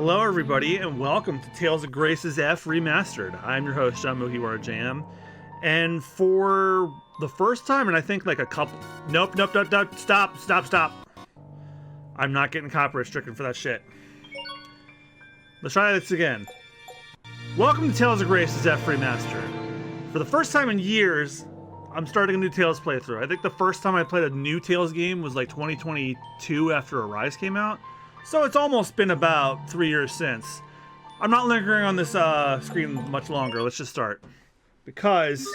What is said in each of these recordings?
Hello everybody and welcome to Tales of Grace's F Remastered. I'm your host, MugiwaraJM, and for the first time, and I think like a couple... Nope, stop. I'm not getting copyright stricken for that shit. Let's try this again. Welcome to Tales of Grace's F Remastered. For the first time in years, I'm starting a new Tales playthrough. I think the first time I played a new Tales game was like 2022 after Arise came out. So it's almost been about 3 years since. I'm not lingering on this screen much longer. Let's just start. Because...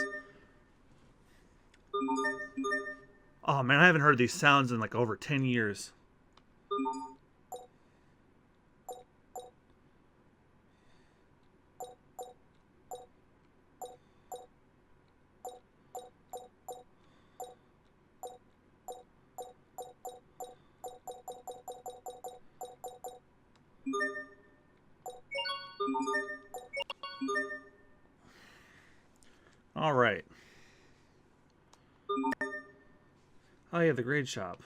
oh man, I haven't heard these sounds in like over 10 years. All right. Oh yeah, the grade shop.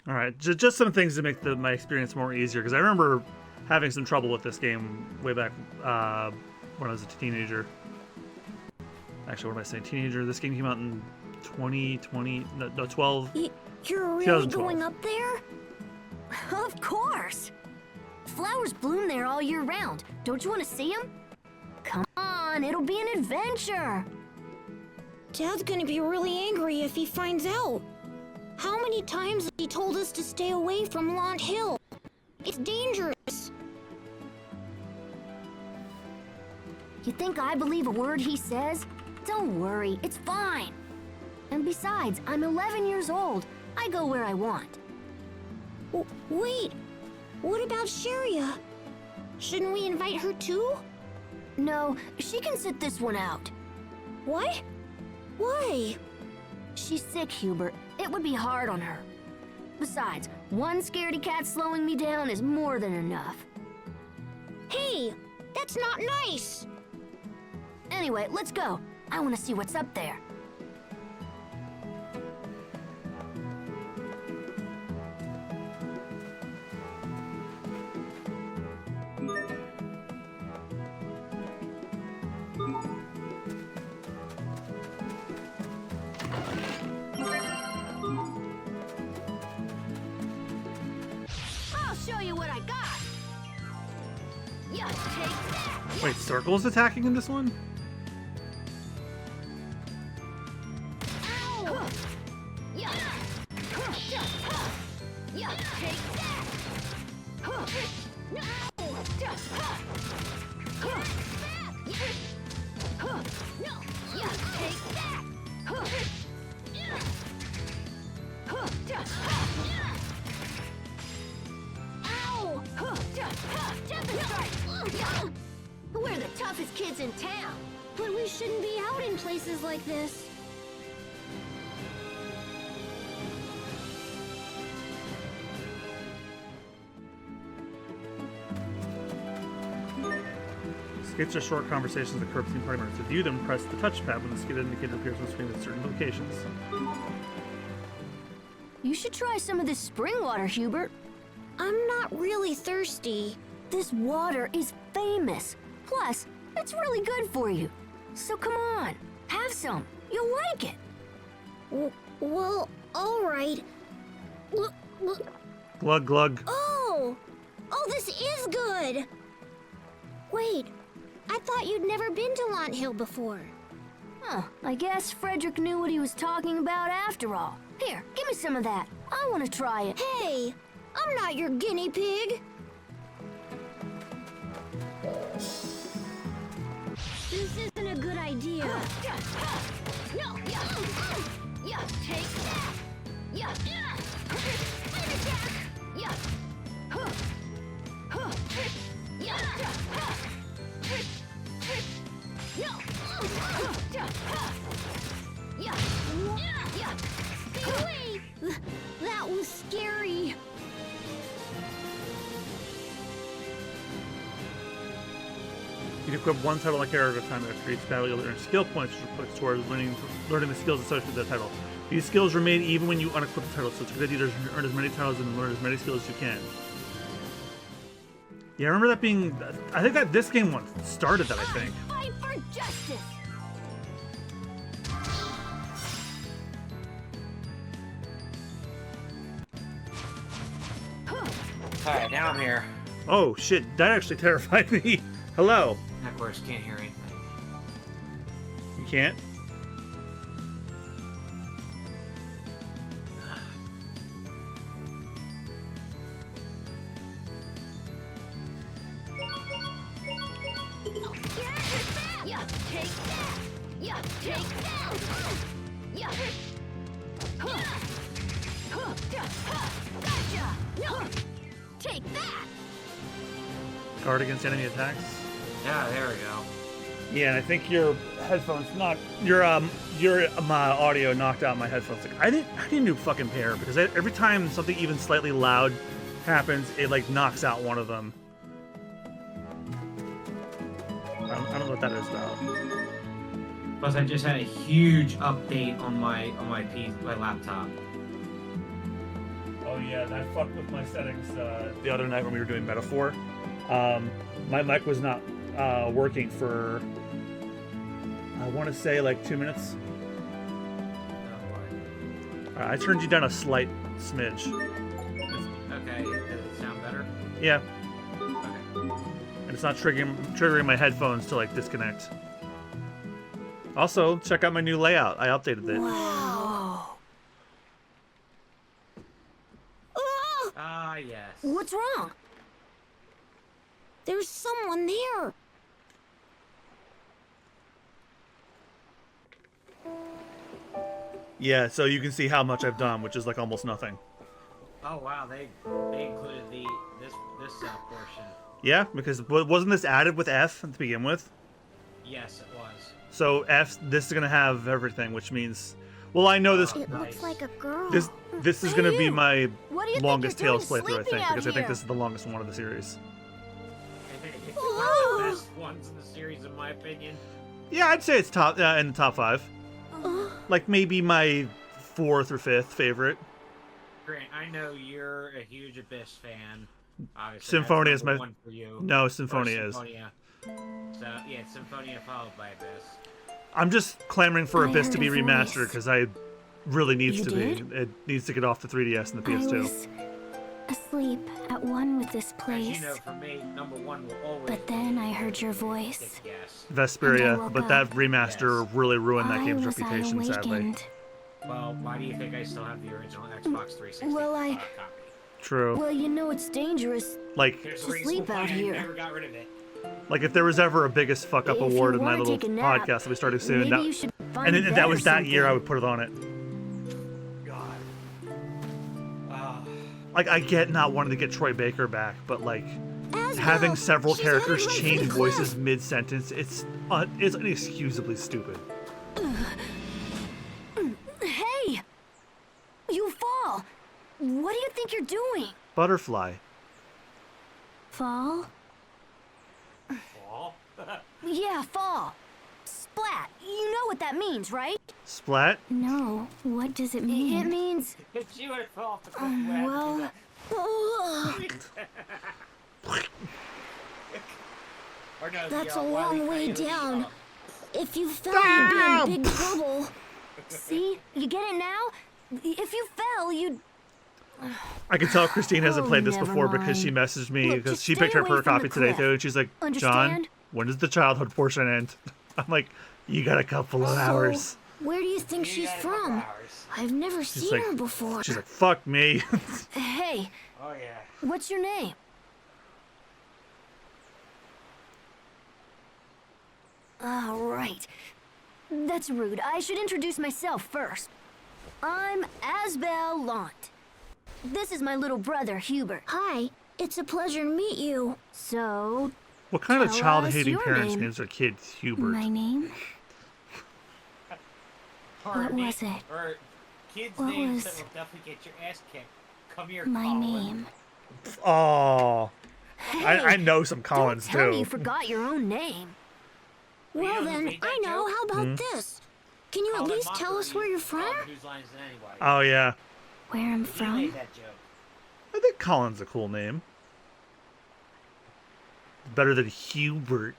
All right, just some things to make my experience more easier, because I remember having some trouble with this game way back when I was a teenager. Actually, what am I saying? Teenager. This game came out in 2020, no 12. You're really going up there? Of course. Flowers bloom there all year round. Don't you want to see them? Come on, it'll be an adventure. Dad's gonna be really angry if he finds out. How many times has he told us to stay away from Lant Hill? It's dangerous. You think I believe a word he says? Don't worry, it's fine. And besides, I'm 11 years old. I go where I want. Wait, what about Sharia? Shouldn't we invite her too? No, she can sit this one out. What? Why? She's sick, Hubert. It would be hard on her. Besides, one scaredy cat slowing me down is more than enough. Hey, that's not nice. Anyway, let's go. I want to see what's up there. Show you what I got. Yeah, take that. Wait, Circle's attacking in this one? Ow. Yeah. Yeah, take that. No. No. Yeah, take that. We're the toughest kids in town. But we shouldn't be out in places like this. Skits are short conversations that occur between party members. To view them, press the touchpad when the skit indicator appears on the screen at certain locations. You should try some of this spring water, Hubert. I'm not really thirsty. This water is famous. Plus, it's really good for you. So come on, have some. You'll like it. Well, all right. Glug glug. Oh, this is good. Wait, I thought you'd never been to Lant Hill before. Huh, I guess Frederick knew what he was talking about after all. Here, give me some of that. I want to try it. Hey, I'm not your guinea pig. This isn't a good idea. No, yeah, take that. Yeah, and attack. Yeah, Stay away. That was scary. You can equip one title on a character at a time after each battle. You'll earn skill points, which will put towards learning the skills associated with that title. These skills remain even when you unequip the title, so it's a good idea to earn as many titles and learn as many skills as you can. Yeah, I remember that being... I think that this game one started that, I think. fight for justice. Alright, now I'm here. Oh, shit. That actually terrified me. Hello. Of course, can't hear anything. You can't? Yeah, take that. Yeah, take that. Yeah. Gotcha. Take that. Guard against enemy attacks. Yeah, there we go. Yeah, and I think your headphones knocked your my audio knocked out my headphones. Like I didn't do fucking pair because every time something even slightly loud happens, it like knocks out one of them. I don't know what that is about. Plus, I just had a huge update on my laptop. Oh yeah, that fucked with my settings the other night when we were doing Metaphor. My mic was not working for I want to say like 2 minutes. I turned you down a slight smidge. Okay, does it sound better? Yeah, Okay. and it's not triggering my headphones to like disconnect. Also, check out my new layout. I updated it. Wow. Ah, yes. What's wrong? There's someone there. Yeah, so you can see how much I've done, which is like almost nothing. Oh wow, they included this portion. Yeah, because wasn't this added with F to begin with? Yes, it was. So this is gonna have everything, which means, well, I know this. It Nice. looks like a girl. This is gonna be my What do you longest think you're Tales doing playthrough, I sleeping think, out because I think here? this is the longest one of the series. It's one of the best ones in the series, in my opinion. Yeah, I'd say it's top in the top 5. Like maybe my 4th or 5th favorite. Grant, I know you're a huge Abyss fan. Obviously, Symphonia that's is my number one for you. no Or Symphonia is. Symphonia. So yeah, Symphonia followed by Abyss. I'm just clamoring for I Abyss to heard be a remastered voice. because I really needs You to did? be. It needs to get off the 3DS and the I PS2. was asleep at one with this As place. you know, for me, number one will always But then I heard your voice. kick yes. And I Vesperia, woke but that up. remaster Yes. really ruined that Why game's was I reputation, sadly. awakened? Well, why do you think I still have the original Xbox 360 Well, copy? True. Well, you know it's dangerous. Like There's a to reason sleep why out I here. never got rid of it. if there was ever a biggest fuck up If you award in my wanna little take a nap, podcast that we started soon, Maybe that, you should find and then bed that or was that year I something. would put it on it. God. Like I get not wanting to get Troy Baker back, but like Asbel, having several she's characters headed right for change the voices cliff. mid-sentence, it's inexcusably stupid. Hey! You fall! What do you think you're doing? Butterfly. Fall? Fall? Yeah, fall. Splat. You know what that means, right? Splat? No. What does it It mean? means... If she would fall off the cliff, what happened to Well, that? Or no, that's a the, Wile E. long way Coyote down. fall. If you fell, you'd be in big trouble. See? You get it now? If you fell, you'd... I can tell Christine hasn't Oh, played this never before because she mind. messaged me Look, because just she stay picked up away her from copy the today cliff. too, and she's like, John, Understand? when does the childhood portion end? I'm like, you got a couple of hours. Where do you think You she's got a couple from? hours. I've never seen her before. She's like, fuck me. Hey, Oh yeah. what's your name? Oh, right. That's rude. I should introduce myself first. I'm Asbel Lant. This is my little brother, Hubert. Hi, it's a pleasure to meet you. So, What kind of Tell child-hating us your parents name. names their kids Hubert? My name? What Or was it? Or kids' What names was that will definitely get your ass kicked. Come here, My Colin. name. Oh, hey, I know some don't Collins tell me too. you forgot your own name. Well who then, made that I know. joke? How about this? Can you at Colin least tell us Mockery where you're from? called News Lines anyway. Oh yeah, Where I'm He from? made that joke. I think Collins a cool name. Better than Hubert.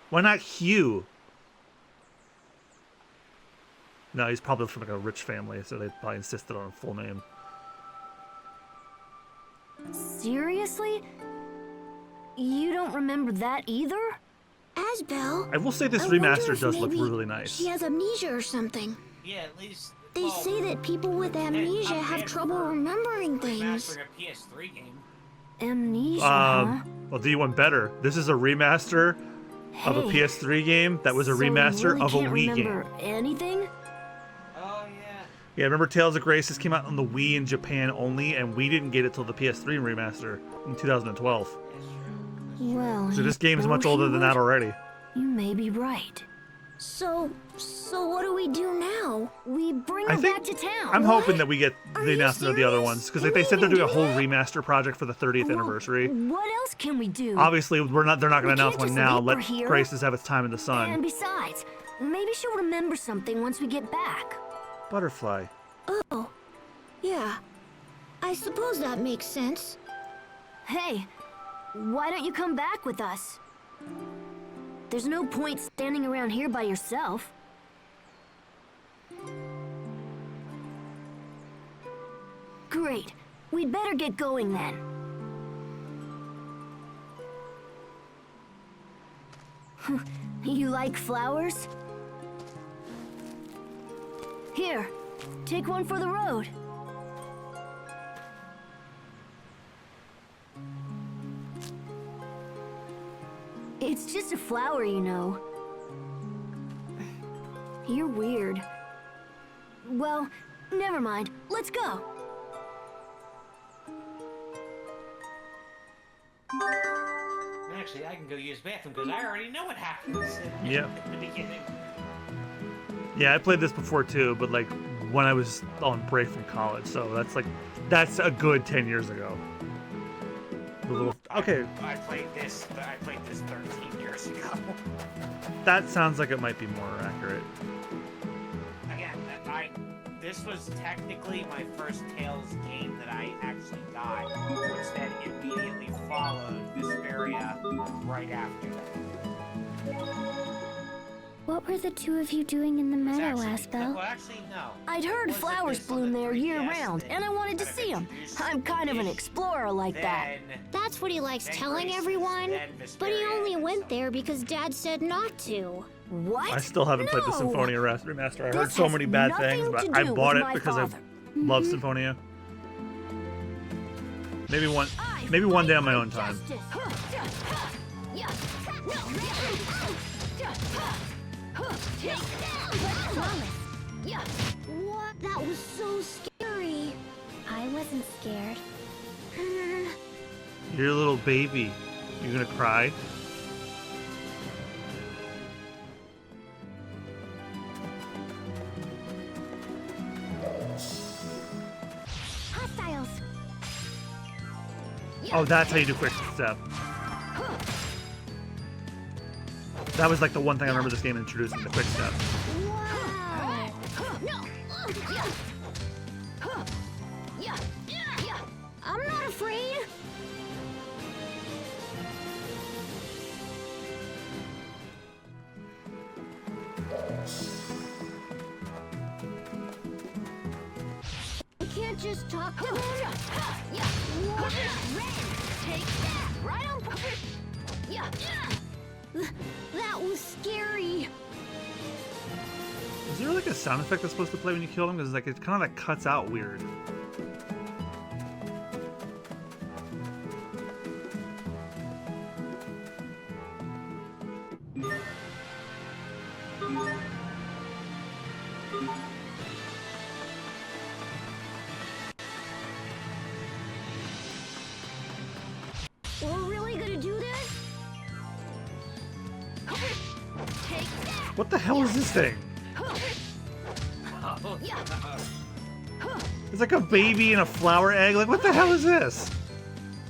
Why not Hugh? No, he's probably from like a rich family, so they probably insisted on a full name. Seriously? You don't remember that either? Asbel. I will say this I wonder remaster if does look maybe really nice. She has amnesia or something. Yeah, at least. They say that people with amnesia have trouble remembering things. Remastering a PS3 game. Amnesia, huh? Well, do you want better? This is a remaster of a Hey, PS3 game that was a so you remaster really of a can't Wii remember game. anything? Oh yeah. Yeah, remember Tales of Graces came out on the Wii in Japan only, and we didn't get it till the PS3 remaster in 2012. That's true. Well, So this game is you much know, older than that Hubert, already. You may be right. So what do we do now? We bring I her think back to town. I'm hoping that we get Are the you announcement of the other serious? ones because Can they we said they're even doing a do whole that? remaster project for the 30th Well, anniversary. What else can we do? Obviously, they're not going to We announce can't one just now. leave her Let here. Graces have its time in the sun. And besides, maybe she'll remember something once we get back. Butterfly. Oh, yeah. I suppose that makes sense. Hey, why don't you come back with us? There's no point standing around here by yourself. Great. We'd better get going then. You like flowers? Here, take one for the road. It's just a flower, you know. You're weird. Well, never mind. Let's go. Actually, I can go use the bathroom because I already know what happens Yep. in the beginning. Yeah, I played this before too, but like when I was on break from college, so that's a good 10 years ago. The little okay, I played this 13 years ago. that sounds like it might be more accurate. Again, this was technically my first Tales game that I actually got, which then immediately followed Vesperia right after that. What were the two of you doing in the It's meadow, actually- Asbel? Well, actually, no. I'd heard Was it flowers this on bloom the there 3DS year-round, that and I wanted to kind of see them. introduced I'm kind of an ish? explorer like that. Then, That's what he likes then telling Graces, everyone. then But he Vesperia, only and went so there because Dad said not to. What? I still haven't played the No! Symphonia remaster. I heard This so has many bad nothing things, to but I do bought with it my because father. I love Symphonia. Maybe one day on my own time. What? That was so scary. I wasn't scared. You're a little baby. You gonna cry? Hostiles. Oh, that's how you do quick step. That was like the one thing I remember this game introducing, the quick step. Wow. I'm not afraid. I can't just talk to him. Take that! Right on point! That was scary. Is there like a sound effect that's supposed to play when you kill him? Because like it kind of like cuts out weird. We're really gonna do this? Take that! What the hell is this thing? It's like a baby in a flower egg. Like, what the hell is this?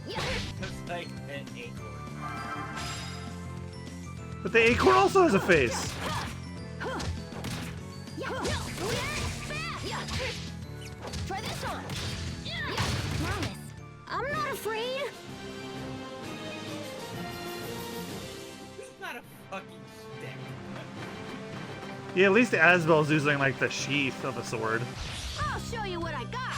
It's like an acorn. But the acorn also has a face. Try this on. Promise. I'm not afraid. It's not a fucking stick. Yeah, at least Asbel's using like the sheath of a sword. I'll show you what I got.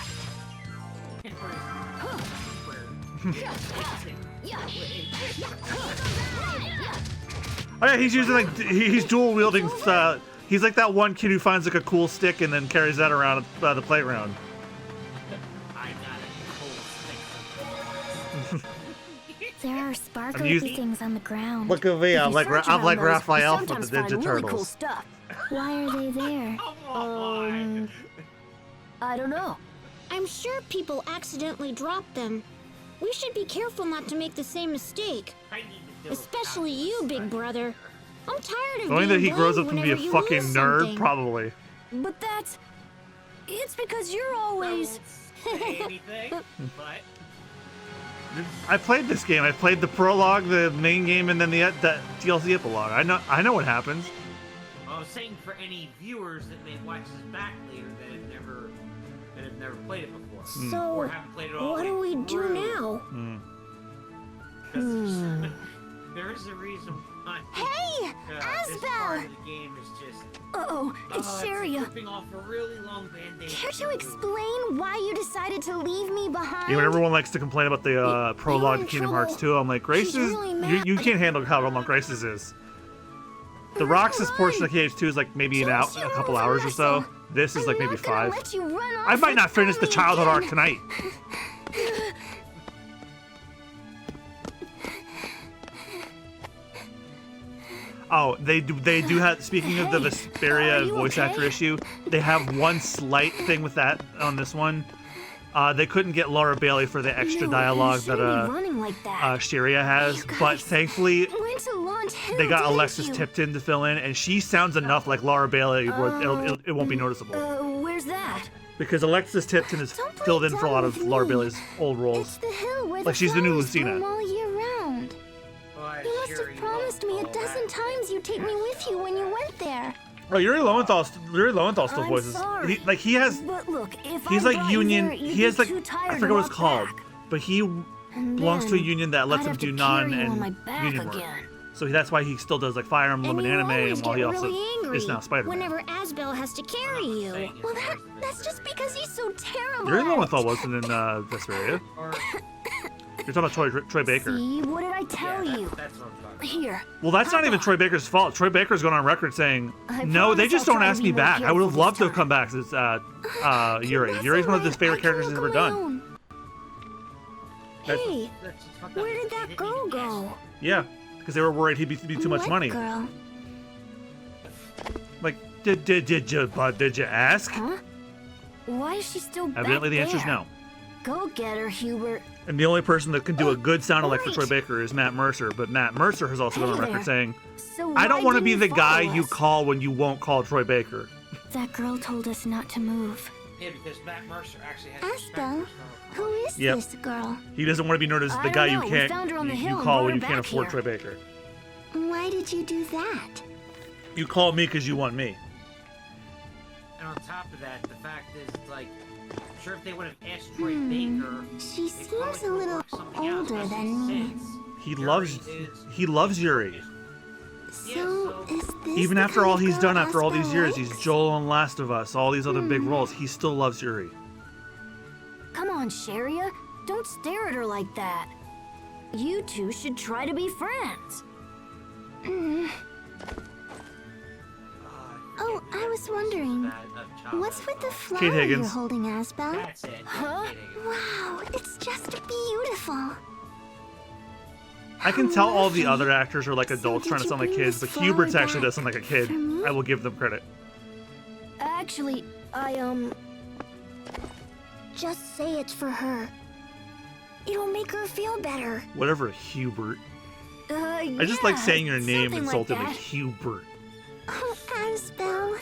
Oh yeah, he's using like he's dual wielding. He's like that one kid who finds like a cool stick and then carries that around the playground. I got a cool stick. There are sparkly things on the ground. Look at me, I'm like Raphael from the Sometimes Ninja find really cool Turtles. stuff. Why are they there? Come on. I don't know. I'm sure people accidentally drop them. We should be careful not to make the same mistake. I need to build Especially you, big brother. I'm tired of Knowing being that he grows up blamed to be a whenever you fucking lose nerd, something. probably. But it's because you're I always... won't say anything, but I played this game. I played the prologue, the main game, and then the DLC epilogue. I know what happens. I was saying for any viewers that may watch this back later that have never played it before, So, or haven't played it all. what the do way we do through, now? Because there is a reason why. Hey, This Asbel! part of the game is just. Uh-oh, it's Sharia. Ripping off a really long band-aid. Care to explain why you decided to leave me behind? Yeah, when everyone likes to complain about the prologue to in Kingdom trouble. Hearts 2, I'm like, Graces, She's really mad. you can't handle how long Graces is. The Roxas portion of KH2 is like maybe a couple hours or so. This is like maybe 5. I might not finish the childhood arc tonight. Oh, they do have. Speaking of the Vesperia voice actor issue, they have one slight thing with that on this one. They couldn't get Laura Bailey for the extra dialogue that Sharia has, but thankfully they got Alexis Tipton to fill in, and she sounds enough like Laura Bailey where it won't be noticeable. Where's that? Because Alexis Tipton is filled in for a lot of Laura Bailey's old roles. The hill where Like she's the new Lucina. all year round. You must have promised me a dozen times you'd take me with you when you went there. Oh, Yuri Lowenthal still I'm voices. sorry. He has. But look, if He's I like got you union. there, you'd He has be like too tired I to forget what it's walk called, back. but he And belongs to a then union that lets I'd him have do to non carry you on my and back union work. again. So that's why he still does like Fire Emblem and you anime, always and while get he also really angry is now Spider-Man. whenever Asbel has to carry you. Well, that's just because he's so terrible. Yuri at Lowenthal it. wasn't in Vesperia. Or, You're talking about Troy Baker. See, what did I tell you? That's what I'm talking about. Here. Well, that's not even Troy Baker's fault. Troy Baker's going on record saying, I "No, they promise just I'll don't try to ask be me more back. I would have careful loved to this have come back." It's Yuri. That's Yuri's one of all his favorite right. I characters can he's look ever on my done. own. That's- Hey, That's just fucked where up. did They that didn't girl even ask. go? Yeah, because they were worried he'd be too much What money. girl? Like, did you ask? Huh? Why is she still back Evidently, the answer is there? no. Go get her, Hubert. And the only person that can do a good sound alike for Troy Right. Baker is Matt Mercer. But Matt Mercer has also gone on Hey record there. saying, So "I don't want to be the guy you call when you won't call Troy Baker." That girl told us not to move. Yeah, because Matt Mercer actually has Asbel, who is Yep. this girl? He doesn't want to be known as I the don't guy know. you We can't found her on the you hill and call brought when her you can't back afford here. Troy Baker. Why did you do that? You call me because you want me. And on top of that, the fact is, it's like, I'm sure if they would have asked Troy Baker, She they seems probably a could've little worked something out, older especially than me. since He Yuri loves Yuri. So, is this Even the after kind all of he's girl done after all these Asbel years, likes? he's Joel on Last of Us, all these other big roles, he still loves Yuri. Come on, Sharia. Don't stare at her like that. You two should try to be friends. Oh, I was wondering, what's with the flower you're Higgins. holding, Asbel? That's it. Huh? Kate Higgins. Wow, it's just beautiful. I can tell all the other actors are like adults did trying to you sound like bring kids, this but Hubert's flower actually back does sound like a kid. for me? I will give them credit. Actually, I Just say it's for her. It'll make her feel better. Whatever, Hubert. I I just like saying your name insultingly, Like that. Hubert. Oh, Asbel.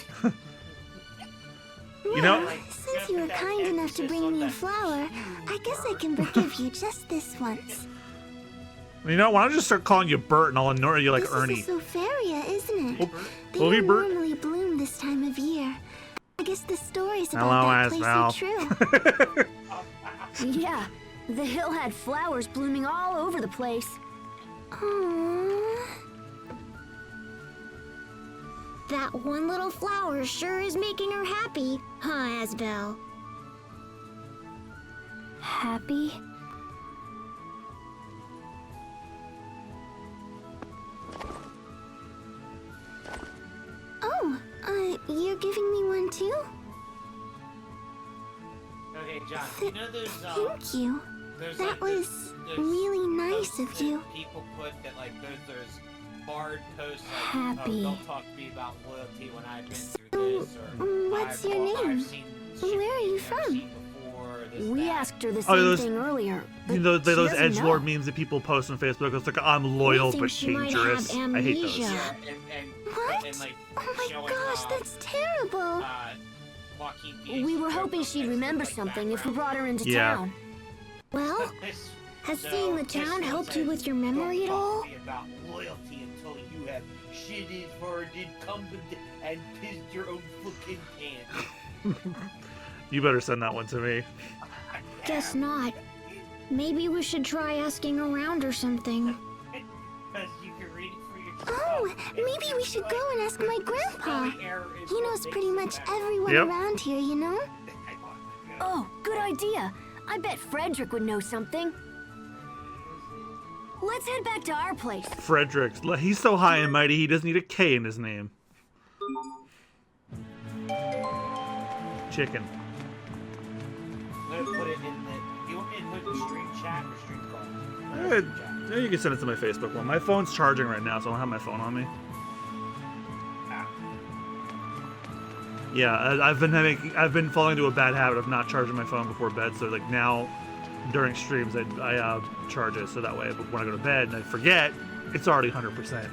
You know, Since you were kind enough to bring me a flower, I guess I can forgive you just this once. why don't I just start calling you Bert and I'll ignore you like This Ernie. is a Sopharia, isn't it? They Well, don't Hubert. normally bloom this time of year. I guess the stories about Hello, that place are Asbel. true. Yeah, the hill had flowers blooming all over the place. Aww. That one little flower sure is making her happy, huh, Asbel? Happy? Oh, you're giving me one too? Okay, John, you know Thank you. there's That like, was there's really nice posts of that you. People put that like there's hard posts like, Happy. oh, don't talk to me about loyalty when I've been through this, or What's I've, your I've name? seen Where are shit you you've never from? seen before, this, We that. asked her the Oh, same those- thing earlier. But You know, she those doesn't know. edgelord memes that people post on Facebook. It's like, I'm loyal think but she might dangerous. have I hate those. amnesia. And What? like Oh my showing, gosh, that's terrible. Joaquin Phoenix We were joke hoping on she'd Facebook, remember like, something if we background. brought her into Yeah. town. Well, This- has so, seeing the this town one helped you says, with your memory at "Don't all? talk to me about loyalty until you have shitted for an incumbent and pissed your own fucking pants." You better send that one to me. Guess not. Maybe we should try asking around or something. Because you can read it for yourself. Oh, maybe we should go and ask my grandpa. He knows pretty much everyone Yep. around here, you know? Oh, good idea. I bet Frederick would know something. Let's head back to our place. Frederick. He's so high and mighty, he doesn't need a K in his name. Chicken. I'm gonna put it in the. You want me to put it in stream chat or stream call? Yeah, you can send it to my Facebook one. My phone's charging right now, so I don't have my phone on me. Yeah, I've been falling into a bad habit of not charging my phone before bed. So like now, during streams, I charge it so that way. But when I go to bed and I forget, it's already 100%.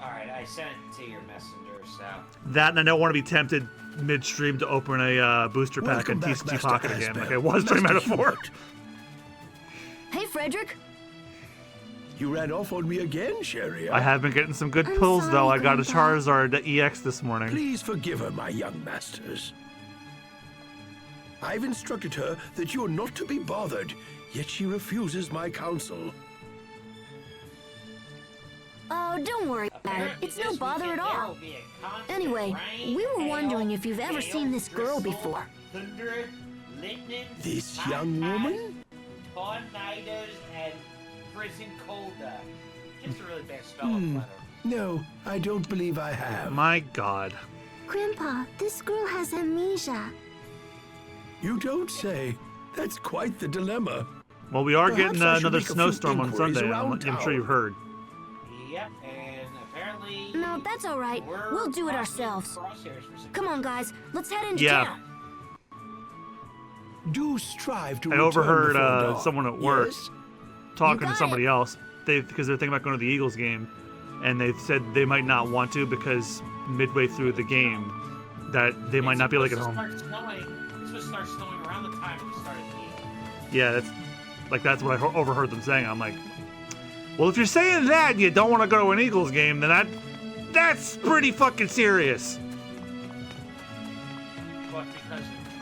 All right, I sent it to your messenger, so. That, and I don't want to be tempted midstream to open a booster pack Welcome in back, TCG Master Pocket again, Asbel. like I was during Master Metaphor. Hubert. Hey, Frederick. You ran off on me again, Sherry. I have been getting some good I'm pills, though. I sorry, got a Grandpa. Charizard EX this morning. Please forgive her, my young masters. I've instructed her that you're not to be bothered, yet she refuses my counsel. Oh, don't worry about it. It's no bother at all. Anyway, we were wondering if you've ever seen this girl before. This young woman? Tornadoes and prison colder. Just a really bad spell of letter. No, I don't believe I have. My God. Grandpa, this girl has amnesia. You don't say. That's quite the dilemma. Well, we are Perhaps getting I should another make a few snowstorm on inquiries Sunday. around I'm sure town. you've heard. Yep, and apparently. No, that's all right. we're We'll do it crossing ourselves. crosshairs for some Come on, guys. Let's head into Yeah. town. Do strive to I return overheard before dawn. someone at work Yes? talking You to got somebody else. Because they're thinking about going to the Eagles game, and they said they might not want to because midway through the game, that they might not be able to get home. It's supposed to start snowing around the time it started heating. Yeah, that's what I overheard them saying. I'm like, well, if you're saying that and you don't want to go to an Eagles game, then that's pretty fucking serious. But because of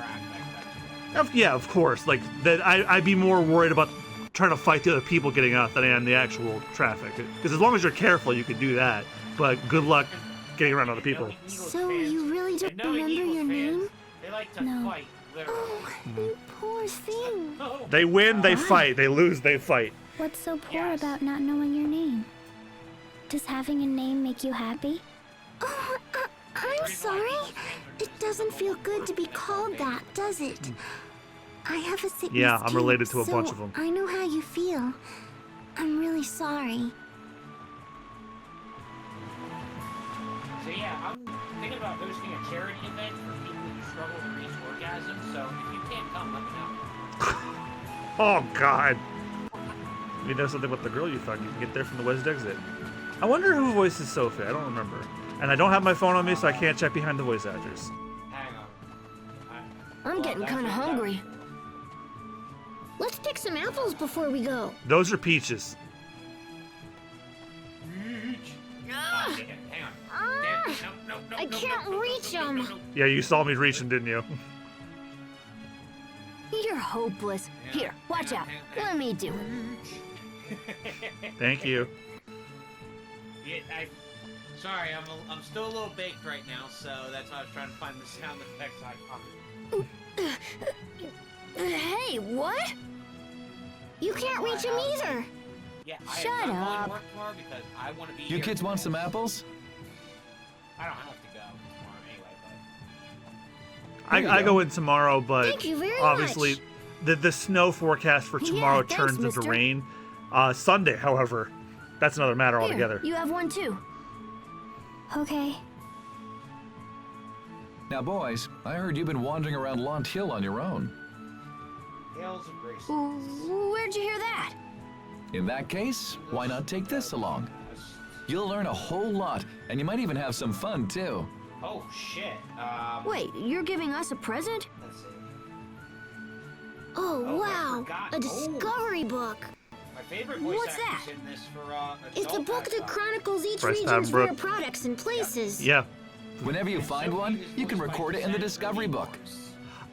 traffic, Yeah, of course. Like that, I'd be more worried about trying to fight the other people getting out than I am the actual traffic. Because as long as you're careful, you can do that. But good luck getting around other people. So you really don't remember your name? They like to No. fight, literally. Oh, you poor thing. Oh, They win, they fight. They lose, they fight. What's so poor Yes. about not knowing your name? Does having a name make you happy? Oh, I'm sorry. It doesn't feel good to be called that, does it? I have a sickness Yeah, I'm too, related to a so bunch of them. I know how you feel. I'm really sorry. So yeah, I'm thinking about hosting a charity event for people who struggle to reach orgasm. So if you can't come, let me know. Oh God. Maybe there's something with the girl you found. You can get there from the west exit. I wonder who voices Sophie. I don't remember. And I don't have my phone on me, so I can't check behind the voice actors. Hang on. I'm getting kind of hungry. Let's pick some apples before we go. Those are peaches. Oh, shit, hang on. No, I can't reach them. Yeah, you saw me reaching, didn't you? You're hopeless. Here, watch out. Let me do it. Thank you. Yeah, sorry, I'm still a little baked right now, so that's why I was trying to find the sound effects icon. Hey, what? You can't reach them either. Yeah, Shut I'm not up. going to work tomorrow because I want to be You here kids for want this. some apples? I don't have to go tomorrow anyway, There you I go. go in tomorrow, but Thank you very obviously much. the snow forecast for Yeah, tomorrow thanks, turns into mister. rain. Sunday, however, that's another matter altogether. Here, you have one too. Okay. Now, boys, I heard you've been wandering around Launt Hill on your own. but Tales of Grace. Where'd you hear that? In that case, why not take this along? You'll learn a whole lot, and you might even have some fun, too. Oh shit. Wait, you're giving us a present? Let's see. Oh, Oh, I wow. forgot. A discovery book. My favorite voice What's actor's that? in this for It's a adult book that stuff. chronicles each Price region's Brook. rare products and places. Yeah. Whenever you find one, you can record it in the discovery book.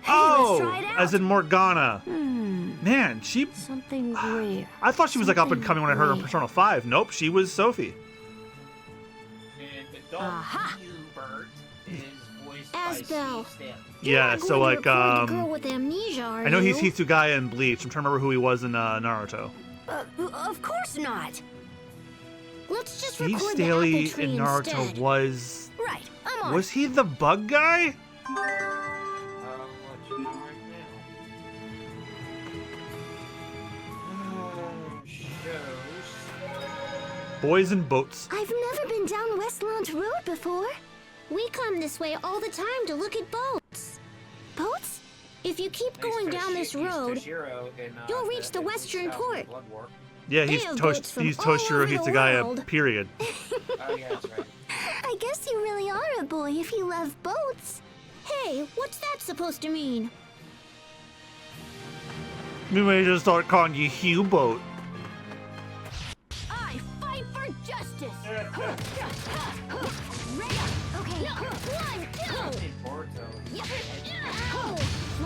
Oh, try it out. as in Morgana. Man, she. Something rare. I thought she was like up and Something coming when I heard her in rare. Persona 5. Nope, she was Sophie. And adult Aha. Hubert is voiced Asbel. by Steve Staley. Yeah, You're so going like to record the girl with amnesia, are I know he's you? Hitsugaya in Bleach. I'm trying to remember who he was in Naruto. Of course not. Let's just Steve record Staley the apple tree in Naruto instead. was. Right, I'm on. Was he the bug guy? I'll let you know right now. Shows. Boys and boats. I've never been down Westlawn Road before. We come this way all the time to look at boats. Boats? If you keep going down this road, you'll reach the western port. Yeah, They he's have boats from he's all Toshiro over the Hitsugaya. world. Period. Oh yeah, that's right. I guess you really are a boy if you love boats. Hey, what's that supposed to mean? We may just start calling you Hubert. I fight for justice. Okay, one, two.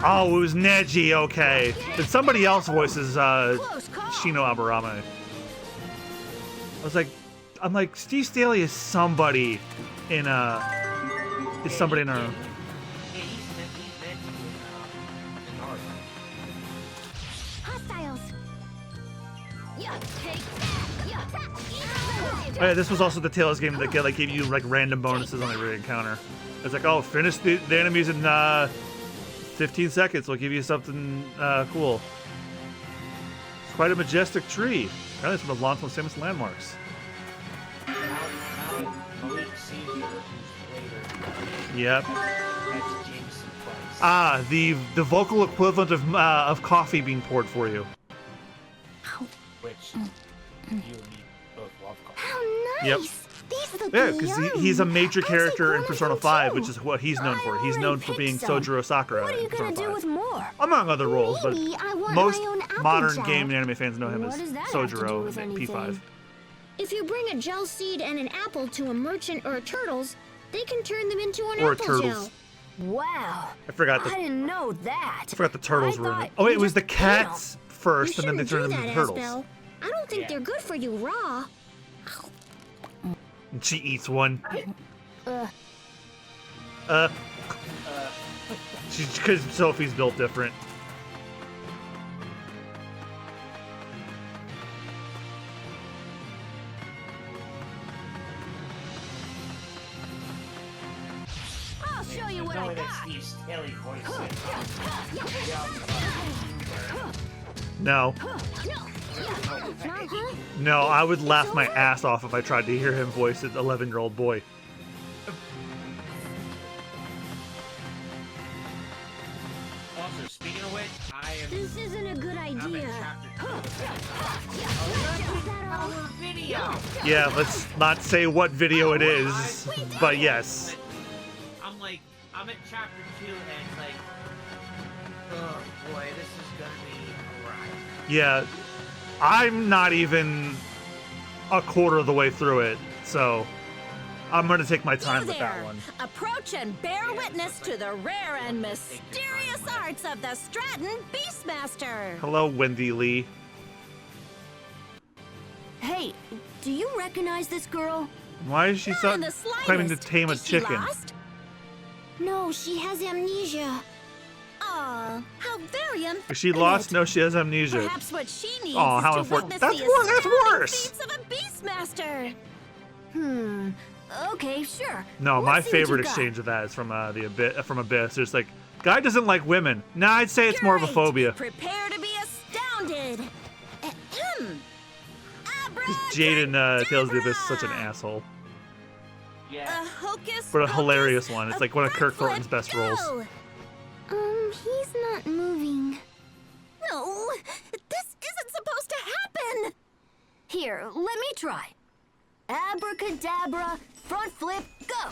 Oh, it was Neji. Okay. Did somebody else voices Close call. Shino Aburame? I'm like Steve Staley is somebody in a. Is somebody in a. Yeah, he's meant to be in Naruto. Hostiles. Yeah, take that. Yeah. Oh, yeah, this was also the Tales game that gave you like random bonuses on every encounter. It's like, oh, finish the enemies in 15 seconds. We'll give you something cool. It's quite a majestic tree. Apparently, it's one of Lon's most famous landmarks. Malik Caesar, who's later. Yep. That's Jameson Price. Ah, the vocal equivalent of coffee being poured for you. Which you and me both love coffee. How Yep. nice. These look Yeah, because he's a major I'll take character in one of Persona them 5, too. which is what he's known for. He's I known for already being picked some. Sojiro Sakura What are you in Persona gonna do 5. with more? Among other roles, but Maybe I want most my own apple modern gel. game and anime fans know him What as does that have to do Sojiro with in anything? P5. If you bring a gel seed and an apple to a merchant or a turtles, they can turn them into an Or a apple turtles. gel. Wow. I forgot I the didn't know that. turtles I were in thought it. Oh wait, you it was the just ate 'em. cats first, and then they You shouldn't turned them do into that, turtles. Asbel. I don't think Yeah. they're good for you raw. And she eats one. Uh, Because Sophie's built different. No. No, I would laugh my ass off if I tried to hear him voice an 11-year-old boy. Also, speaking of which, I am. This isn't a good I'm in idea. Our video. Yeah, let's not say what video it is, but yes. I'm at chapter 2, and it's like, oh boy, this is gonna be a ride. Yeah, I'm not even a quarter of the way through it, so I'm gonna take my time with that one. Approach and bear witness to the rare and mysterious arts of the Stratton Beastmaster. Hello, Wendy Lee. Hey, do you recognize this girl? Why is she Not so in the claiming to slightest. tame a Is she chicken? lost? No, she has amnesia. Aw, how very unfortunate. Is she lost? No, she has amnesia. Perhaps what she needs Aw, is how to unfortunate. witness That's the worse. astounding feats of a Beastmaster. Okay, sure. No, my Let's see what you favorite got. exchange of that is from from Abyss. There's like, guy doesn't like women. Nah, I'd say it's more of a Great. phobia. Prepare to be astounded. Ahem. Jaden Tales of the Abyss is such an Abracadabra. asshole. Yeah. Hocus But a pocus, hilarious one. It's like one of Kirk front Thornton's flip, best roles. go. He's not moving. No, this isn't supposed to happen. Here, let me try. Abracadabra, front flip, go.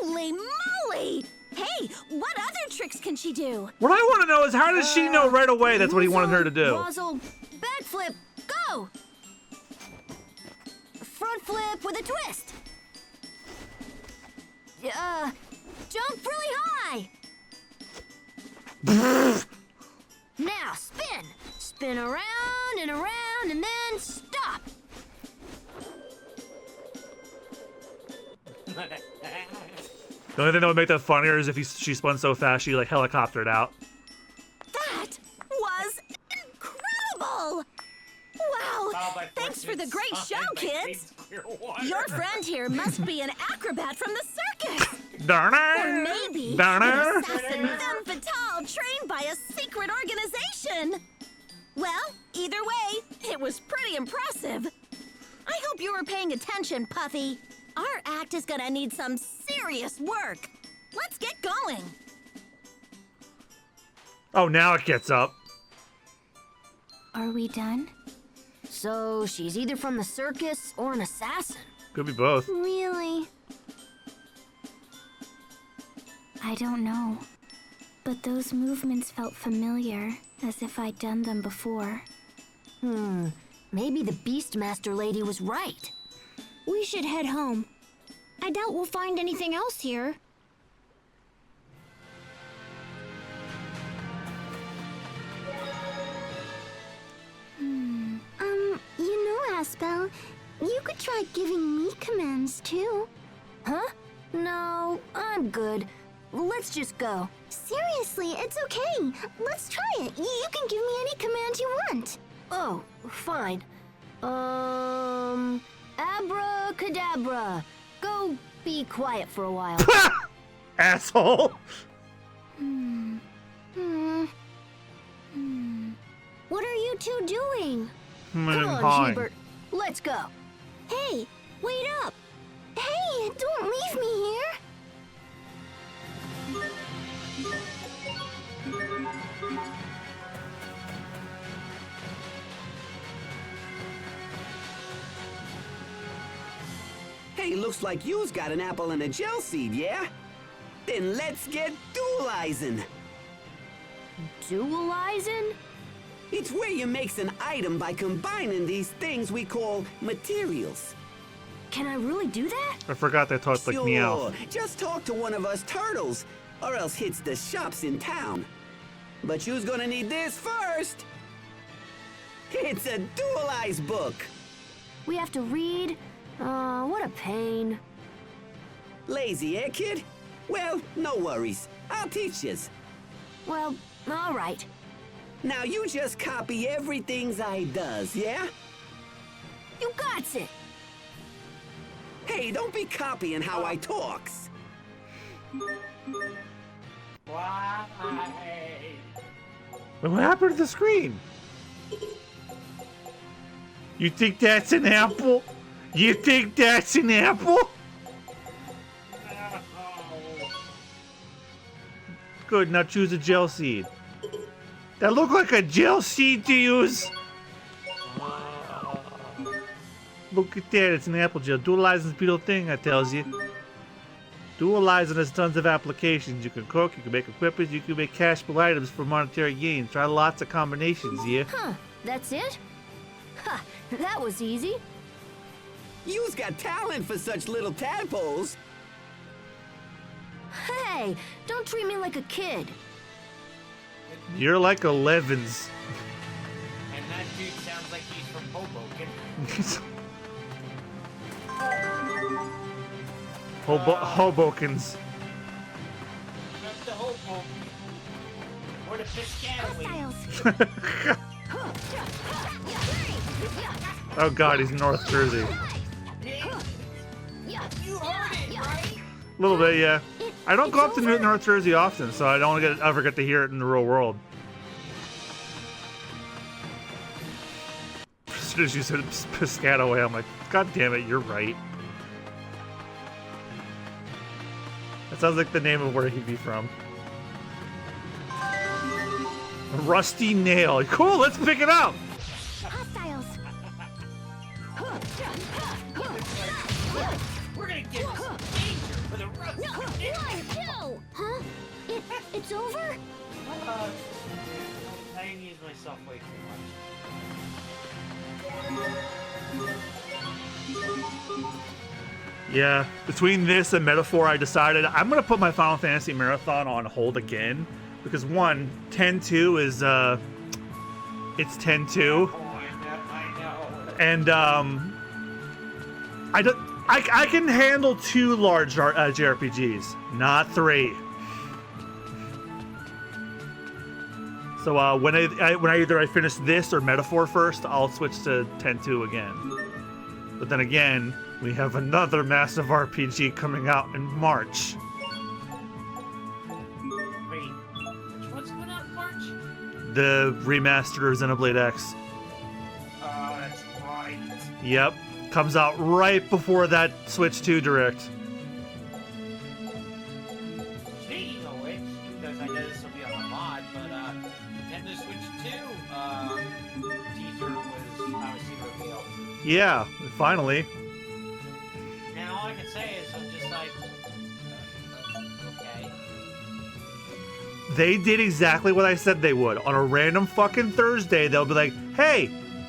Holy moly! Hey, what other tricks can she do? What I want to know is how does she know right away that's what he wanted her to do? Wazzle, backflip, go. Front flip with a twist. Jump really high. Now spin. Spin around and around and then stop. The only thing that would make that funnier is if she spun so fast she like helicoptered out. That was incredible! Wow! Oh, my Thanks for the fortune great sign, show, my kids! face clear water. Your friend here must be an acrobat from the circus! Or Darn maybe Darn an assassin femme fatale trained by a secret organization! Well, either way, it was pretty impressive. I hope you were paying attention, Puffy. Our act is gonna need some serious work. Let's get going. Oh, now it gets up. Are we done? So she's either from the circus or an assassin. Could be both. Really? I don't know. But those movements felt familiar, as if I'd done them before. Maybe the Beastmaster lady was right. We should head home. I doubt we'll find anything else here. You know, Aspel, you could try giving me commands too. Huh? No, I'm good. Let's just go. Seriously, it's okay. Let's try it. You can give me any command you want. Oh, fine. Abracadabra. Go be quiet for a while. Asshole. What are you two doing? Come on, Hubert. Let's go. Hey, wait up! Hey, don't leave me here! Hey, looks like you's got an apple and a gel seed, yeah? Then let's get dualizing. Dualizing? It's where you makes an item by combining these things we call materials. Can I really do that? I forgot they talked like meow. Just talk to one of us turtles, or else hits the shops in town. But you's gonna need this first. It's a dualize book. We have to read? What a pain. Lazy, eh, kid? Well, no worries. I'll teach yous. Well, all right. Now you just copy everything I does, yeah? You got it. Hey, don't be copying how I talks. Why? What happened to the screen? You think that's an apple? You think that's an apple? Good, now choose a gel seed. That look like a gel seed to use. Look at that, it's an apple gel. Dualizing is a beautiful thing, I tells you. Dualizing has tons of applications. You can cook, you can make equipment, you can make cashable items for monetary gains. Try lots of combinations, yeah? Huh, that's it? Ha, that was easy. You's got talent for such little tadpoles. Hey, don't treat me like a kid. You're like 11s. And that dude sounds like he's from Hoboken. Hobokens. Not the Hoboken. Or the Piscataway. Oh god, he's in North Jersey. You heard it, right? A little bit, yeah. I don't go up to North Jersey often, so I don't ever get to hear it in the real world. As soon as you said Piscataway, I'm like, god damn it, you're right. That sounds like the name of where he'd be from. Rusty Nail. Cool, let's pick it up! Hostiles. We're gonna get some danger for the Rusty Nail. One, two. Huh? It's over? I use myself way too much. Yeah, between this and Metaphor, I decided I'm gonna put my Final Fantasy Marathon on hold again. Because one, 10-2 is, it's 10-2. Oh, I know. And, I can handle 2 large JRPGs, not 3. So when I either finish this or Metaphor first, I'll switch to 10-2 again. But then again, we have another massive RPG coming out in March. Wait, what's going on in March? The remastered Xenoblade X. Oh, that's right. Yep, comes out right before that Switch 2 Direct. Speaking of which, because I know this will be on the mod, but Nintendo Switch 2 teaser was obviously revealed. Yeah, finally. And all I can say is I'm just like, okay. They did exactly what I said they would. On a random fucking Thursday, they'll be like, hey,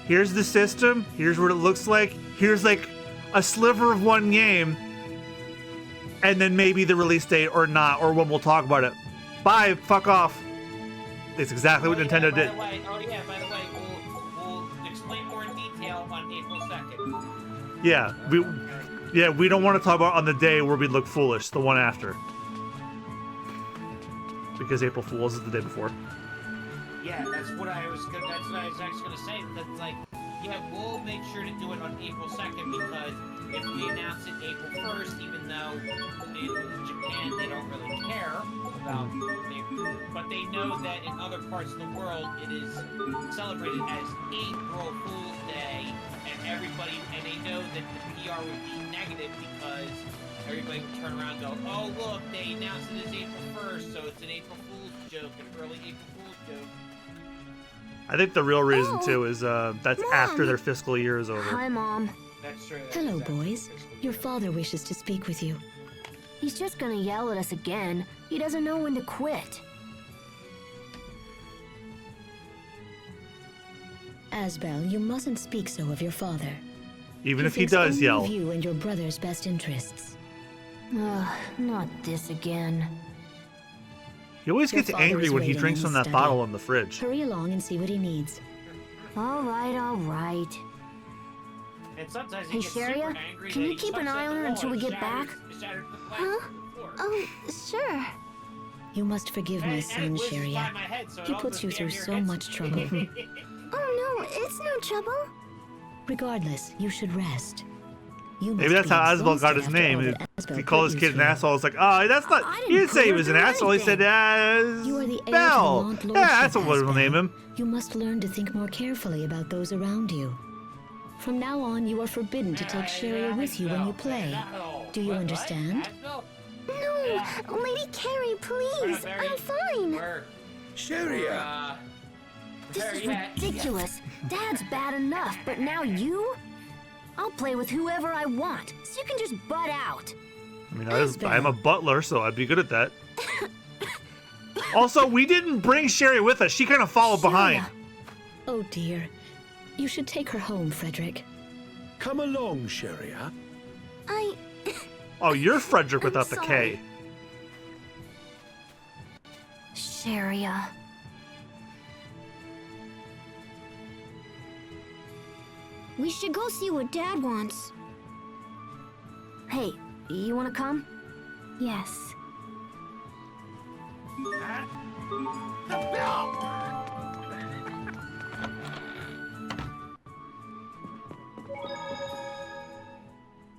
here's the system, here's what it looks like, here's like a sliver of one game, and then maybe the release date or not, or when we'll talk about it. Bye, fuck off. It's exactly what Nintendo did. By the way, we'll explain more in detail on April 2nd. Yeah, we don't want to talk about on the day where we look foolish, the one after. Because April Fool's is the day before. Yeah, that's what I was actually gonna say. That's like, yeah, we'll make sure to do it on April 2nd because if we announce it April 1st, even though in Japan they don't really care about but they know that in other parts of the world it is celebrated as April Fool's Day, and they know that the PR would be negative because everybody would turn around and go, oh look, they announced it as April 1st, so it's an April Fool's joke, an early April Fool's joke. I think the real reason, too, is that's Mom. after their fiscal year is over. Hi, Mom. That's true. Hello, boys. Your father wishes to speak with you. He's just gonna yell at us again. He doesn't know when to quit. Asbel, you mustn't speak so of your father. Even if he thinks does only yell. of you and your brother's best interests. Ugh, not this again. He always Your gets father angry is when he waiting drinks in from the that study. bottle in the fridge. Hurry along and see what he needs. All right, all right. And sometimes he Hey, gets super Sharia, angry can that you he keep an chucks eye at on the her wall until we and get back? shatters the glass Huh? floor. Oh, sure. You must forgive my And it son, whizzes by Sharia. my head, so it He all puts goes you damn through near so hits much me. trouble. Oh no, it's no trouble. Regardless, you should rest. You Maybe that's must be how Asbel got exhausted his after name. all If that Asbel he called his put kid you an through. asshole, it's like, oh, that's not. I He didn't say he didn't was an do asshole. He said You are the heir to the Bell. Mont Yeah, Lordship, that's what we'll Asbel. name him. You must learn to think more carefully about those around you. From now on, you are forbidden to take Sharia with you when you play. Do you understand? No, Lady Carrie, please. I'm fine. Sharia! This is ridiculous. Dad's bad enough, but now you? I'll play with whoever I want, so you can just butt out. I mean, I'm a butler, so I'd be good at that. Also, we didn't bring Sherry with us. She kind of followed behind. Oh dear. You should take her home, Frederick. Come along, Sharia. Oh, you're Frederick without the sorry. K. Sharia. We should go see what Dad wants. Hey, you wanna come? Yes.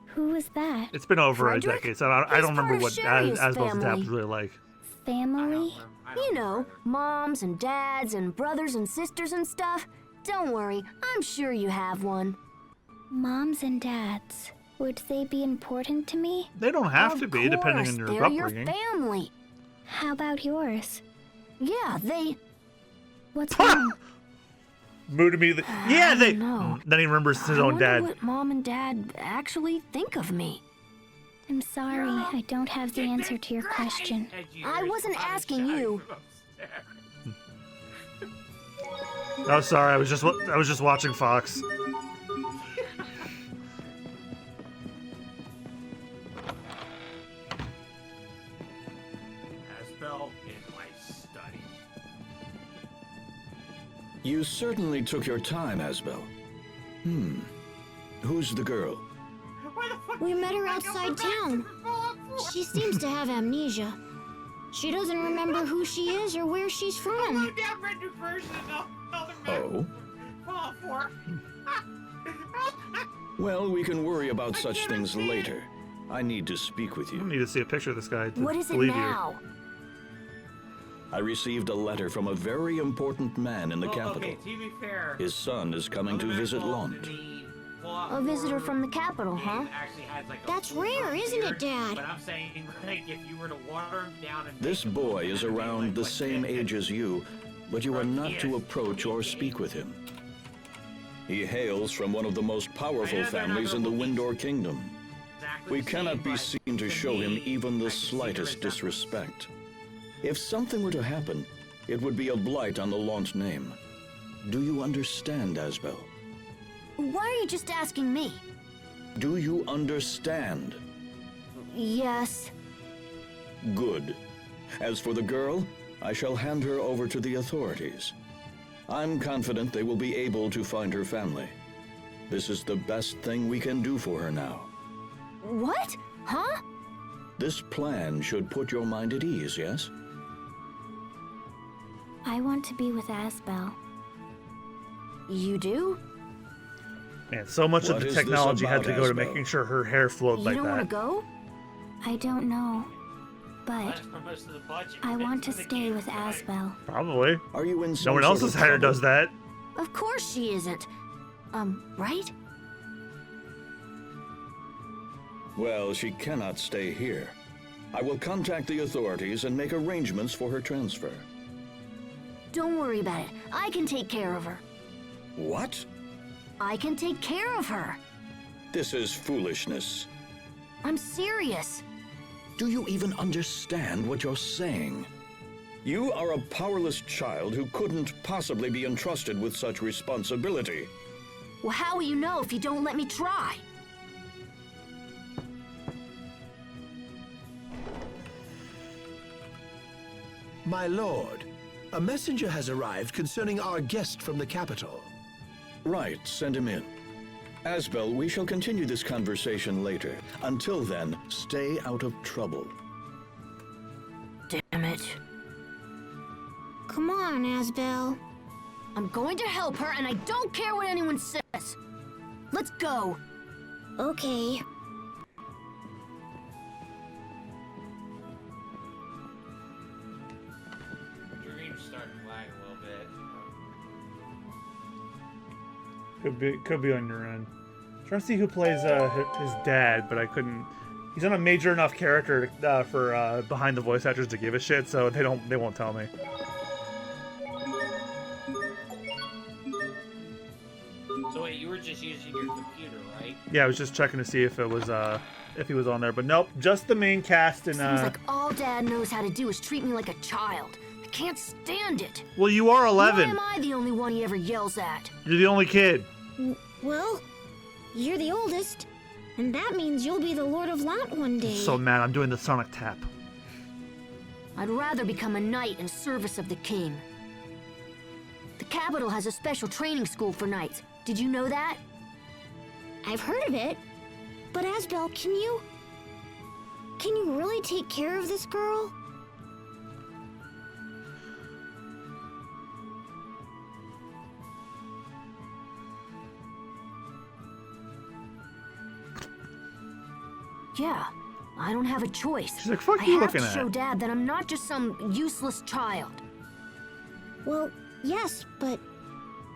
Who was that? It's been over Frederick? a decade, so I He's don't remember part of what Sherry's Asbel's dad family. was really like. Family? You know, moms and dads and brothers and sisters and stuff. Don't worry, I'm sure you have one. Moms and dads. Would they be important to me? They don't have Of to be, depending on course, your they're upbringing. your family. How about yours? Yeah, they... What's wrong? Mood immediately. Yeah, they. know. Then he remembers his I own wonder dad. what Mom and Dad actually think of me. I'm sorry, I don't have the answer to your question. I wasn't asking you. Oh, sorry. I was just watching Fox. Asbel in my study. You certainly took your time, Asbel. Who's the girl? We met her outside town. She seems to have amnesia. She doesn't remember who she is or where she's from. Oh? Well, we can worry about such things later. I need to speak with I you. need to see a picture of this guy to What is it believe now? I received a letter from a very important man in the capital. Okay, to be fair, His son is coming to visit Lont. A visitor from the capital, huh? That's rare, isn't it, Dad? But I'm saying, like, if you were to water him down and This make him boy is enemy, around like, the what same did- age as you, but you are not to approach or speak with him. He hails from one of the most powerful families in the Windor Kingdom. exactly We the cannot same, be but seen to show him me, even I the can see slightest resemblance. disrespect. If something were to happen, it would be a blight on the Lont name. Do you understand, Asbel? Why are you just asking me? Do you understand? Yes. Good. As for the girl, I shall hand her over to the authorities. I'm confident they will be able to find her family. This is the best thing we can do for her now. What? Huh? This plan should put your mind at ease, yes? I want to be with Asbel. You do? Man, so much of What the is this technology had about, to go to Asbel? making sure her hair flowed You like don't want to that. go? I don't know, but That's for most of the budget. I want to For the stay game with tonight. Asbel. Probably. Are you in No some one sort else's of hair trouble? does that. Of course she isn't. Right? Well, she cannot stay here. I will contact the authorities and make arrangements for her transfer. Don't worry about it. I can take care of her. What? I can take care of her. This is foolishness. I'm serious. Do you even understand what you're saying? You are a powerless child who couldn't possibly be entrusted with such responsibility. Well, how will you know if you don't let me try? My lord, a messenger has arrived concerning our guest from the capital. Right, send him in. Asbel, we shall continue this conversation later. Until then, stay out of trouble. Damn it. Come on, Asbel. I'm going to help her, and I don't care what anyone says. Let's go. Okay. Could be on your end. I'm trying to see who plays his dad, but I couldn't. He's not a major enough character for behind the voice actors to give a shit, so they won't tell me. So wait, you were just using your computer, right? Yeah, I was just checking to see if it was if he was on there, but nope, just the main cast and. Seems like all Dad knows how to do is treat me like a child. I can't stand it. Well, you are 11. Why am I the only one he ever yells at? You're the only kid. Well, you're the oldest, and that means you'll be the Lord of Lant one day. So mad, I'm doing the Sonic Tap. I'd rather become a knight in service of the king. The capital has a special training school for knights. Did you know that? I've heard of it, but Asbel, can you really take care of this girl? Yeah, I don't have a choice. She's like, fuck you looking I at. have to show Dad that I'm not just some useless child. Well, yes, but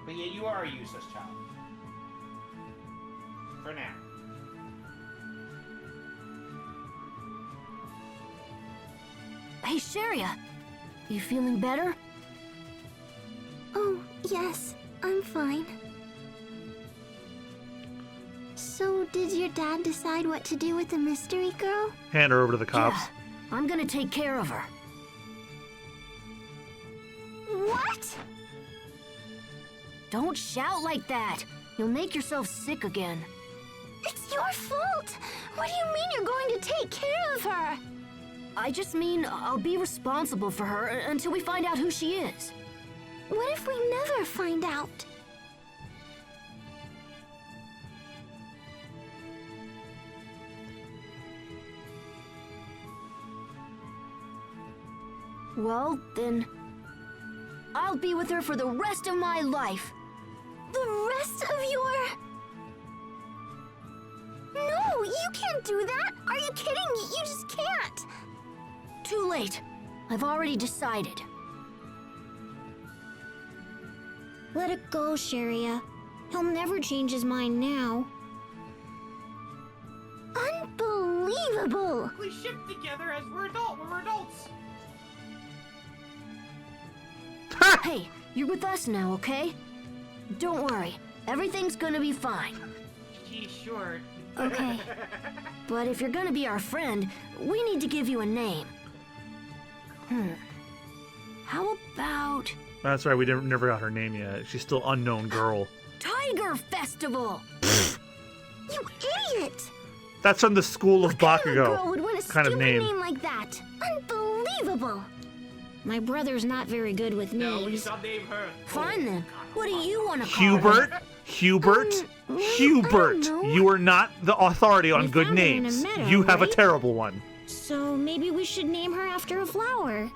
yeah, you are a useless child. For now. Hey, Sharia, you feeling better? oh, yes, I'm fine. So, did your dad decide what to do with the mystery girl? Hand her over to the cops. Yeah, I'm gonna take care of her. What? Don't shout like that. You'll make yourself sick again. It's your fault! What do you mean you're going to take care of her? I just mean I'll be responsible for her until we find out who she is. What if we never find out? Well, then, I'll be with her for the rest of my life. The rest of your... No, you can't do that! Are you kidding? You just can't! Too late. I've already decided. Let it go, Sharia. He'll never change his mind now. Unbelievable! We ship together as we're adults. Hey, you're with us now, okay? Don't worry. Everything's gonna be fine. Gee, sure. Okay. But if you're gonna be our friend, we need to give you a name. How about... That's right, we never got her name yet. She's still unknown girl. Tiger Festival! You idiot! That's from the School of What kind of girl Bakugo would want a kind of stupid name. like that? Unbelievable! My brother's not very good with No, we names. shall name her. Fine then. What do you want to call Hubert? her? Hubert? I Hubert! don't know. You are not the authority on We good found her in a names. meadow, You have a right? terrible one. So maybe we should name her after a flower.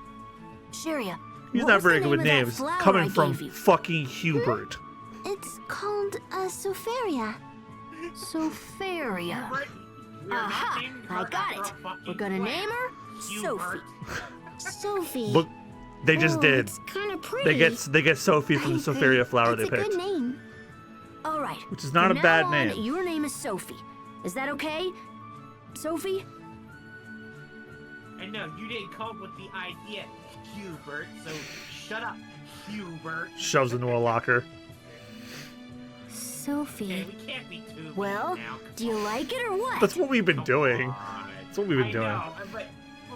Sharia, He's what not was the very good name with of that names. flower Coming I from gave you? fucking Hubert. It's called a Soferia. Soferia. We're not Aha! naming her I got after it. a fucking We're gonna flower. name her Sophie. Hubert. Sophie. Look, they just Oh, did. It's kind of pretty. They get Sophie from the I think Soferia flower they it's a picked. good name. All right. Which is not From a bad now on, name. Your name is Sophie. Is that okay? Sophie? And no, you didn't come up with the idea, Hubert, so shut up, Hubert. Shoves into a locker. Sophie. Okay, we can't be too Well, mean now. do you like it or what? That's what we've been doing. on. That's what we've been I doing. know, but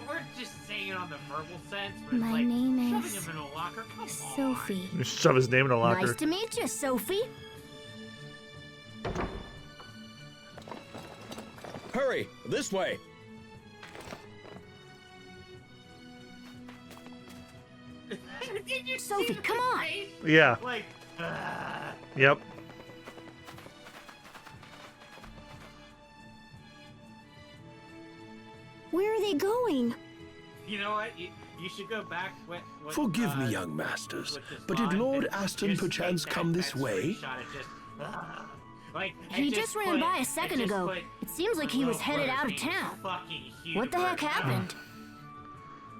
we're just saying it on the verbal sense. But it's My like, name shoving is him in a locker, come on. Sophie. Just shove his name in a locker. Nice to meet you, Sophie. Hurry! This way! Did you Sophie, see the come on. face? Yeah. Like, Yep. Where are they going? you know what? You should go back. Forgive me, young masters, but did Lord Aston perchance come this way? He just ran by a second ago. It seems like he was headed out of town. What the heck happened?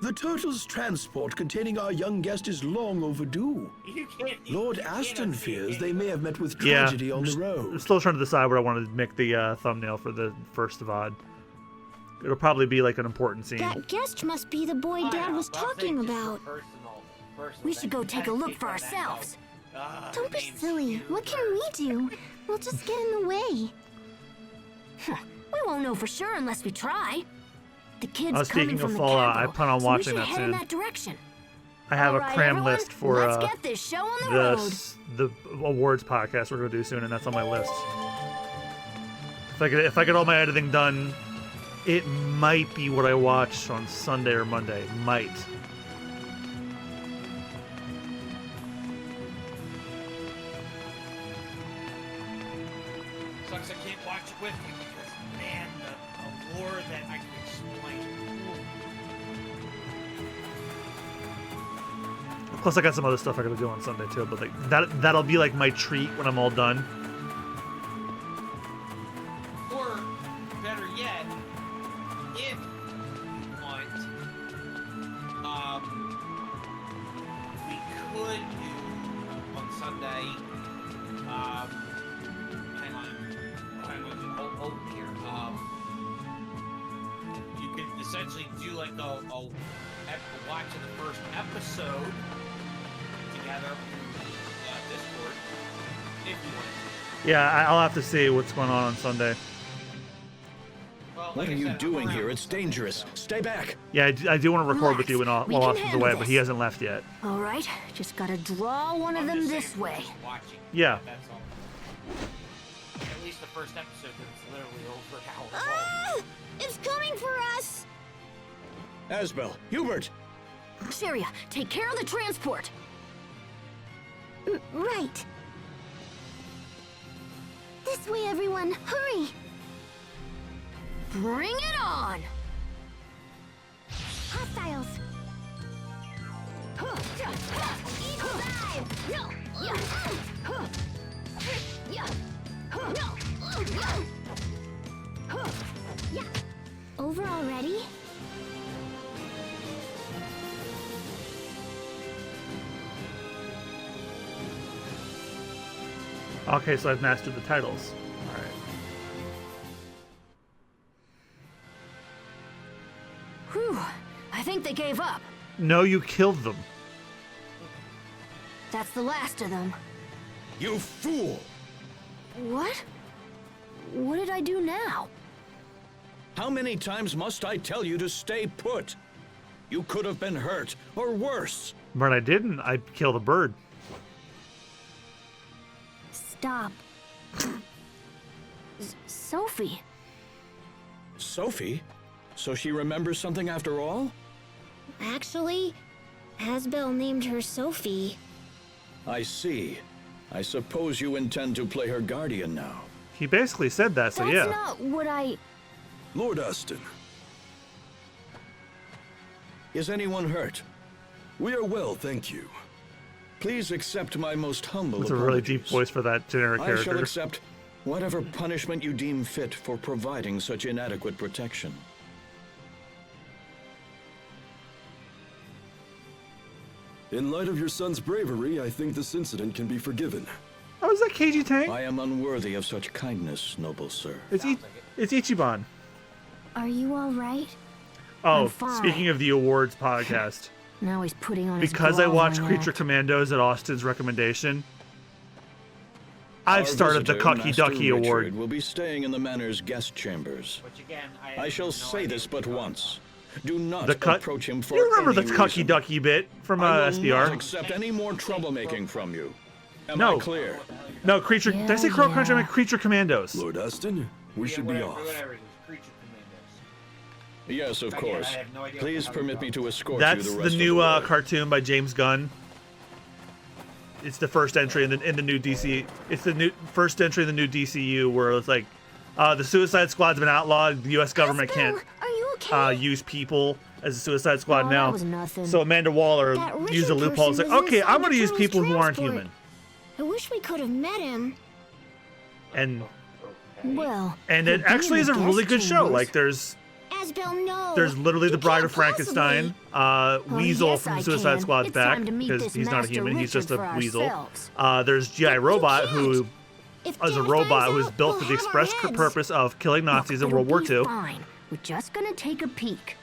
The turtle's transport containing our young guest is long overdue. Lord Aston fears they may have met with tragedy on the I'm road. still trying to decide what I want to make the thumbnail for the first VOD. It'll probably be like an important scene. That guest must be the boy Dad was talking about. We should go take a look for ourselves. Don't be silly. What can we do? We'll just get in the way. We won't know for sure unless we try. The kid's Speaking coming from of the Fallout, capital, I plan on so watching we that should head soon. in that direction. I have All a right, cram everyone, list for let's get this show on the road. the awards podcast we're gonna do soon, and that's on my list. If I get all my editing done, it might be what I watch on Sunday or Monday. Might. Sucks I can't watch it with you because, man, the lore that I can explain. Plus, I got some other stuff I gotta do on Sunday too. But like that'll be like my treat when I'm all done. Or, better yet, if you want, we could do on Sunday, hang on, hold here, you could essentially do like a watch of the first episode together through Discord, if you want to. Yeah, I'll have to see what's going on Sunday. Well, What like are I you said, doing I'm here? around. It's dangerous. Stay back. Yeah, I do want to record with Relax. you while We can Austin's handle away, but he this. hasn't left yet. All right, just gotta draw one of I'm them just this saying, way. watching. Yeah. That's all. At least the first episode, because it's literally over an hour long. Ah! It's coming for us! Asbel, Hubert. Cheria, take care of the transport. Right. This way, everyone. Hurry! Bring it on! Hostiles! Eagle dive! Over already? Okay, so I've mastered the titles. All right. Whew, I think they gave up. No, you killed them. That's the last of them. You fool! What? What did I do now? How many times must I tell you to stay put? You could have been hurt, or worse. But I didn't. I killed a bird. Stop. Sophie. Sophie? So she remembers something after all? Actually, Asbel named her Sophie. I see. I suppose you intend to play her guardian now. He basically said that, so That's yeah. not what I... Lord Aston, Is anyone hurt? we are well, thank you. Please accept my most humble It's a really apologies. deep voice for that generic I shall character. accept whatever punishment you deem fit for providing such inadequate protection. In light of your son's bravery, I think this incident can be forgiven. Oh, is that KG Tank? I am unworthy of such kindness, noble sir. It's Ichiban. Are you all right? Oh, I'm fine. speaking of the awards podcast, Now he's putting on his because I watched brawling Creature act. Commandos at Austin's recommendation, I've Our started the visitor, Cucky Master Ducky Richard, Award. will be staying in the manor's guest chambers. Which again, I shall say this but once. Do not The cut. approach him for You remember the any Cucky reason. Ducky bit from I will not SBR? accept any more troublemaking from you. Am No. I clear? No, Creature. Did I say Crow Country? I meant Creature Commandos. Lord Aston, we should be off. Whatever it is, Creature Commandos. Yes, of Again, course. I have no idea Please what permit me to escort That's you the the rest new of the way. cartoon by James Gunn. It's the first entry in the new DC. It's the first entry in the new DCU where it's like, the Suicide Squad's been outlawed. The U.S. government can't Are you okay? use people as a Suicide Squad Oh, now. that was nothing. So Amanda Waller That Richard used a loophole. It's like, person was okay, inside I'm going to the use turtle's people who aren't transport. human. I wish we could have met him. And Well, it they're actually is a being really guest good show. chambers. Like there's Asbel, no. There's literally the Bride of Frankenstein. Weasel yes, from I Suicide can. Squad's It's back time to meet because this he's not a Master human. He's just a Richard for weasel. ourselves. There's G.I. Robot, who If is a Dad robot finds who's out, built we'll for the have our express heads. purpose of killing Nazis in It'll World War be II. fine. We're just gonna take a peek.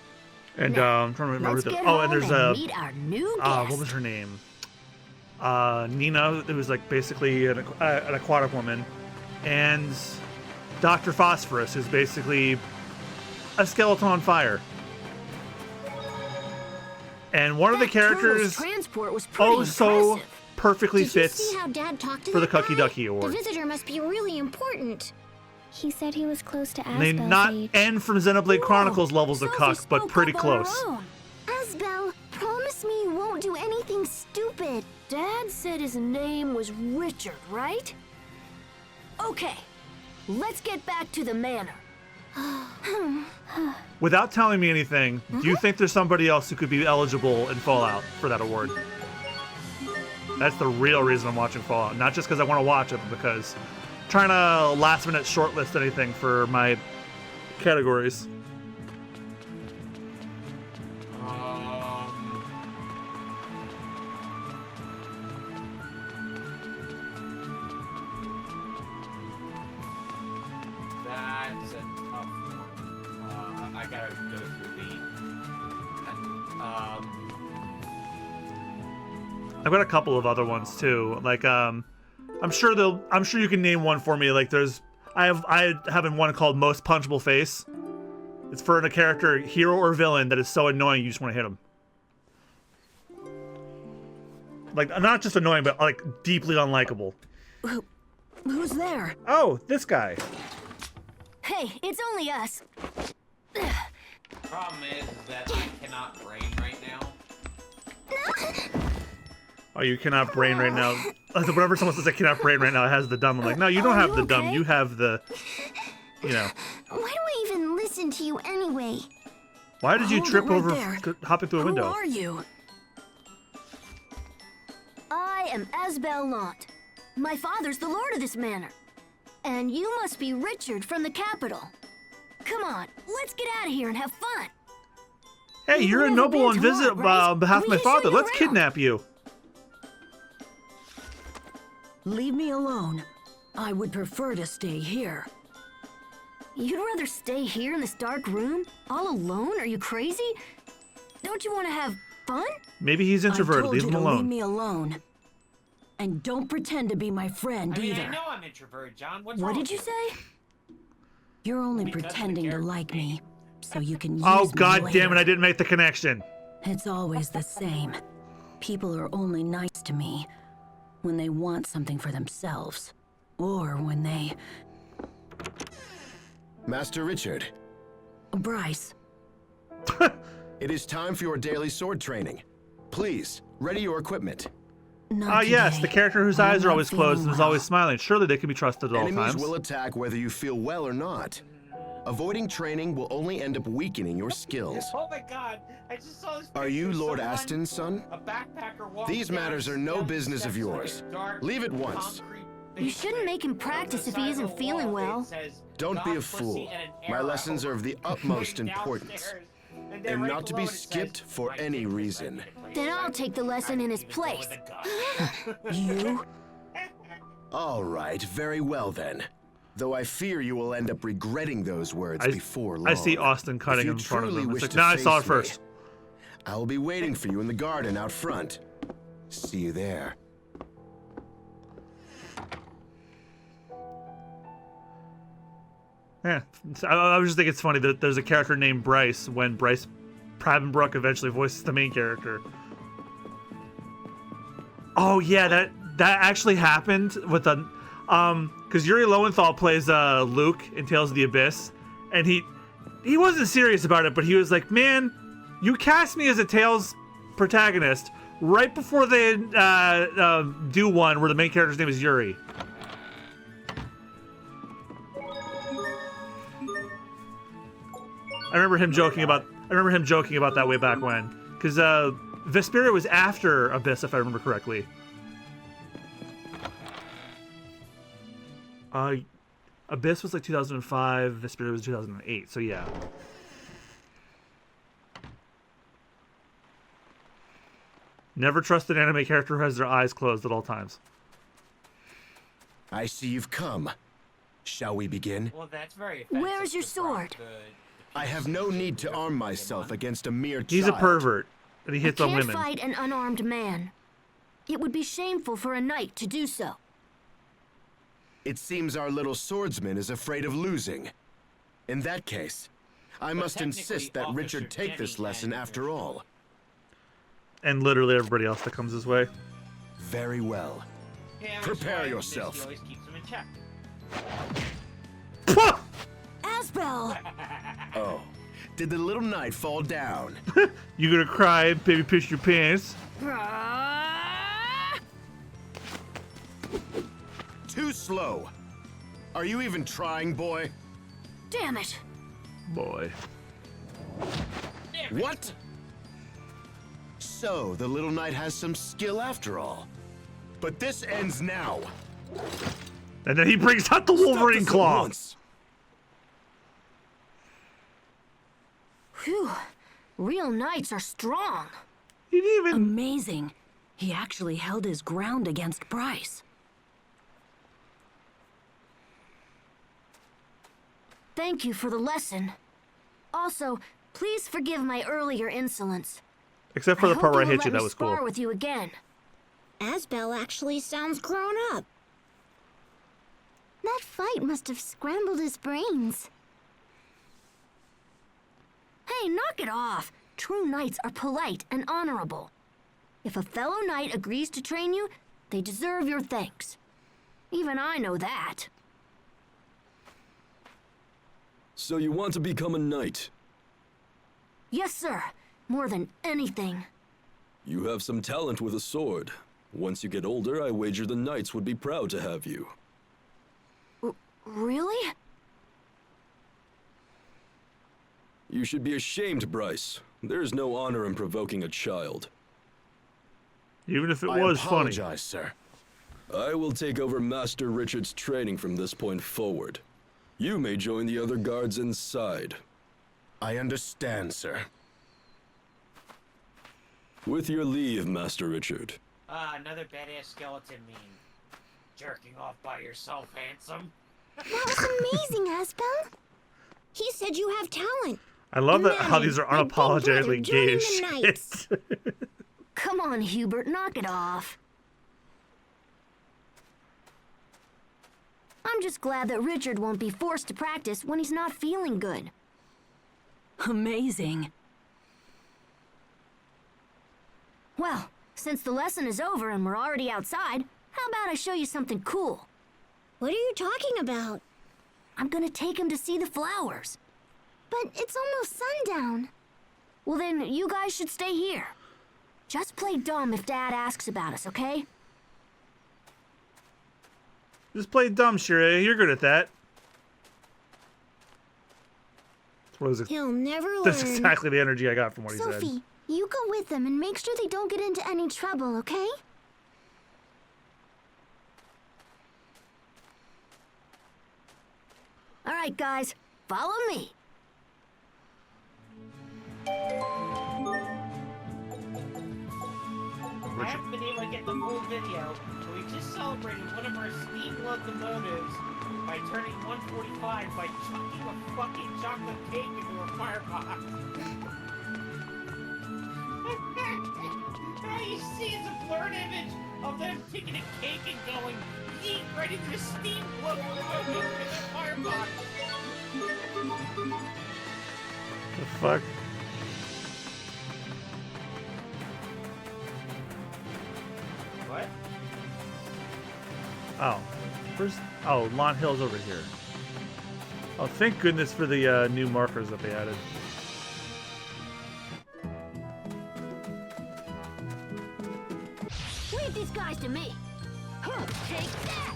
And Now, I'm trying to remember Let's who the. get Oh, home and there's meet our new guest. what was her name? Nina, who was like basically an aquatic woman, and Dr. Phosphorus, who's basically a skeleton on fire. And one of the That turtle's characters transport was pretty so impressive. perfectly Did you fits see how Dad talked to for the that Cucky guy? Ducky Award. The visitor must be really important. He said he was close to I mean, Asbel's not age. end from Xenoblade Chronicles levels of Sophie cuck, but spoke pretty up on her close. own. Asbel, promise me you won't do anything stupid. Dad said his name was Richard, right? Okay, let's get back to the manor. Without telling me anything, do you think there's somebody else who could be eligible in Fallout for that award? That's the real reason I'm watching Fallout. Not just because I want to watch it, but because I'm trying to last minute shortlist anything for my categories. That's a tough one. I gotta go through the. I've got a couple of other ones too. Like I'm sure you can name one for me. Like I have one called Most Punchable Face. It's for a character, hero or villain, that is so annoying you just want to hit him. Like not just annoying, but like deeply unlikable. Who's there? Oh, this guy. Hey, it's only us. Problem is that I cannot brain right now. Oh, you cannot brain right now. Whenever someone says I cannot brain right now, it has the dumb. I'm like, no, you don't have the dumb. okay? You have the, you know. Why do I even listen to you anyway? Why did you Hold trip it right over there. hopping through a window? Who are you? I am Asbel Lant. My father's the lord of this manor. And you must be Richard from the capital. Come on, let's get out of here and have fun. Hey, We've you're a never noble been on to visit Art, right? on behalf of We my can show father. you Let's around. kidnap you. Leave me alone. I would prefer to stay here. You'd rather stay here in this dark room? All alone? Are you crazy? Don't you want to have fun? Maybe he's I introverted. told Leave you him to leave alone. me alone. And don't pretend to be my friend I mean, either. I know I'm introverted, John. What's What wrong did you with say? You're only Because of the pretending to character like me, so you can use Oh, me god damn it, later. I didn't make the connection. It's always the same. People are only nice to me when they want something for themselves. Or when they... Master Richard, Bryce, it is time for your daily sword training. Please, ready your equipment. not Yes, today. the character whose I'm eyes are not always closed feeling and is well. always smiling. Surely they can be trusted at all Enemies times. will attack whether you feel well or not. Avoiding training will only end up weakening your skills. Oh my god, I just saw this Are picture you of Lord someone, Aston's son? a backpacker walking These down matters are no down business of steps yours. like a dark Leave at once. concrete You shouldn't make him practice if he isn't feeling well. Don't be a fool. My lessons are of the utmost importance, and not to be skipped for any reason. Then I'll take the lesson in his place. You? All right, very well then. Though I fear you will end up regretting those words before long. I see Austin cutting If you in front of truly him. It's wish like, to no, I saw it face me, first. I will be waiting for you in the garden out front. See you there. Yeah, I was just thinking it's funny that there's a character named Bryce when Bryce Pravenbrook eventually voices the main character. Oh yeah, that actually happened with a because Yuri Lowenthal plays Luke in Tales of the Abyss, and he wasn't serious about it, but he was like, man, you cast me as a Tales protagonist right before they do one where the main character's name is Yuri. I remember him joking about that way back when, because Vesperia was after Abyss, if I remember correctly. Abyss was like 2005, Vesperia was 2008, so yeah. Never trust an anime character who has their eyes closed at all times. I see you've come. Shall we begin? Well, that's very offensive. Where's your sword? I have no need to arm myself against a mere child. He's a pervert, and he hits on women. I can't fight an unarmed man. It would be shameful for a knight to do so. It seems our little swordsman is afraid of losing. In that case, I must insist that Richard take this lesson after all. And literally everybody else that comes his way. Very well. Yeah, Prepare yourself. He always keeps him in check. Asbel! Oh, did the little knight fall down? You gonna cry, baby piss your pants? Too slow. Are you even trying, boy? Damn it! Boy. What? So, the little knight has some skill after all. But this ends now. And then he brings out the Wolverine claw. Phew. Real knights are strong. He didn't even... Amazing. He actually held his ground against Bryce. Thank you for the lesson. Also, please forgive my earlier insolence. Except for the part where I hit you, that was cool. Spar with you again. Asbel actually sounds grown up. That fight must have scrambled his brains. Hey, knock it off. True knights are polite and honorable. If a fellow knight agrees to train you, they deserve your thanks. Even I know that. So you want to become a knight? Yes, sir. More than anything. You have some talent with a sword. Once you get older, I wager the knights would be proud to have you. Really? You should be ashamed, Bryce. There's no honor in provoking a child. Even if it was funny. I apologize, sir. I will take over Master Richard's training from this point forward. You may join the other guards inside. I understand, sir. With your leave, Master Richard. Another badass skeleton meme. Jerking off by yourself, handsome. That was amazing, Asbel. He said you have talent. I love that how Imagine these are my big brother unapologetically gay as joining the shit. Come on, Hubert, knock it off. I'm just glad that Richard won't be forced to practice when he's not feeling good. Amazing. Well, since the lesson is over and we're already outside, how about I show you something cool? What are you talking about? I'm gonna take him to see the flowers. But it's almost sundown. Well then, you guys should stay here. Just play dumb if Dad asks about us, okay? Just play dumb, Shira. You're good at that. What is it? He'll never learn. That's exactly the energy I got from what he said. Sophie, you go with them and make sure they don't get into any trouble, okay? All right, guys, follow me. I haven't been able to get the full video, but we just celebrated one of our steam locomotives by turning 145 by chucking a fucking chocolate cake into a firebox. All you see is a blurred image of them taking a cake and going, yeet, right into the steam locomotive in the firebox. The fuck? What? Oh. Where's... Oh, Lawn Hill's over here. Oh, thank goodness for the new markers that they added. Leave these guys to me. Take that!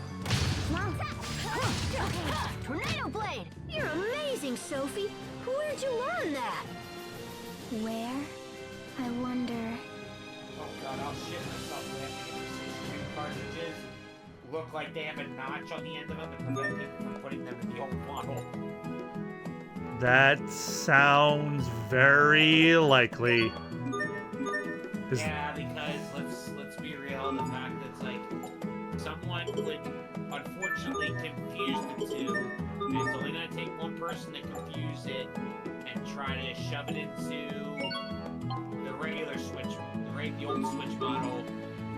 Tornado blade! You're amazing, Sophie. Where'd you learn that? Where? I wonder. Oh god, I'll shit myself when these stream cartridges look like they have a notch on the end of them and prevent people from putting them in the old model. That sounds very likely. Yeah, because well the fact that it's like someone would unfortunately confuse the two, and it's only going to take one person to confuse it and try to shove it into the regular Switch, the old Switch model,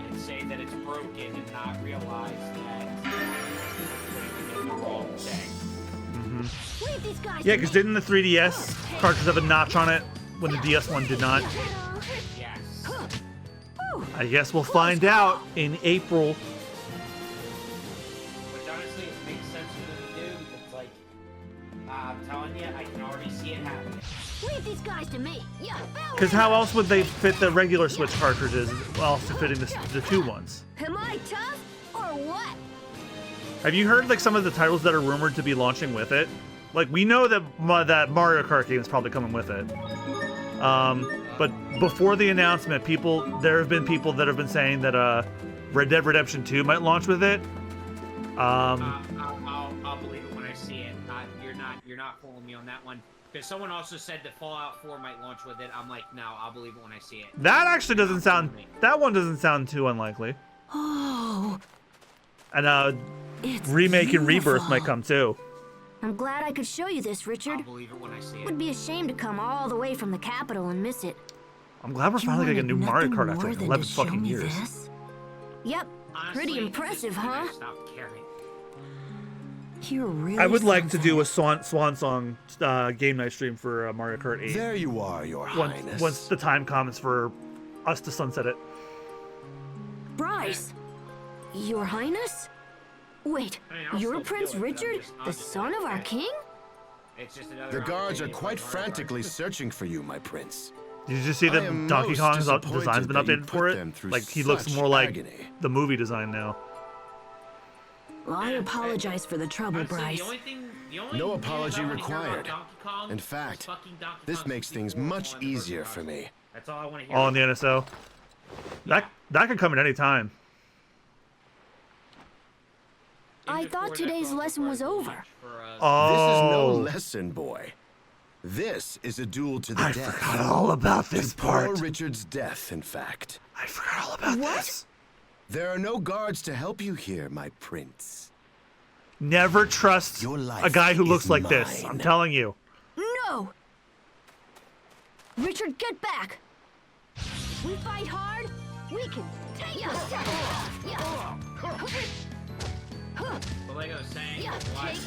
and say that it's broken and not realize that they're doing the wrong thing. Yeah, because didn't the 3DS cartridge have a notch on it when the DS one did not? Yes. I guess we'll find out in April. Which honestly, it makes sense for them to do. It's like, I'm telling you, I can already see it happening. Leave these guys to me. Yeah. Because how else would they fit the regular Switch cartridges while also fitting the two ones? Am I tough or what? Have you heard like some of the titles that are rumored to be launching with it? Like we know that that Mario Kart game is probably coming with it. But before the announcement, there have been people that have been saying that Red Dead Redemption 2 might launch with it. I'll believe it when I see it. You're not fooling me on that one. Because someone also said that Fallout 4 might launch with it. I'm like, no, I'll believe it when I see it. That actually doesn't sound. That one doesn't sound too unlikely. Oh. And remake and Rebirth might come too. I'm glad I could show you this, Richard. I'll believe it when I see it. Would be a shame to come all the way from the capital and miss it. I'm glad we're finally getting a new Mario Kart after like 11 fucking years. Yep. Honestly, Pretty impressive, huh? Stop caring. You're really I would like to do a swan song game night stream for Mario Kart 8. There you are, Your Highness. Once the time comes for us to sunset it. Bryce, Your Highness? Wait, you're Prince Richard, the son of our king? It's just another The guards are quite frantically searching for you, my prince. Did you just see that Donkey Kong's design's been updated for it? Like, he looks more like the movie design now. Well, I apologize for the trouble, Bryce. No apology required. In fact, this makes things much easier for me. That's all I want to hear. All in the NSO. That could come at any time. I thought today's lesson was over. Oh. This is no lesson, boy. This is a duel to the death. I forgot all about this part. Poor Richard's death, in fact. I forgot all about this. There are no guards to help you here, my prince. Never trust a guy who looks like this. I'm telling you. No! Richard, get back! We fight hard, we can take us down! But like I was saying, watch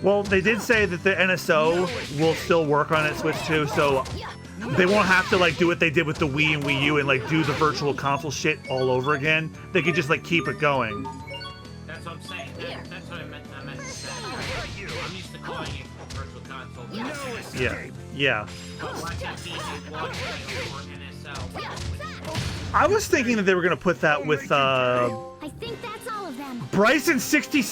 Well, they did say that the NSO will still work on it Switch 2, so they won't have to like do what they did with the Wii and Wii U and like do the virtual console shit all over again. They could just like keep it going. That's what I'm saying. That's what I meant to say. I'm used to calling it virtual console. Yeah. But watch that be launch for NSO. I was thinking that they were gonna put that with I think that's all of them. Bryson 60.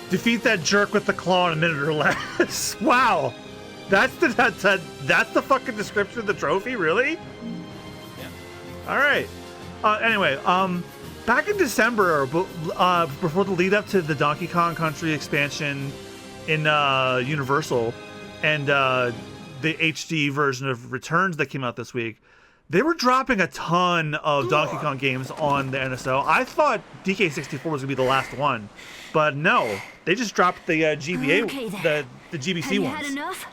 Defeat that jerk with the claw in a minute or less. Wow. That's the fucking description of the trophy, really? Yeah. All right. Anyway, back in December, before the lead up to the Donkey Kong Country expansion in Universal and the HD version of Returns that came out this week, they were dropping a ton of Donkey Kong games on the NSO. I thought DK64 was going to be the last one, but no. They just dropped the GBA, the GBC Have you ones. had enough?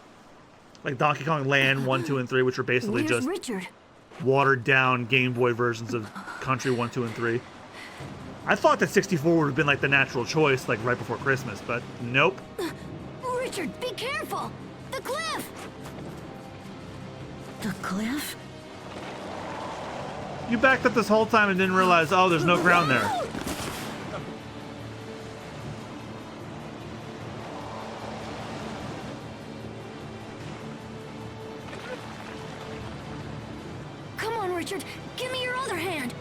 Like Donkey Kong Land 1, 2, and 3, which are basically Where's just Richard? watered down Game Boy versions of Country 1, 2, and 3. I thought that 64 would have been like the natural choice, like right before Christmas, but nope. Richard, be careful! The cliff! The cliff? You backed up this whole time and didn't realize, oh, there's no ground there. Come on, Richard, give me your other hand!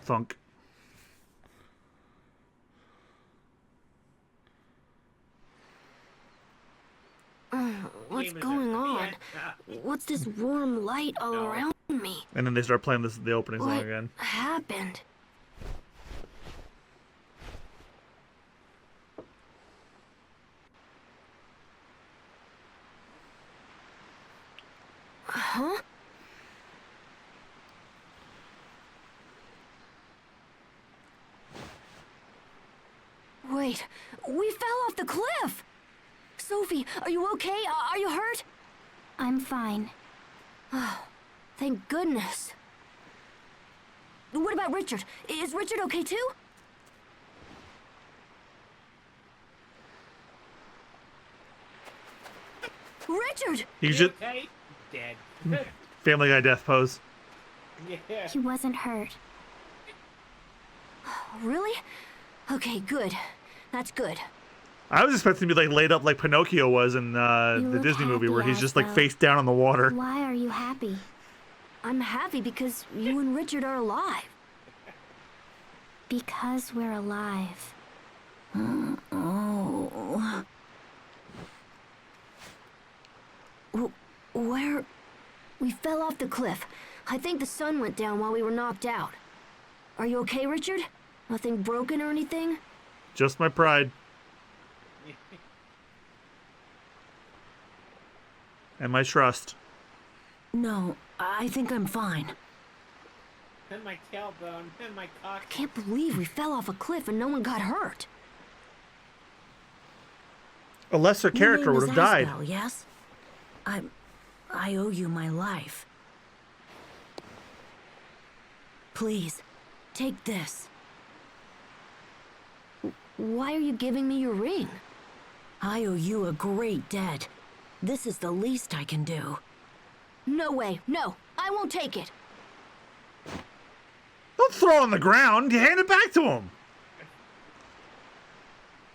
Thunk. What's going on? What's this warm light all around me? And then they start playing the opening song What again. happened? Huh? Wait, we fell off the cliff! Sophie, are you okay? Are you hurt? I'm fine. Oh, thank goodness. What about Richard? Is Richard okay too? Richard! He's just Okay, dead. Family Guy death pose. Yeah. He wasn't hurt. Really? Okay, good. That's good. I was expecting to be like laid up like Pinocchio was in the look Disney movie, where happy, he's just like Asbel. face down on the water. Why are you happy? I'm happy because you and Richard are alive. Because we're alive. Oh. Where? We fell off the cliff. I think the sun went down while we were knocked out. Are you okay, Richard? Nothing broken or anything? Just my pride. And my trust. No, I think I'm fine. And my tailbone, and my cock. I can't believe we fell off a cliff and no one got hurt. A lesser character would have died. Asbel, yes? I owe you my life. Please, take this. Why are you giving me your ring? I owe you a great debt. This is the least I can do. No way. No, I won't take it. Don't throw it on the ground. You hand it back to him.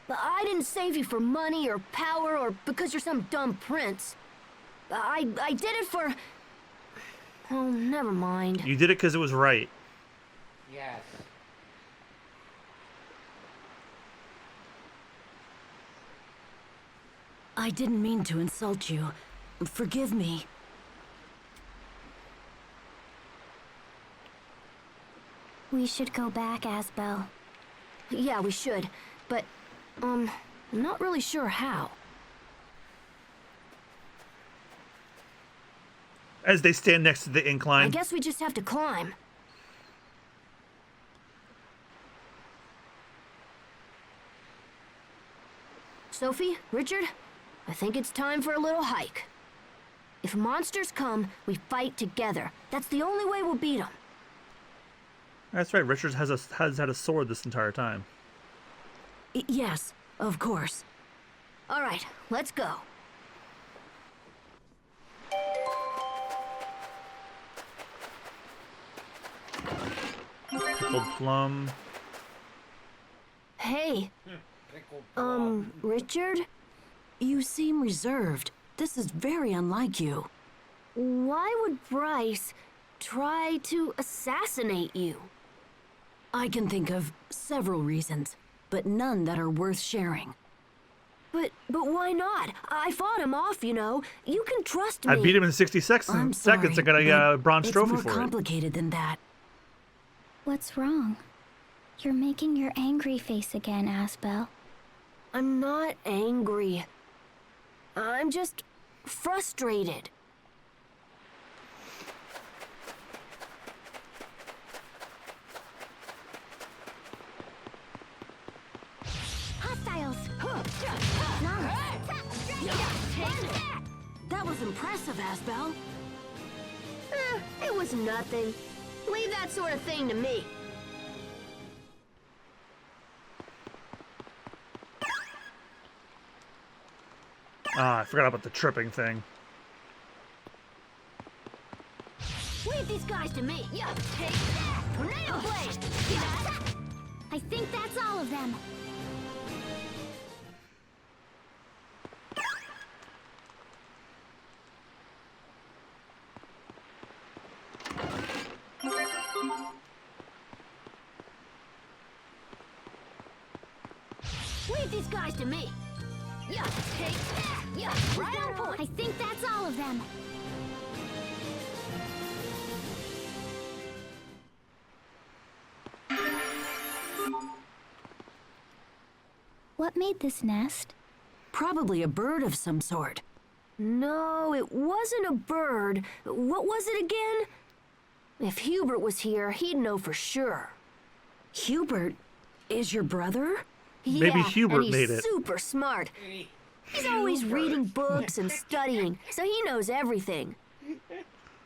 But I didn't save you for money or power or because you're some dumb prince. I did it for... Oh, never mind. You did it because it was right. Yes. I didn't mean to insult you. Forgive me. We should go back, Asbel. Yeah, we should. But, I'm not really sure how. As they stand next to the I incline. guess we just have to climb. Sophie, Richard, I think it's time for a little hike. If monsters come, we fight together. That's the only way we'll beat them. That's right. Richard has had a sword this entire time. Yes, of course. All right, let's go. Pickled plum. Hey, Richard? You seem reserved. This is very unlike you. Why would Bryce try to assassinate you? I can think of several reasons, but none that are worth sharing. But why not? I fought him off, you know. You can trust me. I beat him in 60 seconds. Sorry, I got a bronze trophy it's for more it. complicated than that. What's wrong? You're making your angry face again, Asbel. I'm not angry. I'm just frustrated. Hostiles! That was impressive, Asbel. It was nothing. Leave that sort of thing to me. Ah, I forgot about the tripping thing. Leave these guys to me. Yeah, take that. Tornado blade. Yeah. I think that's all of them. Leave these guys to me. Yeah, take that. Yeah, right on point. I think that's all of them. What made this nest? Probably a bird of some sort. No, it wasn't a bird. What was it again? If Hubert was here, he'd know for sure. Hubert is your brother? Maybe Hubert and made he's it. super smart. He's always reading books and studying, so he knows everything.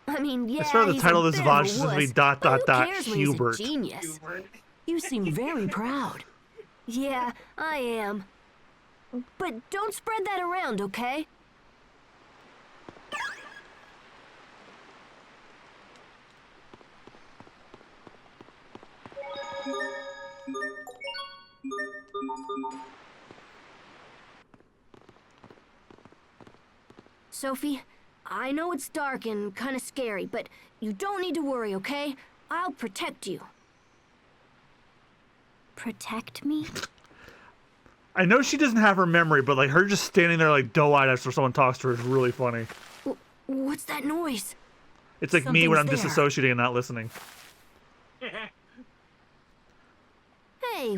I mean, yeah, I swear the he's title a of this bit of a VOD should be wuss, dot but dot dot who cares when he's a Hubert. genius? You seem very proud. Yeah, I am. But don't spread that around, okay? Sophie, I know it's dark and kind of scary, but you don't need to worry, okay? I'll protect you. Protect me? I know she doesn't have her memory, but like her just standing there like doe-eyed after someone talks to her is really funny. What's that noise? It's like me when I'm Something's there. disassociating and not listening. Hey,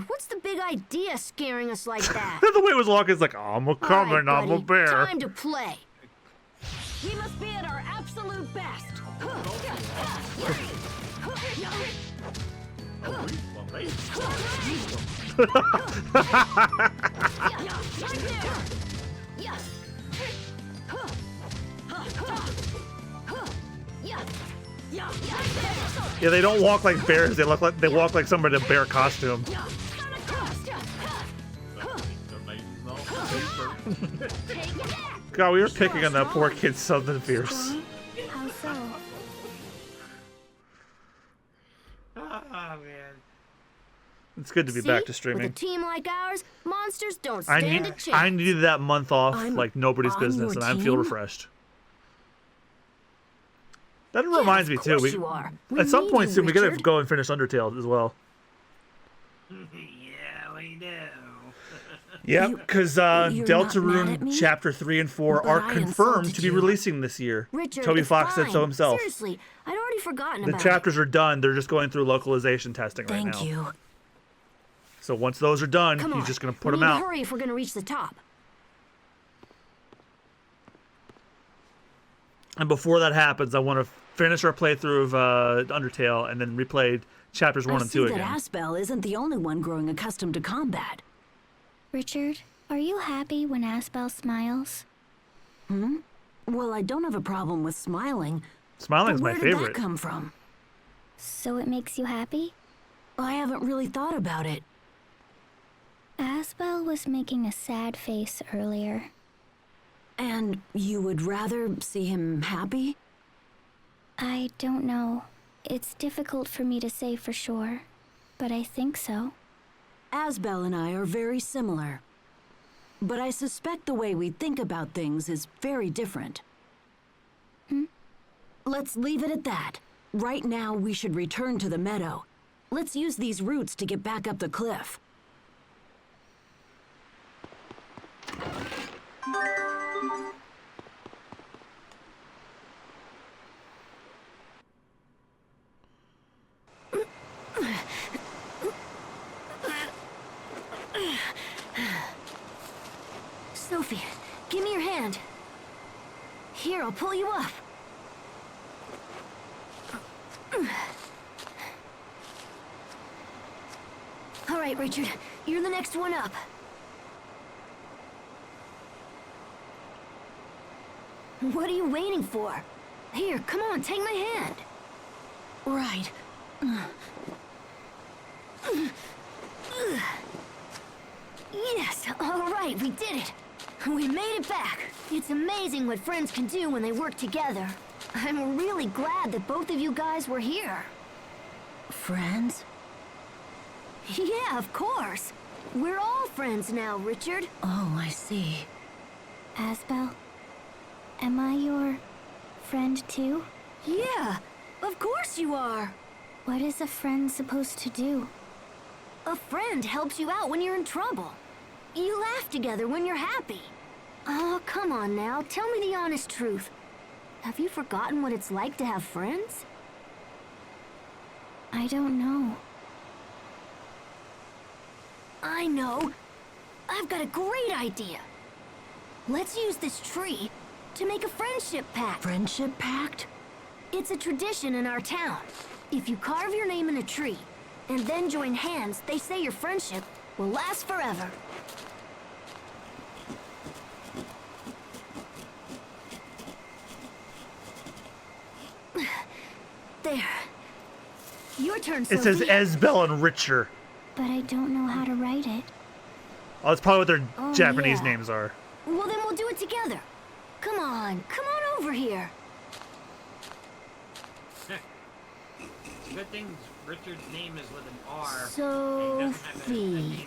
what's the big idea scaring us like that? The way it was walking is like, I'm a coming, I'm a bear. Time to play. We must be at our absolute best. Yeah, they don't walk like bears. They walk like somebody in a bear costume. God, we were picking on that poor kid something fierce. How so? Oh, man. It's good to be See? back to With a streaming. team like ours, monsters don't I stand a need chance. I needed that month off I'm like nobody's on business, your and I feel team? refreshed. That reminds me of too. course you are. We At some need point you, soon we gotta Richard. go and finish Undertale as well. Yeah, we know. Yep, because you're not mad at Deltarune me? Chapter 3 and 4 But are I confirmed insulted to be you. releasing this year. Richard, Toby it's Fox said so fine. himself. Seriously, I'd already forgotten The about chapters are done. They're just going through localization testing right now. Thank you. So once those are done, it. Come on, he's just going to put we them need out. to hurry if we're gonna reach the top. And before that happens, I want to finish our playthrough of Undertale and then replay chapters 1 I and see 2 that again. Asbel isn't the only one growing accustomed to combat. Richard, are you happy when Asbel smiles? Well, I don't have a problem with smiling. Smiling's but my where did favorite. that come from? So it makes you happy? I haven't really thought about it. Asbel was making a sad face earlier. And you would rather see him happy? I don't know. It's difficult for me to say for sure, but I think so. Asbel and I are very similar. But I suspect the way we think about things is very different. Let's leave it at that. Right now, we should return to the meadow. Let's use these routes to get back up the cliff. Sophie, give me your hand. Here, I'll pull you up. All right, Richard, you're the next one up. What are you waiting for? Here, come on, take my hand. Right. Yes, all right, we did it. We made it back. It's amazing what friends can do when they work together. I'm really glad that both of you guys were here. Friends? Yeah, of course. We're all friends now, Richard. Oh, I see. Asbel, am I your friend too? Yeah, of course you are. What is a friend supposed to do? A friend helps you out when you're in trouble. You laugh together when you're happy. Oh, come on now, tell me the honest truth. Have you forgotten what it's like to have friends? I don't know. I know. I've got a great idea. Let's use this tree to make a friendship pact. Friendship pact? It's a tradition in our town. If you carve your name in a tree and then join hands, they say your friendship will last forever. There. Your turn, Sophie. It says Esbel and Richer. But I don't know how to write it. Oh, that's probably what their Oh, Japanese yeah. names are. Well, then we'll do it together. Come on over here. Good thing Richard's name is with an R. Sophie.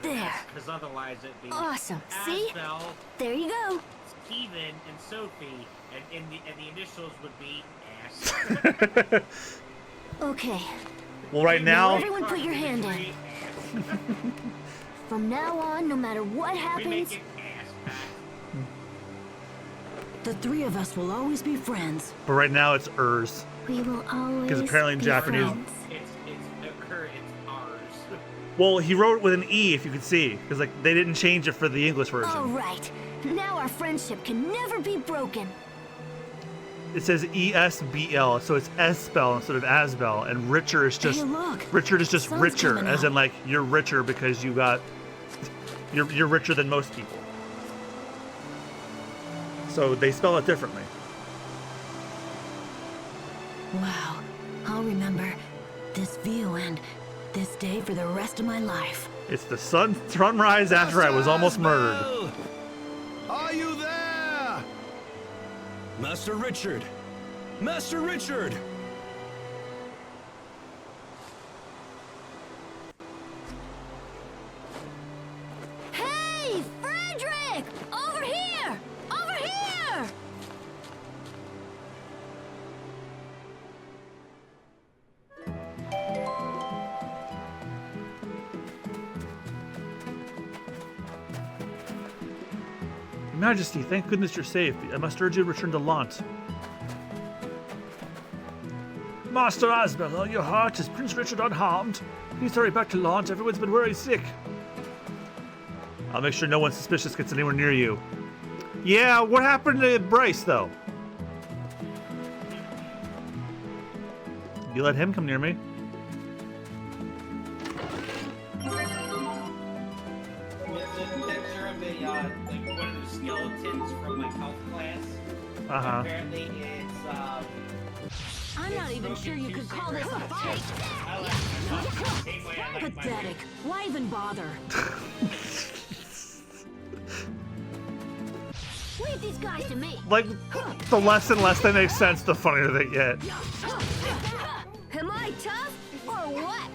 There. Because otherwise it'd be Awesome. See? Asbel, There you go. Steven, and Sophie, and the initials would be S. Okay. Well, right now, Everyone put your hand in. From now on, no matter what happens, The three of us will always be friends. but right now it's Urs. We will always Because apparently in be Japanese. friends. It's her, it's ours. Well, he wrote it with an E, if you could see, because like they didn't change it for the English version. all right. Now our friendship can never be broken. It says ESBL, so it's S-spell instead of Asbel, and Richer is just Hey, look. Richard is just Sun's richer, coming as out. in like you're richer because you got you're richer than most people. So they spell it differently. Wow. I'll remember this view and this day for the rest of my life. It's the sunrise after I was almost murdered. Are you there? Master Richard! Master Richard! Hey, Frederick! Over here! Over here! Your Majesty, thank goodness you're safe. I must urge you to return to Lant. Master Asbel, all your heart is Prince Richard unharmed. Please hurry back to Lant. Everyone's been very sick. I'll make sure no one suspicious gets anywhere near you. Yeah, what happened to Bryce, though? You let him come near me. It's a picture of a, like one of those skeletons from like health class. Uh-huh. Apparently it's, I'm not even sure you could call this a fight. Pathetic. Why even bother? Leave these guys to me. Like, the less and less they make sense, the funnier they get. Am I tough or what?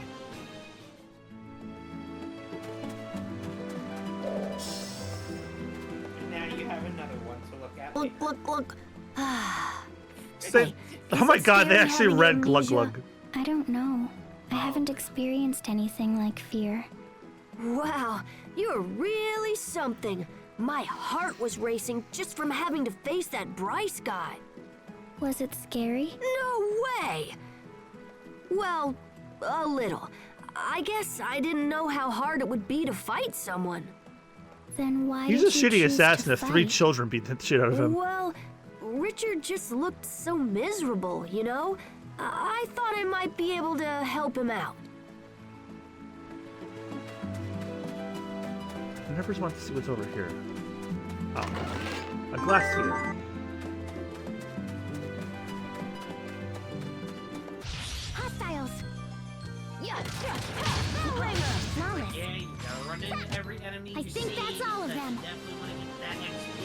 now you have another one to look at. Look. Say, oh my god, they actually read Glug Glug. I don't know. I haven't experienced anything like fear. Wow, you're really something. My heart was racing just from having to face that Bryce guy. Was it scary? No way! Well, a little. I guess I didn't know how hard it would be to fight someone. Then why He's a did you shitty choose assassin to if 3 fight? children beat the shit out of him. Well, Richard just looked so miserable, you know? I thought I might be able to help him out. I never want to see what's over here. Oh, a glass here. Hostiles! Flawless. Yeah, you gotta run into every enemy I you think see. that's all of them. Definitely want to get that XP.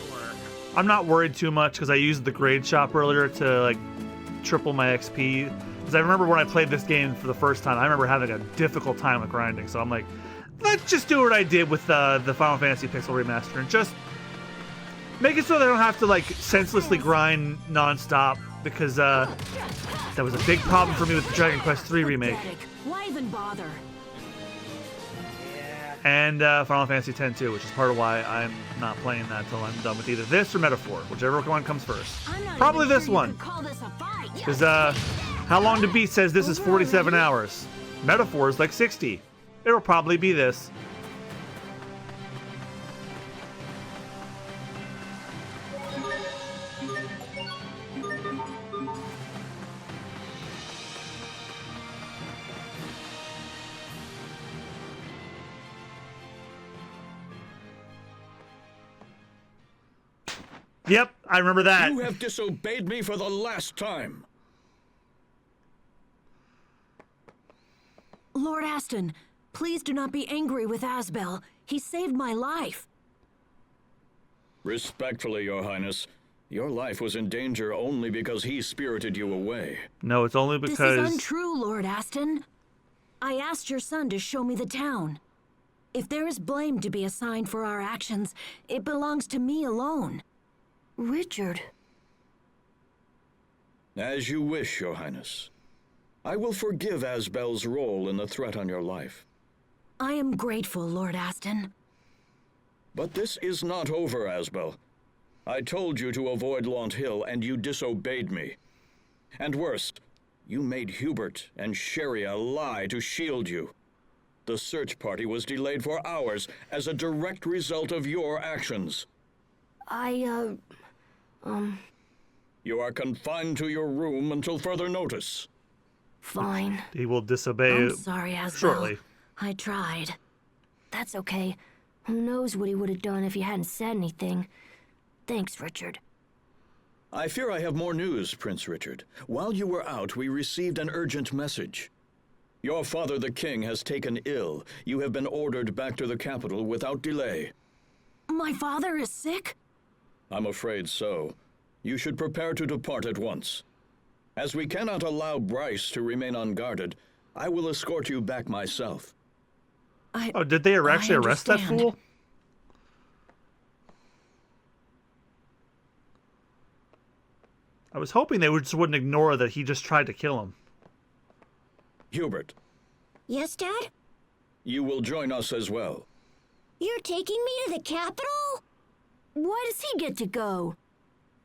For sure. I'm not worried too much because I used the grade shop earlier to like triple my XP. Because I remember when I played this game for the first time, I remember having a difficult time with grinding. So I'm like, let's just do what I did with the Final Fantasy Pixel Remaster and just make it so they don't have to like senselessly grind nonstop. Because that was a big problem for me with the Dragon Quest III remake. Why even bother? And Final Fantasy X too, which is part of why I'm not playing that till I'm done with either this or Metaphor, whichever one comes first. Probably this one. Because How Long to Beat says this is 47 hours. Metaphor is like 60. It'll probably be this. I remember that. You have disobeyed me for the last time. Lord Aston, please do not be angry with Asbel. He saved my life. Respectfully, Your Highness, your life was in danger only because he spirited you away. No, it's only because... This is untrue, Lord Aston. I asked your son to show me the town. If there is blame to be assigned for our actions, it belongs to me alone. Richard. As you wish, Your Highness. I will forgive Asbel's role in the threat on your life. I am grateful, Lord Aston. But this is not over, Asbel. I told you to avoid Launt Hill, and you disobeyed me. And worse, you made Hubert and Sheria lie to shield you. The search party was delayed for hours as a direct result of your actions. You are confined to your room until further notice. Fine. He will disobey I'm sorry, Asbel. shortly. I tried. That's okay. Who knows what he would have done if you hadn't said anything. Thanks, Richard. I fear I have more news, Prince Richard. While you were out, we received an urgent message. Your father, the king, has taken ill. You have been ordered back to the capital without delay. My father is sick? I'm afraid so. You should prepare to depart at once. As we cannot allow Bryce to remain unguarded, I will escort you back myself. Oh, did they actually arrest that fool? I was hoping they just wouldn't ignore that he just tried to kill him. Hubert. Yes, Dad? You will join us as well. You're taking me to the capital? Why does he get to go?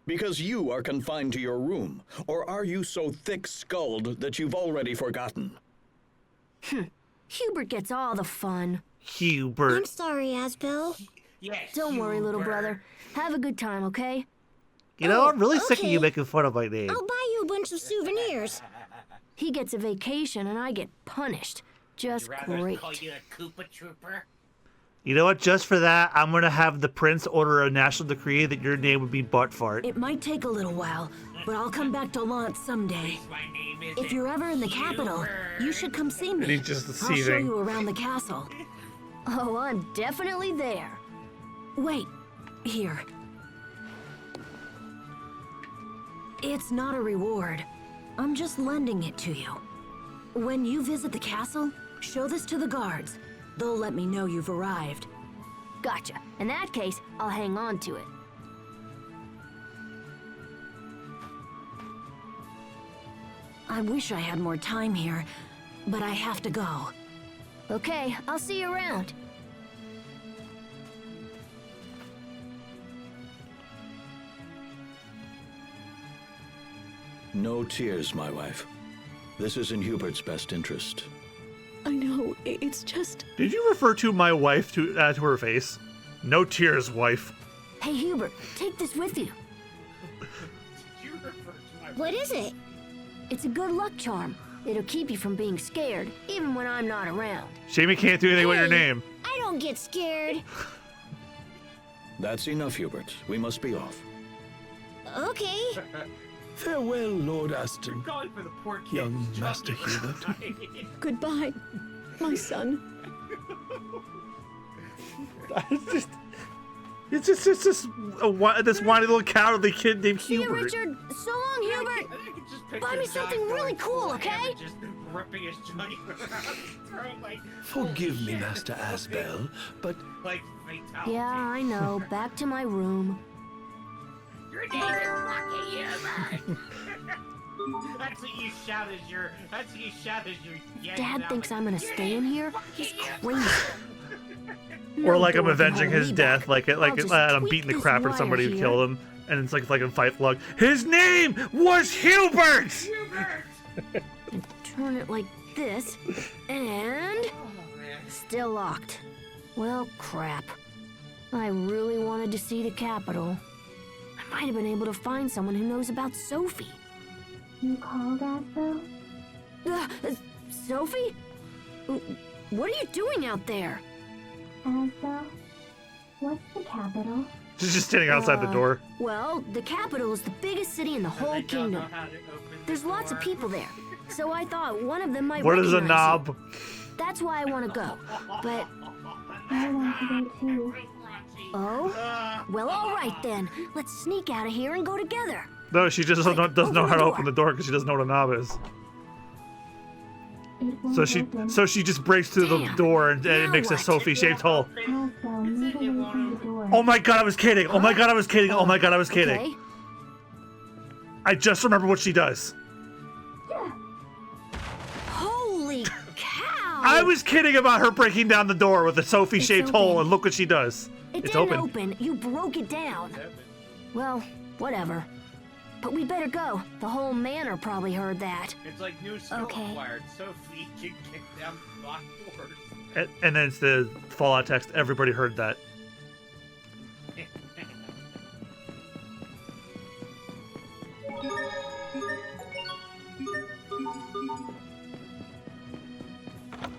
Because you are confined to your room. Or are you so thick-skulled that you've already forgotten? Hubert gets all the fun. Hubert. I'm sorry, Asbel. Yes, Don't worry, little brother. Have a good time, okay? You know, I'm really sick of okay. you making fun of my name. I'll buy you a bunch of souvenirs. He gets a vacation and I get punished. Just great. Call you a Koopa Trooper? You know what? Just for that, I'm gonna have the prince order a national decree that your name would be Buttfart. It might take a little while, but I'll come back to Launt someday. If you're ever in the capital, you should come see me. And he's just I'll show deceiving. you around the castle. Oh, I'm definitely there. Wait, here. It's not a reward. I'm just lending it to you. When you visit the castle, show this to the guards. They'll let me know you've arrived. Gotcha. In that case, I'll hang on to it. I wish I had more time here, but I have to go. Okay, I'll see you around. No tears, my wife. This is in Hubert's best interest. I know, it's just... Did you refer to my wife to her face? No tears, wife. Hey, Hubert, take this with you. What is it? It's a good luck charm. It'll keep you from being scared, even when I'm not around. Shame you can't do anything with your name. I don't get scared. That's enough, Hubert. We must be off. Okay. Farewell, Lord Aston, Calling for the poor kid. young Master Hubert. Goodbye, my son. It's just this whiny little cowardly kid named See you, Hubert. Richard. So long, Hubert. Buy me something really cool, okay? Just ripping his joint around, throwing like Forgive me, Master Asbel, but like fatality. Yeah, I know. Back to my room. Your name is Lucky Hubert. That's what you shout as your. That's what you shout as your. Dad thinks I'm gonna stay in here? He's crazy. Or like I'm door can avenging hold his me death, back. like I'll just I'm tweak beating the this crap out of wire somebody who here. killed him, and it's like a fight vlog. His name was Hubert. Turn it like this, and still locked. Well, crap. I really wanted to see the capital. I might have been able to find someone who knows about Sophie. You called Asbel? Sophie? What are you doing out there? Asbel? What's the capital? She's just standing outside the door. Well, the capital is the biggest city in the whole kingdom. There's lots of people there, so I thought one of them might What is a recognize knob? you. That's why I want to go, but... I want to go too. Oh? Well, all right then. Let's sneak out of here and go together. No, she just doesn't know how to open the door because she doesn't know what a knob is. So she just breaks through the door and it makes a Sophie-shaped hole. Oh my god, I was kidding! Oh my god, I was kidding! Oh my god, I was kidding! Okay. I just remember what she does. Holy cow! I was kidding about her breaking down the door with a Sophie-shaped hole, and look what she does. It It's didn't open. open. You broke it down. Well, whatever. But we better go. The whole manor probably heard that. It's like new skill Okay. acquired. Sophie can kick down locked doors. And then it's the Fallout text. Everybody heard that.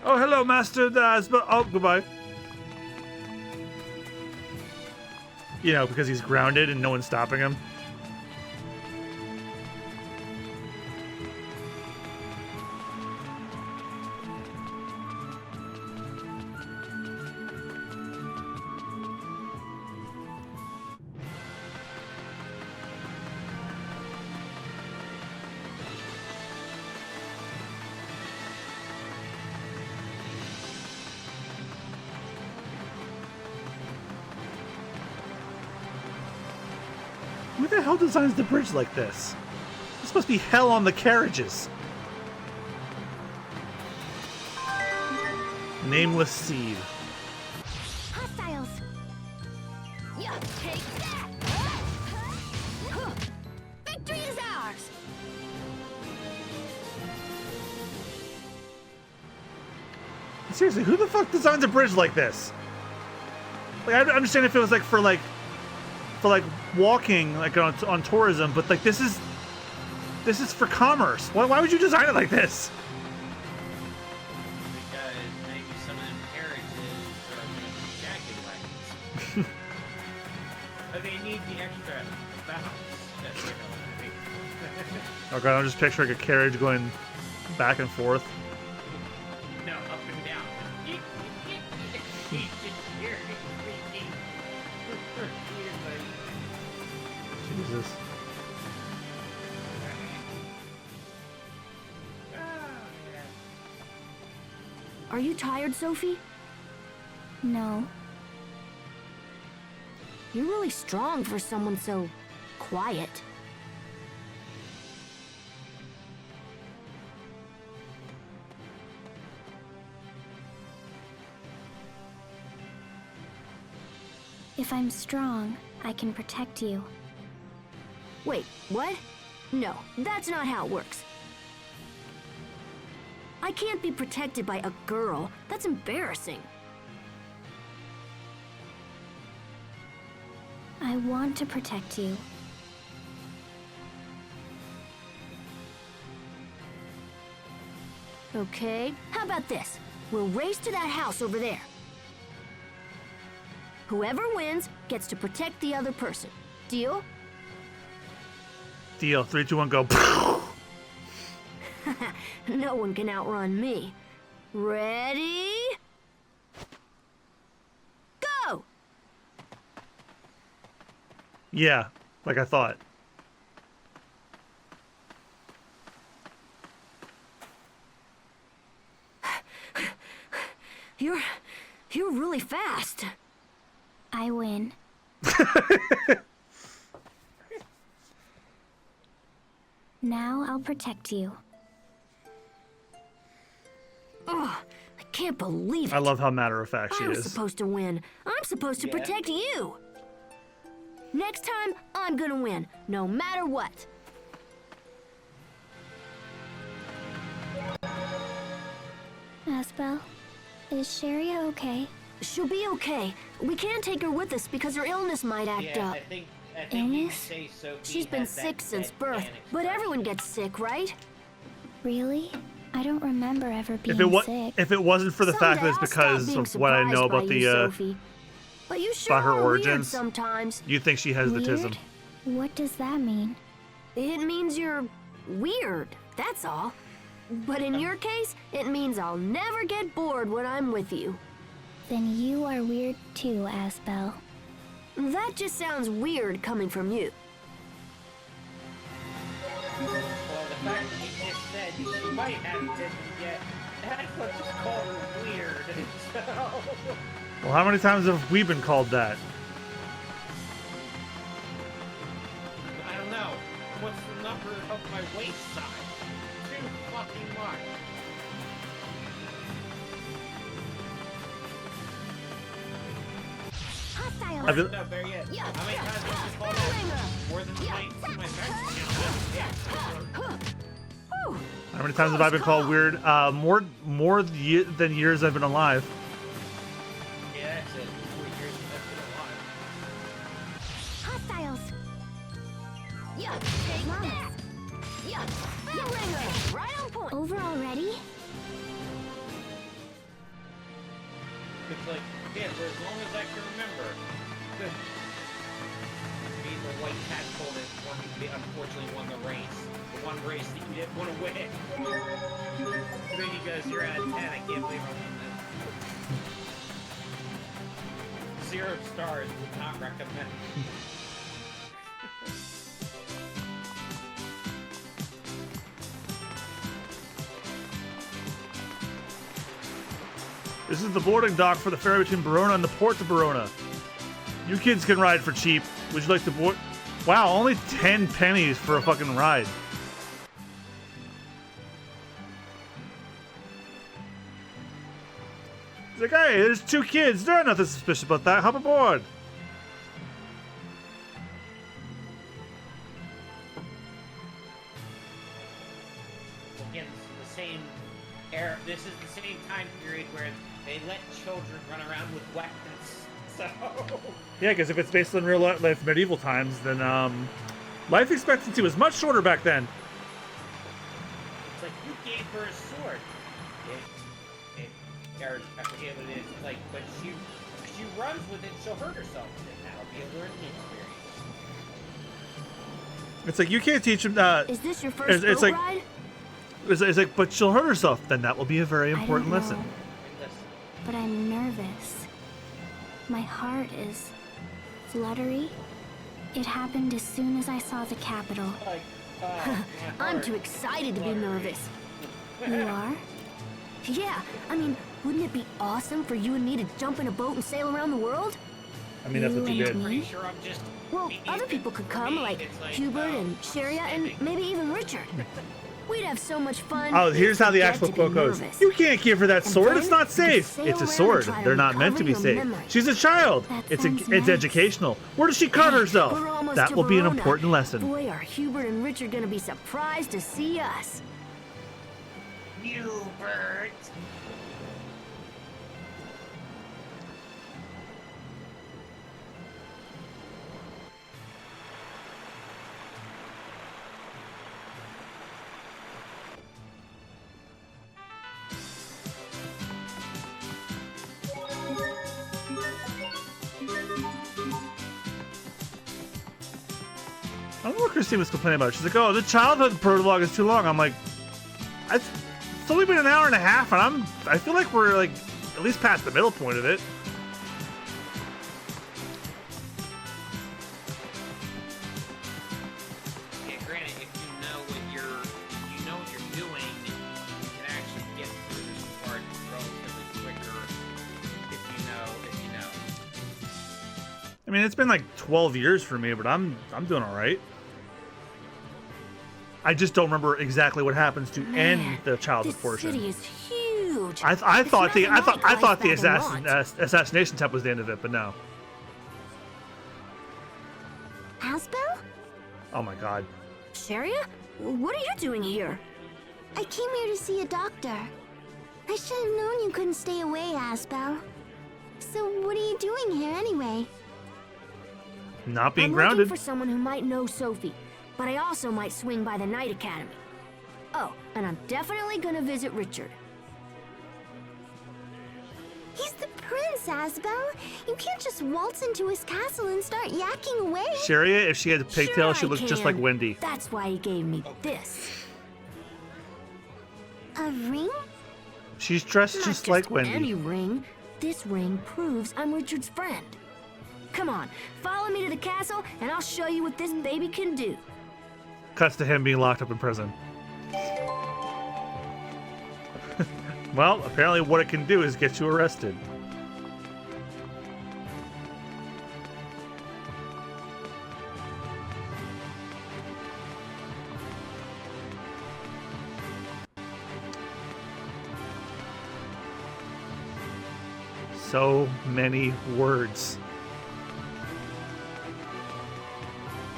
Oh, hello, Master. Oh, goodbye. You know, because he's grounded and no one's stopping him. Who the hell designs the bridge like this? This must be hell on the carriages. Nameless seed. Hostiles. Yeah, take that! Victory is ours! Seriously, who the fuck designs a bridge like this? Like, I understand if it was like for walking, like on tourism, but like this is for commerce. Why would you design it like this? Because maybe some of them carriages are jacket wagons. But they need the extra bounce. That's what I mean. Oh god, I'm just picturing a carriage going back and forth. No, up and down. Jesus. Are you tired, Sophie? No. You're really strong for someone so quiet. If I'm strong, I can protect you. Wait, what? No, that's not how it works. I can't be protected by a girl. That's embarrassing. I want to protect you. Okay, how about this? We'll race to that house over there. Whoever wins gets to protect the other person. Deal? Deal. 3, 2, 1, go. No one can outrun me. Ready? Go! Yeah, like I thought. You're really fast. I win. Now I'll protect you. Oh, I can't believe it. I love how matter-of-fact she I was is. supposed to win. I'm supposed to protect you. Next time, I'm gonna win, no matter what. Asbel, is Sharia okay? She'll be okay. We can't take her with us because her illness might act up. I think Illness? you say Sophie She's been has that- sick since that birth, panic but strike. everyone gets sick, right? Really? I don't remember ever being If sick. it wasn't for the fact that Someday it's I'll stop because being of what I know surprised by about you, the Sophie. But you sure about her are weird origins. sometimes. You think she has autism. Weird? What does that mean? It means you're weird, that's all. But in your case, it means I'll never get bored when I'm with you. Then you are weird too, Asbel. That just sounds weird coming from you. Well, the fact that you just said she might have autism yet, that's what just called her weird. So... Well, how many times have we been called that? I don't know. What's the number of my waist size? Too fucking much. I've been- No, there yet. How many times have you called that? More than my How many times have I been called weird? More than years I've been alive. Yeah, that's it. 4 years I've been alive. Hostiles! Yeah, take this. Yeah, right on point. Over already? It's like, yeah, for as long as I can remember. Me, the white tadpole that unfortunately won the race. The one race that you didn't want to win. And then he goes, you're at 10, I can't believe I'm on this. 0 stars, would not recommend. This is the boarding dock for the ferry between Verona and the port of Verona. You kids can ride for cheap. Would you like to board? Wow, only 10 pennies for a fucking ride. He's like, hey, there's 2 kids. There's nothing suspicious about that. Hop aboard. Again, this is the same era. This is the same time period where they let children run around with weapons. So. Yeah, because if it's based on real life medieval times, then life expectancy was much shorter back then. It's like, you gave her a sword. Or I forget what it is. It's like, but she runs with it, she'll hurt herself with it. That'll be a learning experience. It's like, you can't teach him. Is this your first it's boat like, ride? It's like, but she'll hurt herself. Then that will be a very important I don't lesson. know, but I'm nervous. My heart is fluttery. It happened as soon as I saw the capital. Like, I'm too excited to be nervous. You are? Yeah, I mean, wouldn't it be awesome for you and me to jump in a boat and sail around the world? I mean, that's what you did. Pretty sure I'm just. Well, other people could come, like Hubert and Sharia and maybe even Richard. We'd have so much fun. Oh, here's how the actual quote goes. You can't give her that sword. It's not safe. It's a sword. They're not meant to be safe. She's a child. It's educational. Where does she cut herself? That will be an important lesson. Boy, are Hubert and Richard gonna be surprised to see us. Hubert. I don't know what Christine was complaining about. She's like, oh, the childhood prologue is too long. I'm like, it's only been an hour and a half, and I feel like we're like at least past the middle point of it. Yeah, granted, if you know what you're doing, you can actually get through this part relatively quicker if you know. I mean, it's been like 12 years for me, but I'm doing all right. I just don't remember exactly what happens to end the childhood portion. This city is huge. I thought the assassination attempt was the end of it, but no. Asbel? Oh my god. Sharia? What are you doing here? I came here to see a doctor. I should have known you couldn't stay away, Asbel. So what are you doing here anyway? Not being I'm grounded. looking for someone who might know Sophie, but I also might swing by the Night Academy. Oh, and I'm definitely gonna visit Richard. He's the prince, Prince Asbel. You can't just waltz into his castle and start yakking away. Sharia, if she had pigtails, Sure she I looked just can. like Wendy. That's why he gave me this. A ring? She's dressed Not just like Wendy. Any ring. This ring proves I'm Richard's friend. Come on, follow me to the castle, and I'll show you what this baby can do. Cuts to him being locked up in prison. Well, apparently what it can do is get you arrested. So many words.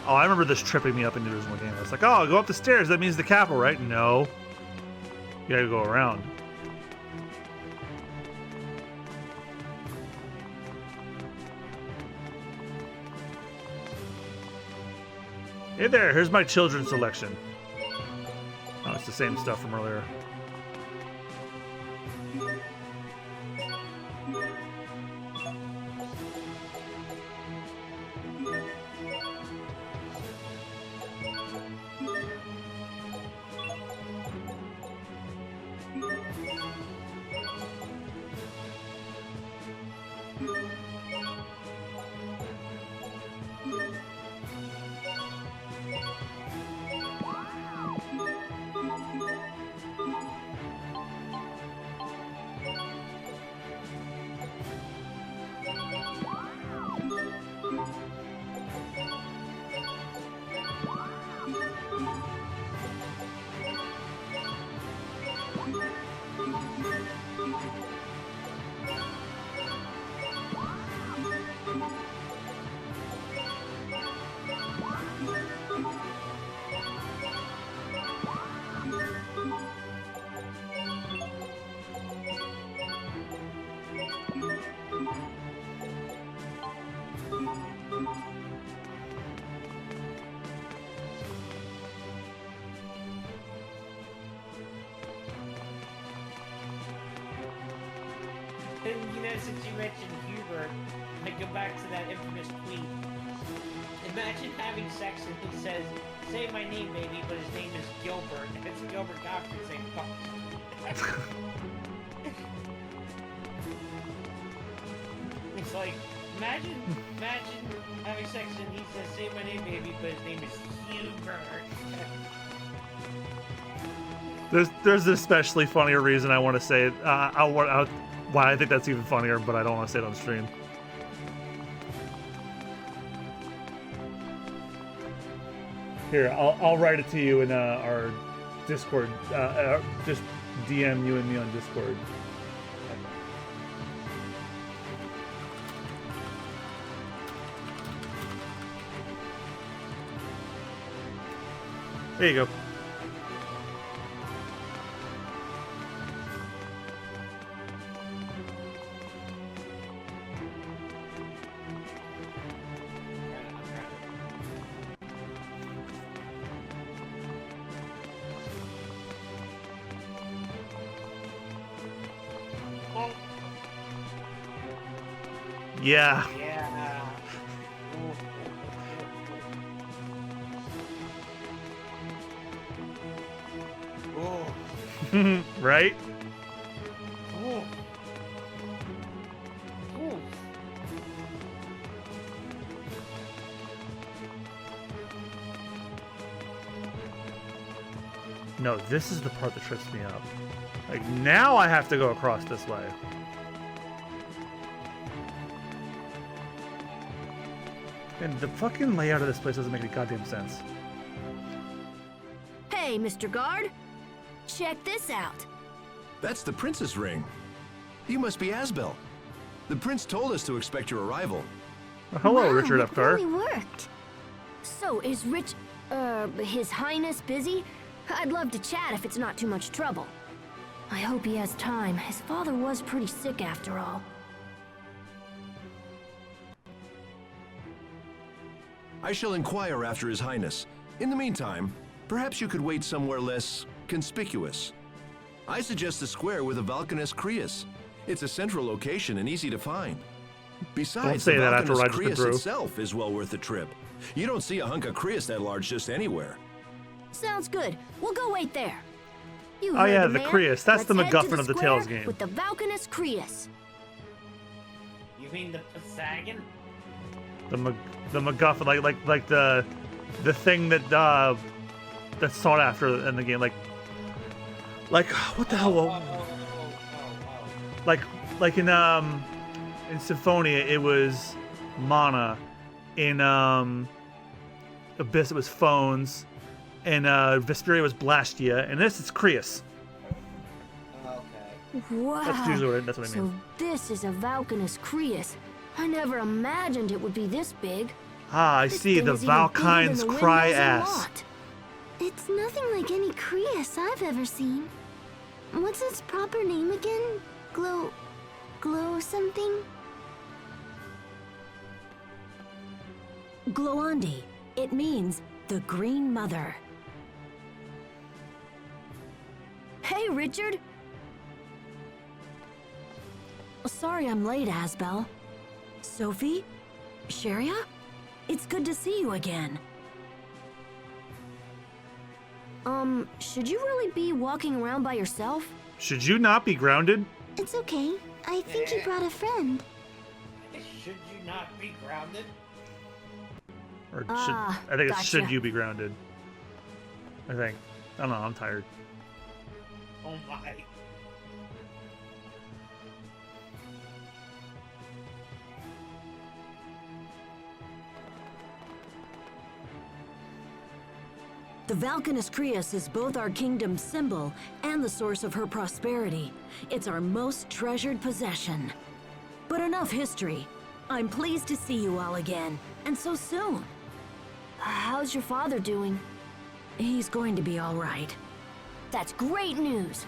Oh, I remember this tripping me up in the original game. I was like, oh, go up the stairs. That means the capital, right? No. You gotta go around. Hey there, here's my children's selection. Oh, it's the same stuff from earlier. And you know, since you mentioned Hubert, I go back to that infamous tweet. Imagine having sex and he says, "Say my name, baby," but his name is Gilbert, and it's Gilbert Gottfried saying fuck. It's like, imagine having sex and he says, "Say my name, baby," but his name is Hubert. There's an especially funnier reason I want to say it. Why I think that's even funnier, but I don't want to say it on stream. Here, I'll write it to you in our Discord. Just DM you and me on Discord. There you go. Yeah. Yeah. Ooh. Right? Ooh. Ooh. No, this is the part that trips me up. Like, now I have to go across this way. And the fucking layout of this place doesn't make any goddamn sense. Hey, Mr. Guard. Check this out. That's the prince's ring. You must be Asbel. The prince told us to expect your arrival. Hello, Wow, Richard it Epcar. really worked. So, is His Highness busy? I'd love to chat if it's not too much trouble. I hope he has time. His father was pretty sick after all. I shall inquire after His Highness. In the meantime, perhaps you could wait somewhere less conspicuous. I suggest a square with a Valkanus Creus. It's a central location and easy to find. Besides, Don't say the that after Valkanus I just been Crius through. itself is well worth the trip. You don't see a hunk of Crius that large just anywhere. Sounds good. We'll go wait there. You Oh heard yeah, the the man. Crius. That's Let's the head to MacGuffin of the square Tales game. With the Valkanus Crius. You mean the Pasagan? The MacGuffin, like the thing that that's sought after in the game, like what the hell? Like in Symphonia it was mana, in Abyss it was phones, and Vesperia was Blastia, and this is Crius. Wow. That's usually that's what I mean. So this is a Valkanus Crius. I never imagined it would be this big. Ah, I This see, thing the is even bigger than Valkyne's the cry windmills in ass. Lot. It's nothing like any Crius I've ever seen. What's its proper name again? Glow something? Gloandi. It means the Green Mother. Hey, Richard. Sorry I'm late, Asbel. Sophie? Sheria? It's good to see you again. Should you really be walking around by yourself? Should you not be grounded? It's okay. I think you brought a friend. Should you not be grounded? Or should, I think it's should gotcha. you be grounded? I think. I don't know, I'm tired. Oh my. The Valkanus Crius is both our kingdom's symbol and the source of her prosperity. It's our most treasured possession. But enough history. I'm pleased to see you all again, and so soon. How's your father doing? He's going to be all right. That's great news.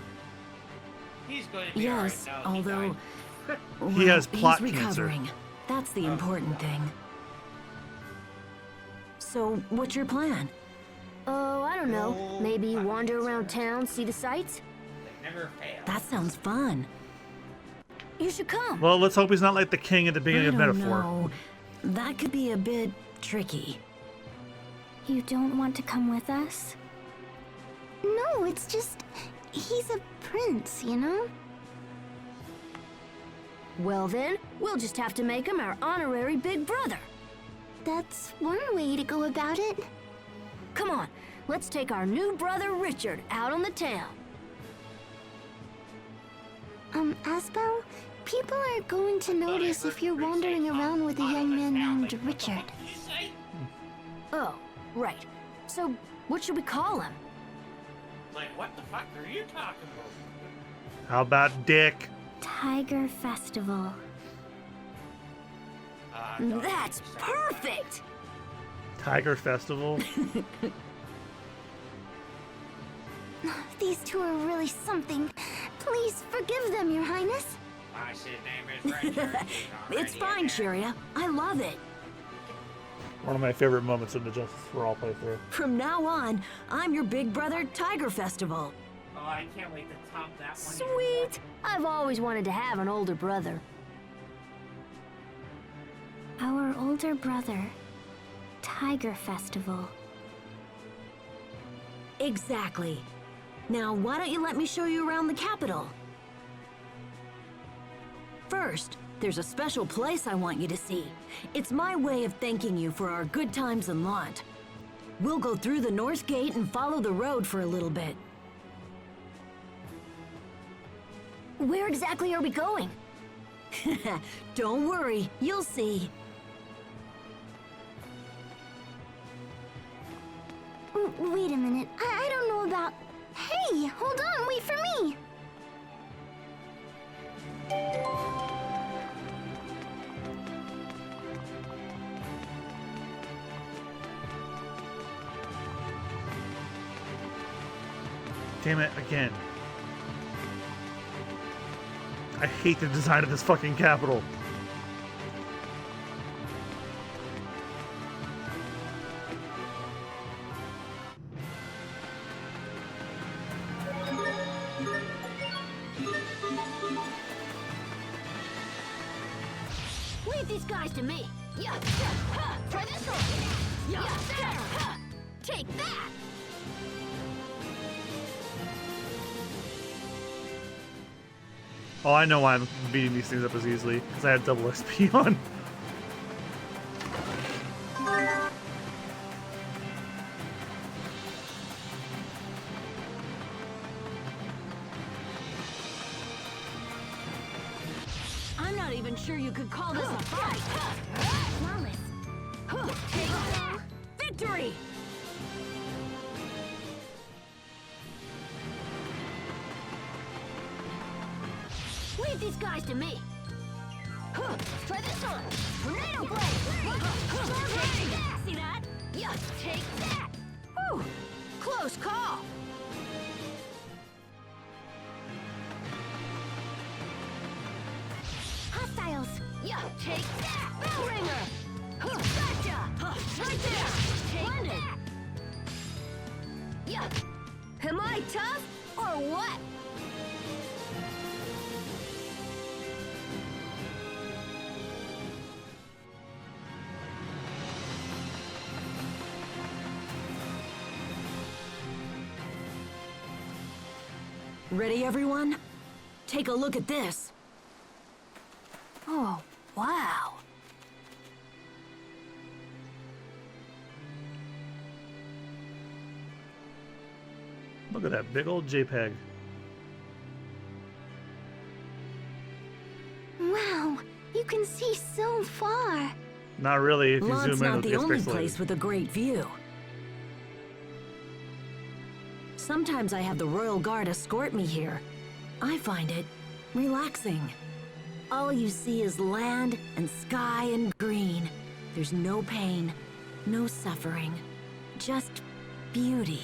He's going to be Yes, alright. No, although He has plot he's cancer. recovering. That's the important thing. So, what's your plan? Oh, I don't know. Maybe wander around town, see the sights? Never fail. That sounds fun. You should come. Well, let's hope he's not like the king at the beginning of I don't Metaphor. know. That could be a bit tricky. You don't want to come with us? No, it's just... he's a prince, you know? Well then, we'll just have to make him our honorary big brother. That's one way to go about it. Come on, let's take our new brother Richard out on the town. Asbel, people are going to notice if you're wandering around with a young man named Richard. Oh, right. So, what should we call him? Like, what the fuck are you talking about? How about Dick? Tiger Festival. That's perfect! Tiger Festival? These two are really something. Please forgive them, Your Highness. I said name is Richard. It's fine, Sheria. I love it. One of my favorite moments in the Justice for All playthrough. From now on, I'm your big brother Tiger Festival. Oh, I can't wait to top that one. Sweet! I've always wanted to have an older brother. Our older brother. Tiger Festival. Exactly. Now, why don't you let me show you around the capital? First, there's a special place I want you to see. It's my way of thanking you for our good times in Lant. We'll go through the North Gate and follow the road for a little bit. Where exactly are we going? Don't worry, you'll see. Wait a minute. I don't know about... Hey, hold on, wait for me. Damn it, again. I hate the design of this fucking capital. these guys to me. Yeah, ha, try this one. Yeah, there. Ha, take that. Oh, I know why I'm beating these things up as easily. Because I have double XP on. I'm not even sure you could call this a fight. Flawless. Take that. Victory! Leave these guys to me. Huh, try this on. Tornado blade. Take that. See that? Yeah, take that. Whew, close call. Hostiles. Yeah, take that. Bell ringer. Huh, gotcha. Huh, right there. Take that. Yeah. Am I tough or what? Ready, everyone? Take a look at this. Oh, wow. Look at that big old JPEG. Wow, you can see so far. Not really if you Lod's zoom in. not the It gets only pixelated. place with a great view. Sometimes I have the Royal Guard escort me here. I find it relaxing. All you see is land and sky and green. There's no pain, no suffering, just beauty.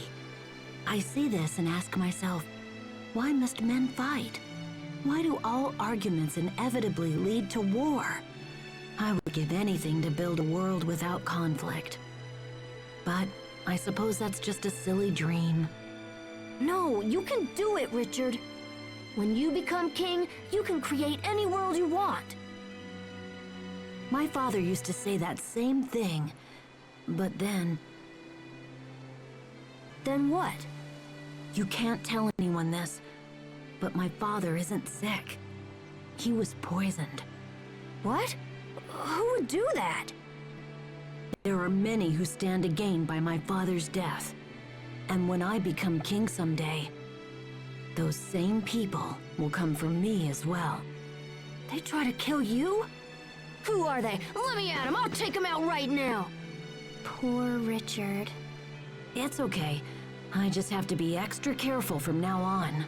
I see this and ask myself, why must men fight? Why do all arguments inevitably lead to war? I would give anything to build a world without conflict. But I suppose that's just a silly dream. No, you can do it, Richard. When you become king, you can create any world you want. My father used to say that same thing, but then... Then what? You can't tell anyone this, but my father isn't sick. He was poisoned. What? Who would do that? There are many who stand to gain by my father's death. And when I become king someday, those same people will come for me as well. They try to kill you? Who are they? Let me at them. I'll take them out right now. Poor Richard. It's okay. I just have to be extra careful from now on.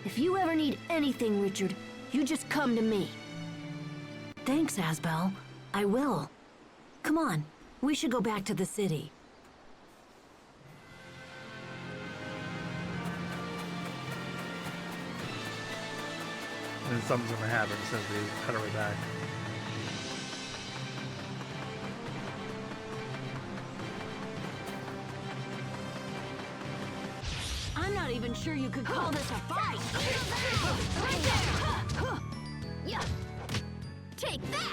If you ever need anything, Richard, you just come to me. Thanks, Asbel. I will. Come on, we should go back to the city. And something's gonna happen since we head our way back. I'm not even sure you could call this a fight. Right there. Yeah. Take that.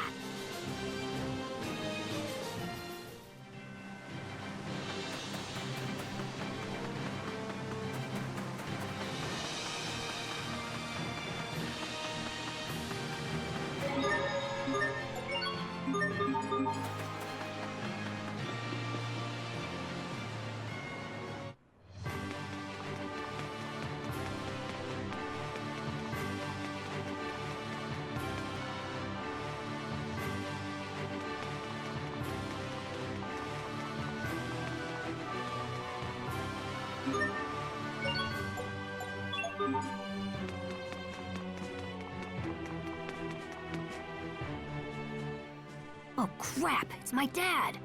Oh crap, it's my dad.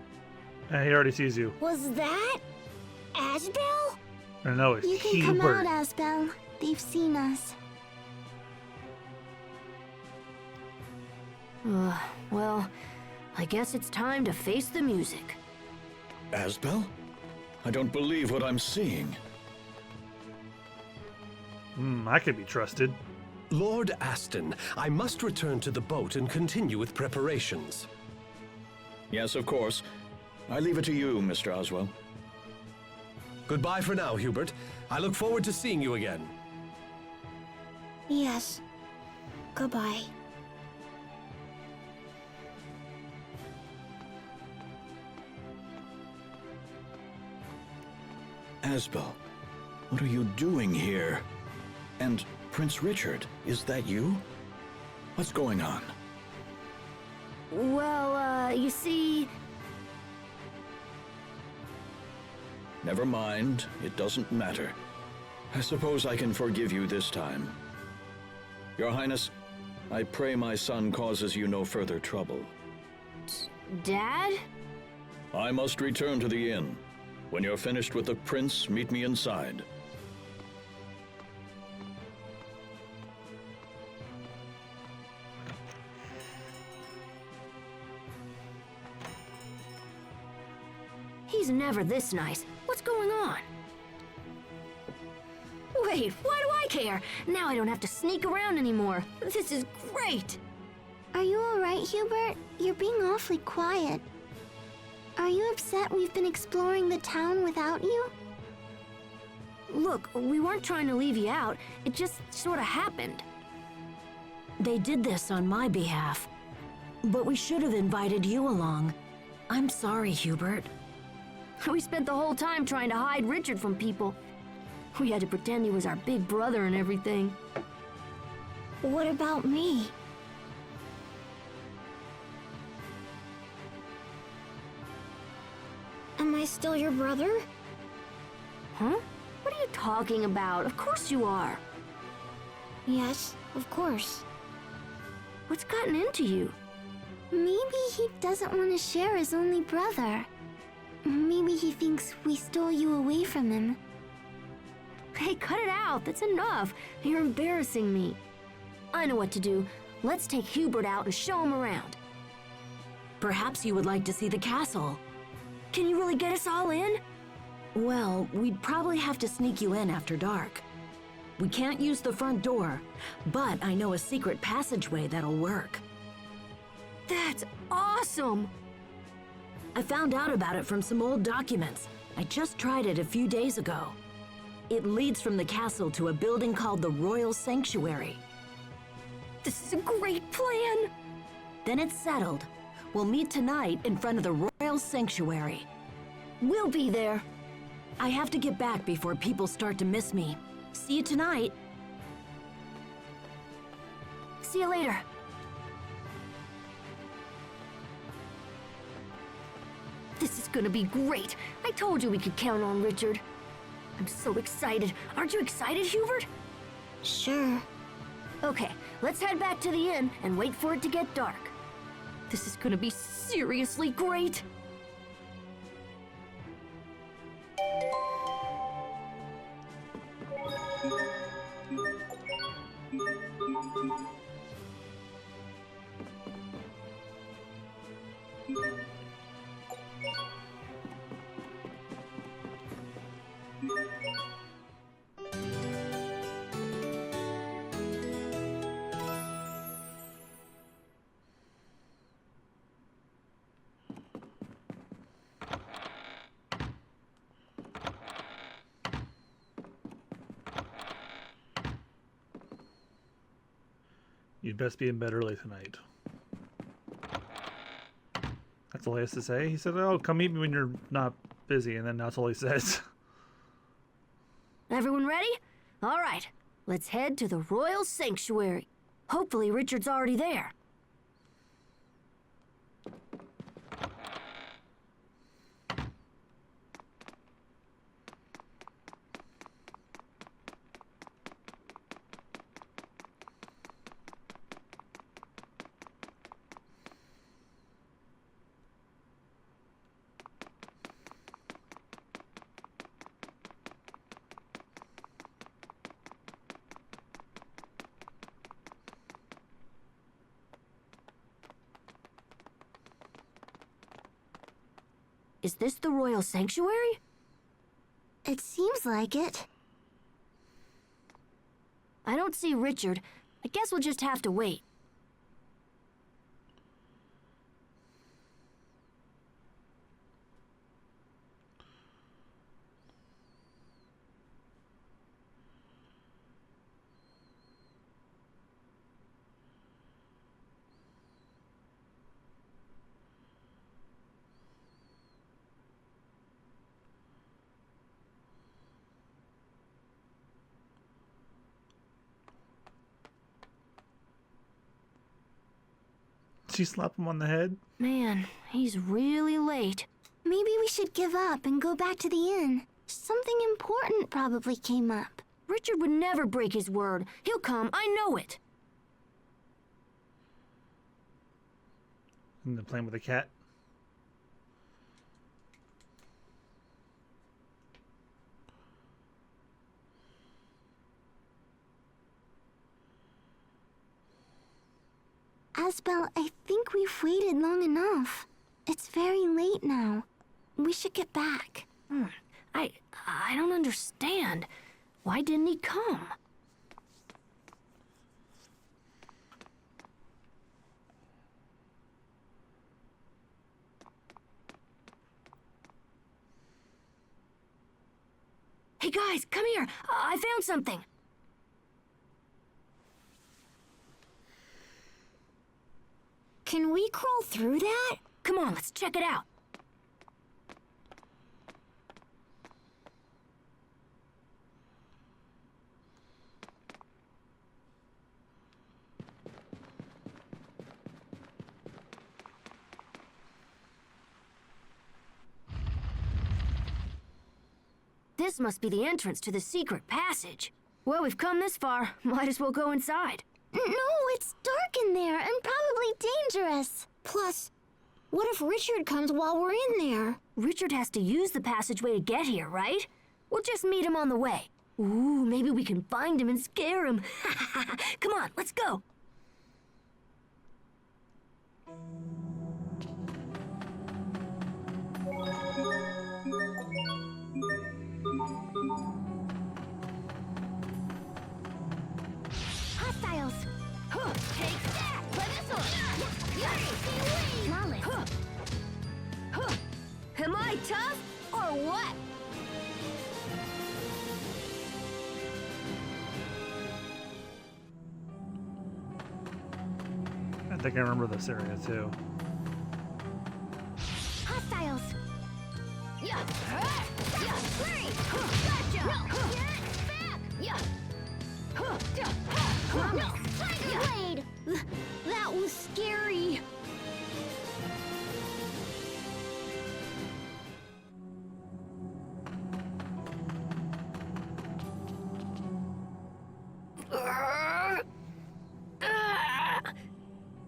He already sees you. Was that Asbel? I know it's You can Hubert. come out, Asbel. They've seen us. Well, I guess it's time to face the music. Asbel? I don't believe what I'm seeing. I could be trusted. Lord Aston, I must return to the boat and continue with preparations. Yes, of course. I leave it to you, Mr. Oswell. Goodbye for now, Hubert. I look forward to seeing you again. Yes. Goodbye. Asbel, what are you doing here? And Prince Richard, is that you? What's going on? Well, you see... Never mind, it doesn't matter. I suppose I can forgive you this time. Your Highness, I pray my son causes you no further trouble. Dad? I must return to the inn. When you're finished with the prince, meet me inside. He's never this nice. What's going on? Wait, why do I care? Now I don't have to sneak around anymore. This is great! Are you alright, Hubert? You're being awfully quiet. Are you upset we've been exploring the town without you? Look, we weren't trying to leave you out. It just sort of happened. They did this on my behalf. But we should have invited you along. I'm sorry, Hubert. We spent the whole time trying to hide Richard from people. We had to pretend he was our big brother and everything. What about me? Am I still your brother? Huh? What are you talking about? Of course you are. Yes, of course. What's gotten into you? Maybe he doesn't want to share his only brother. Maybe he thinks we stole you away from him. Hey, cut it out. That's enough. You're embarrassing me. I know what to do. Let's take Hubert out and show him around. Perhaps you would like to see the castle. Can you really get us all in? Well, we'd probably have to sneak you in after dark. We can't use the front door, but I know a secret passageway that'll work. That's awesome! I found out about it from some old documents. I just tried it a few days ago. It leads from the castle to a building called the Royal Sanctuary. This is a great plan! Then it's settled. We'll meet tonight in front of the Royal Sanctuary. We'll be there. I have to get back before people start to miss me. See you tonight. See you later. This is gonna be great. I told you we could count on Richard. I'm so excited. Aren't you excited, Hubert? Sure. Okay, let's head back to the inn and wait for it to get dark. This is gonna be seriously great. You'd best be in bed early tonight. That's all he has to say. He said, oh, come meet me when you're not busy, and then that's all he says. Everyone ready? All right, let's head to the Royal Sanctuary. Hopefully Richard's already there. Is this the Royal Sanctuary? It seems like it. I don't see Richard. I guess we'll just have to wait. She slapped him on the head. Man, he's really late. Maybe we should give up and go back to the inn. Something important probably came up. Richard would never break his word. He'll come, I know it. And they're playing with a cat. Asbel, I think we've waited long enough. It's very late now. We should get back. I don't understand. Why didn't he come? Hey guys, come here. I found something. Can we crawl through that? Come on, let's check it out. This must be the entrance to the secret passage. Well, we've come this far. Might as well go inside. No, it's dark in there and probably dangerous. Plus, what if Richard comes while we're in there? Richard has to use the passageway to get here, right? We'll just meet him on the way. Ooh, maybe we can find him and scare him. Come on, let's go. Hostiles! Take that! Let this Flawless! Am I tough or what? I think I remember this area too. Hostiles! Yeah! Yeah! Free! Gotcha! Back! Yeah! Blade! That was scary.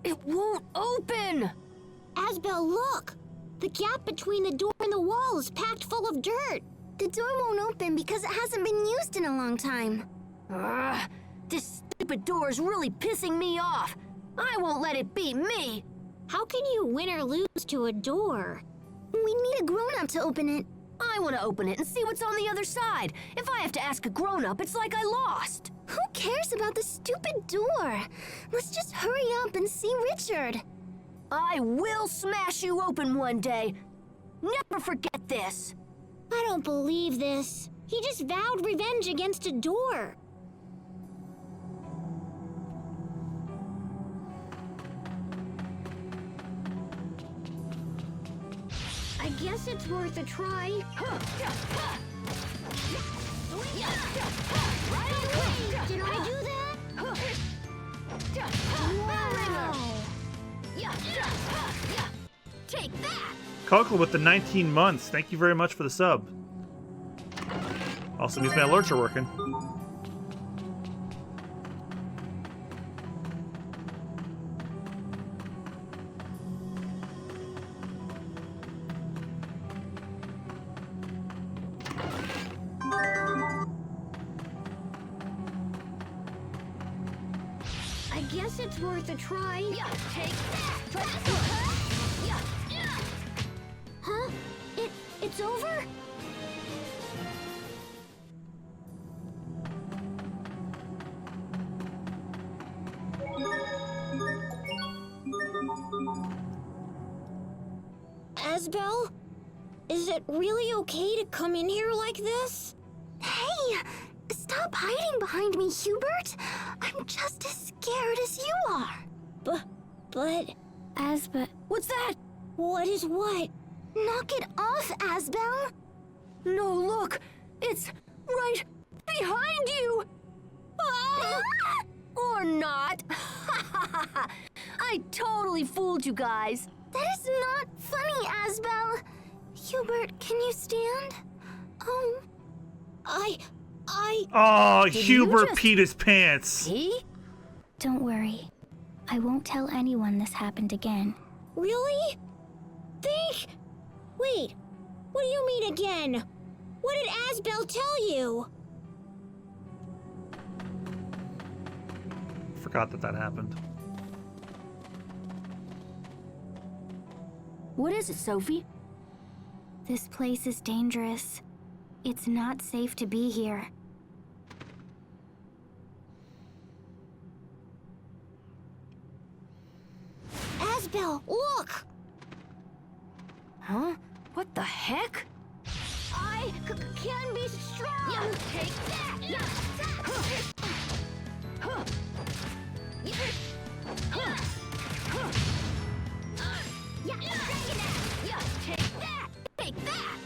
It won't open! Asbel, look! The gap between the door and the wall is packed full of dirt. The door won't open because it hasn't been used in a long time. This stupid door is really pissing me off. I won't let it beat me. How can you win or lose to a door? We need a grown-up to open it. I want to open it and see what's on the other side. If I have to ask a grown-up, it's like I lost. Who cares about the stupid door? Let's just hurry up and see Richard. I will smash you open one day. Never forget this. I don't believe this. He just vowed revenge against a door. I guess it's worth a try. Did I do that? Wow. Take that! Coco with the 19 months. Thank you very much for the sub. Also means my alerts are working. I guess it's worth a try. Take that! Huh? It's over? Asbel? Is it really okay to come in here like this? Hey! Stop hiding behind me, Hubert! I'm just as scared as you are! But... Asbel... What's that? What is what? Knock it off, Asbel! No, look! It's right behind you! Ah! Or not! I totally fooled you guys! That is not funny, Asbel! Hubert, can you stand? Oh... Oh, Hubert peed his pants. See? Don't worry. I won't tell anyone this happened again. Really? Wait, what do you mean again? What did Asbel tell you? Forgot that happened. What is it, Sophie? This place is dangerous. It's not safe to be here. Asbel, look! Huh? What the heck? I can be strong! Yeah, take that! Yeah. Yeah, take that! Take that!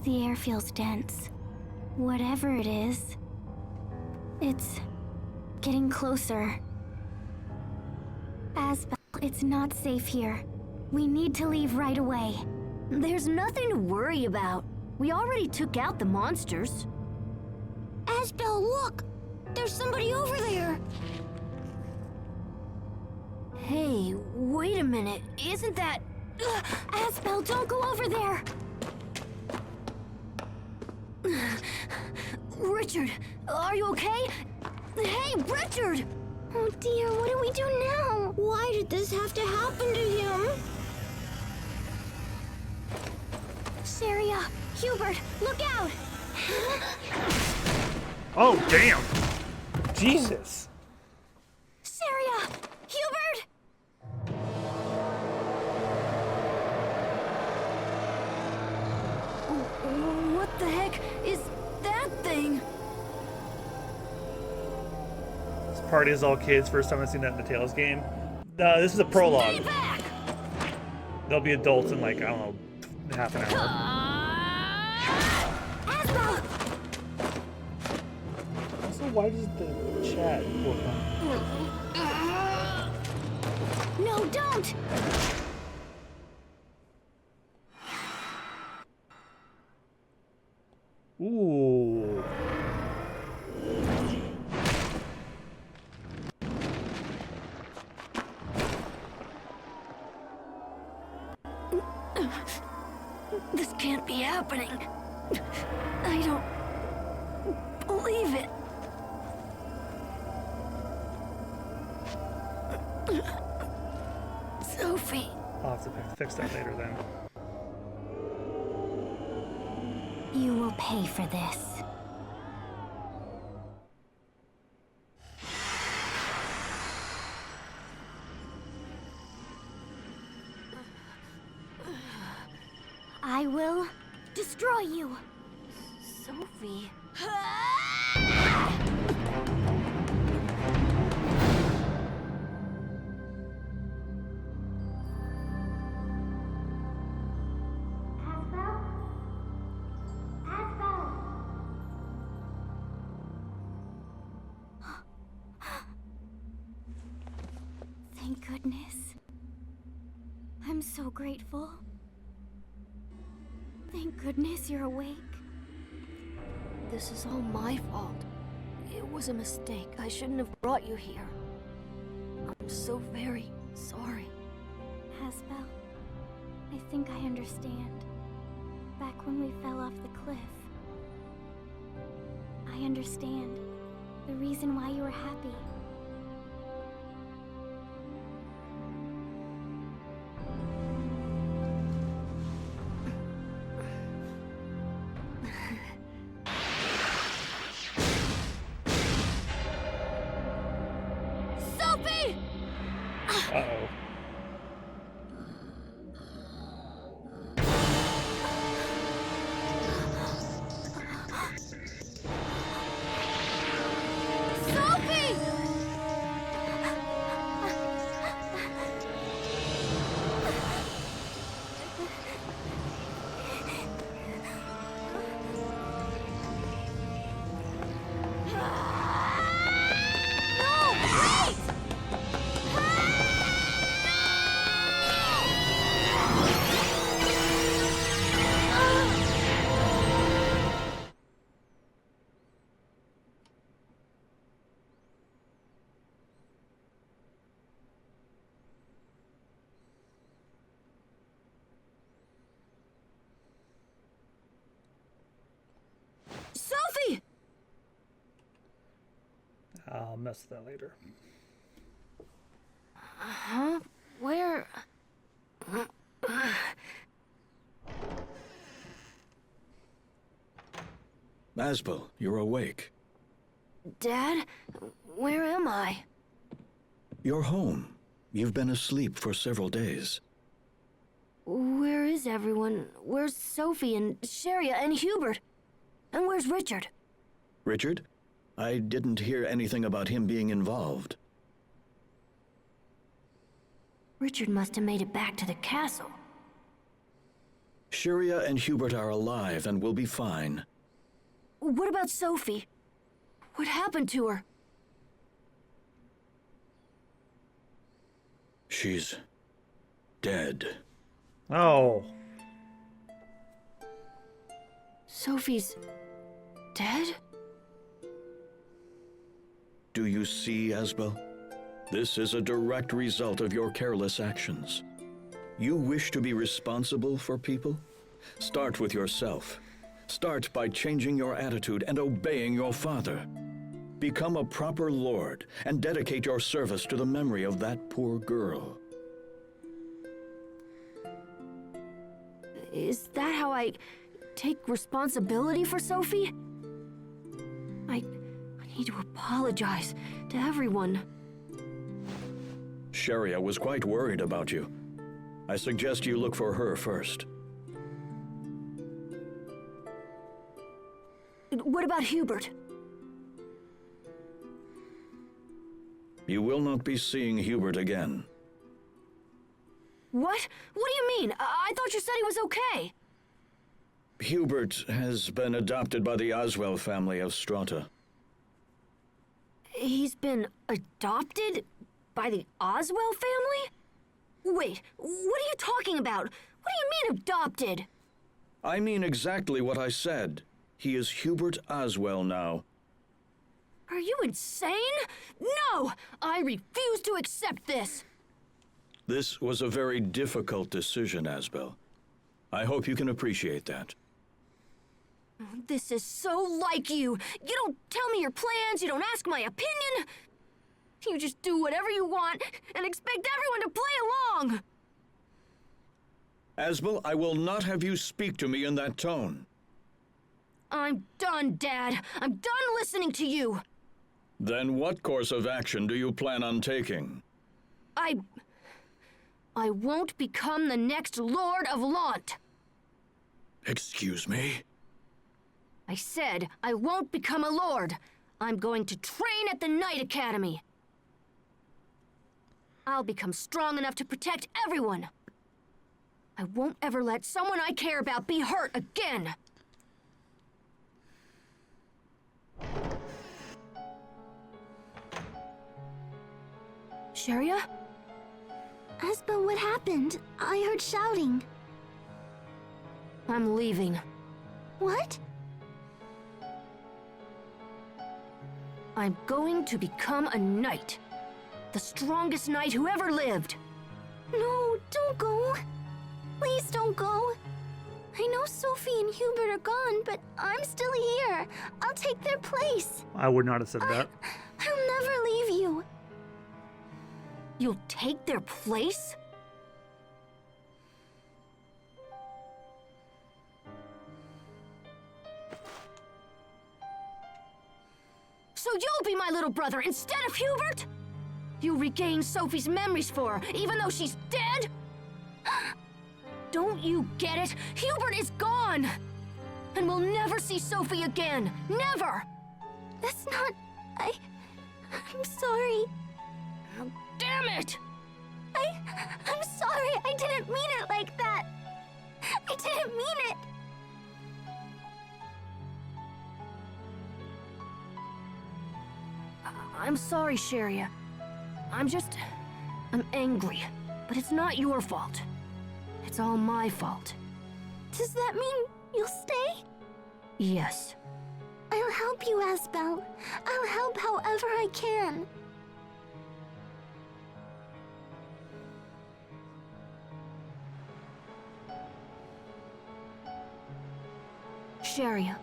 The air feels dense. Whatever it is, it's getting closer. Asbel, it's not safe here. We need to leave right away. There's nothing to worry about. We already took out the monsters. Asbel, look! There's somebody over there! Hey, wait a minute. Isn't that... Asbel, don't go over there! Richard, are you okay? Hey, Richard! Oh dear, what do we do now? Why did this have to happen to him? Sharia, Hubert, look out! Oh, damn! Jesus! Sharia! Hubert! What the heck is that thing? This party is all kids. First time I've seen that in the Tales game. This is a prologue. Stay back! They'll be adults in like, I don't know, half an hour. Asbel! Also, why does the chat work on? No, don't! Ooh. This can't be happening. I don't believe it. Sophie. I'll have to fix that later then. You will pay for this. I will destroy you. Sophie. Thank goodness. I'm so grateful. Thank goodness you're awake. This is all my fault. It was a mistake. I shouldn't have brought you here. I'm so very sorry. Asbel, I think I understand. Back when we fell off the cliff. I understand. The reason why you were happy. Sophie! Uh-oh. Sophie! No, wait! Sophie! I'll mess with that later. Huh? Where? Asbel, you're awake. Dad? Where am I? You're home. You've been asleep for several days. Where is everyone? Where's Sophie and Sharia and Hubert? And where's Richard? Richard? I didn't hear anything about him being involved. Richard must have made it back to the castle. Sharia and Hubert are alive and will be fine. What about Sophie? What happened to her? She's dead. Oh. Sophie's dead? Do you see, Asbel? This is a direct result of your careless actions. You wish to be responsible for people? Start with yourself. Start by changing your attitude and obeying your father. Become a proper lord and dedicate your service to the memory of that poor girl. Is that how I take responsibility for Sophie? I need to apologize to everyone. Sharia was quite worried about you. I suggest you look for her first. What about Hubert? You will not be seeing Hubert again. What? What do you mean? I thought you said he was okay. Hubert has been adopted by the Oswell family of Strata. He's been adopted by the Oswell family? Wait, what are you talking about? What do you mean adopted? I mean exactly what I said. He is Hubert Oswell now. Are you insane? No! I refuse to accept this! This was a very difficult decision, Asbel. I hope you can appreciate that. This is so like you. You don't tell me your plans, you don't ask my opinion. You just do whatever you want and expect everyone to play along. Asbel, I will not have you speak to me in that tone. I'm done, Dad. I'm done listening to you. Then what course of action do you plan on taking? I won't become the next Lord of Launt. Excuse me? I said I won't become a lord. I'm going to train at the Knight Academy. I'll become strong enough to protect everyone. I won't ever let someone I care about be hurt again. Sharia? Asbel, what happened? I heard shouting. I'm leaving. What? I'm going to become a knight. The strongest knight who ever lived. No, don't go. Please don't go. I know Sophie and Hubert are gone, but I'm still here. I'll take their place. I would not have said that. I'll never leave you. You'll take their place? So you'll be my little brother instead of Hubert? You regained Sophie's memories for her, even though she's dead? Don't you get it? Hubert is gone! And we'll never see Sophie again. Never! That's not... I'm sorry. Oh, damn it! I'm sorry. I didn't mean it like that. I didn't mean it. I'm sorry, Sharia. I'm angry. But it's not your fault. It's all my fault. Does that mean you'll stay? Yes. I'll help you, Asbel. I'll help however I can. Sharia.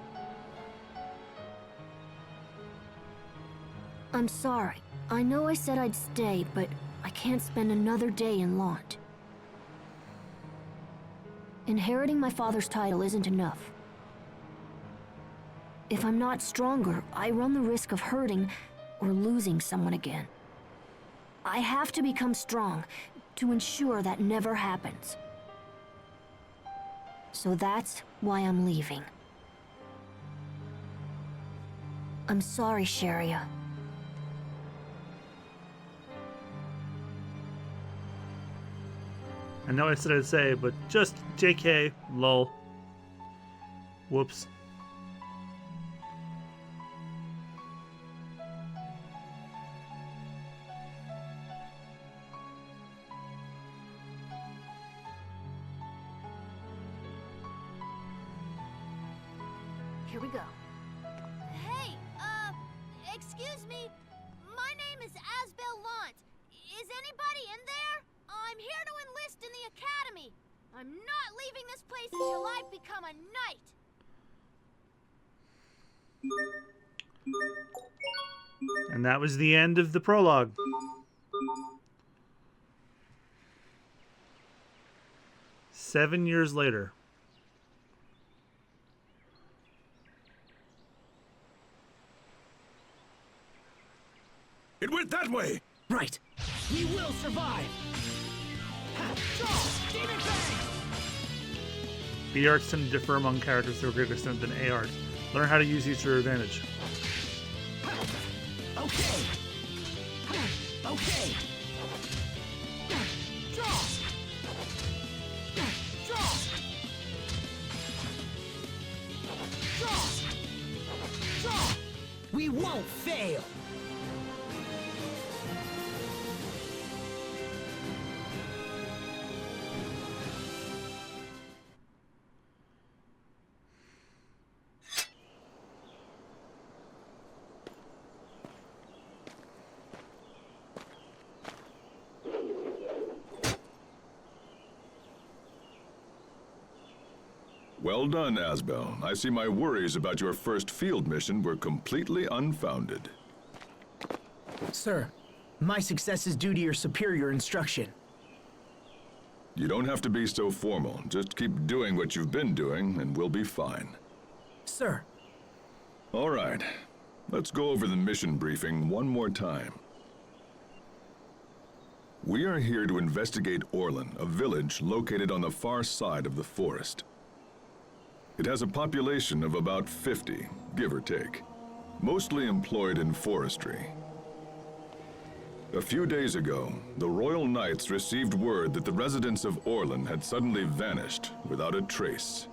I'm sorry. I know I said I'd stay, but I can't spend another day in Launt. Inheriting my father's title isn't enough. If I'm not stronger, I run the risk of hurting or losing someone again. I have to become strong to ensure that never happens. So that's why I'm leaving. I'm sorry, Sharia. I know I said I'd say, but just JK, lol. Whoops. Here we go. Hey, excuse me. My name is Asbel Launt. Is anybody in there? I'm here to enlist in the academy. I'm not leaving this place until I become a knight. And that was the end of the prologue. Seven years later. It went that way! Right. We will survive! Demon Fang! B arts tend to differ among characters to a greater extent than A arts. Learn how to use each to your advantage. Okay. Okay. Draw. Draw. Draw. Draw. We won't fail. Well done, Asbel. I see my worries about your first field mission were completely unfounded. Sir, my success is due to your superior instruction. You don't have to be so formal. Just keep doing what you've been doing, and we'll be fine. Sir. All right. Let's go over the mission briefing one more time. We are here to investigate Orlan, a village located on the far side of the forest. It has a population of about 50, give or take, mostly employed in forestry. A few days ago, the Royal Knights received word that the residents of Orlan had suddenly vanished without a trace.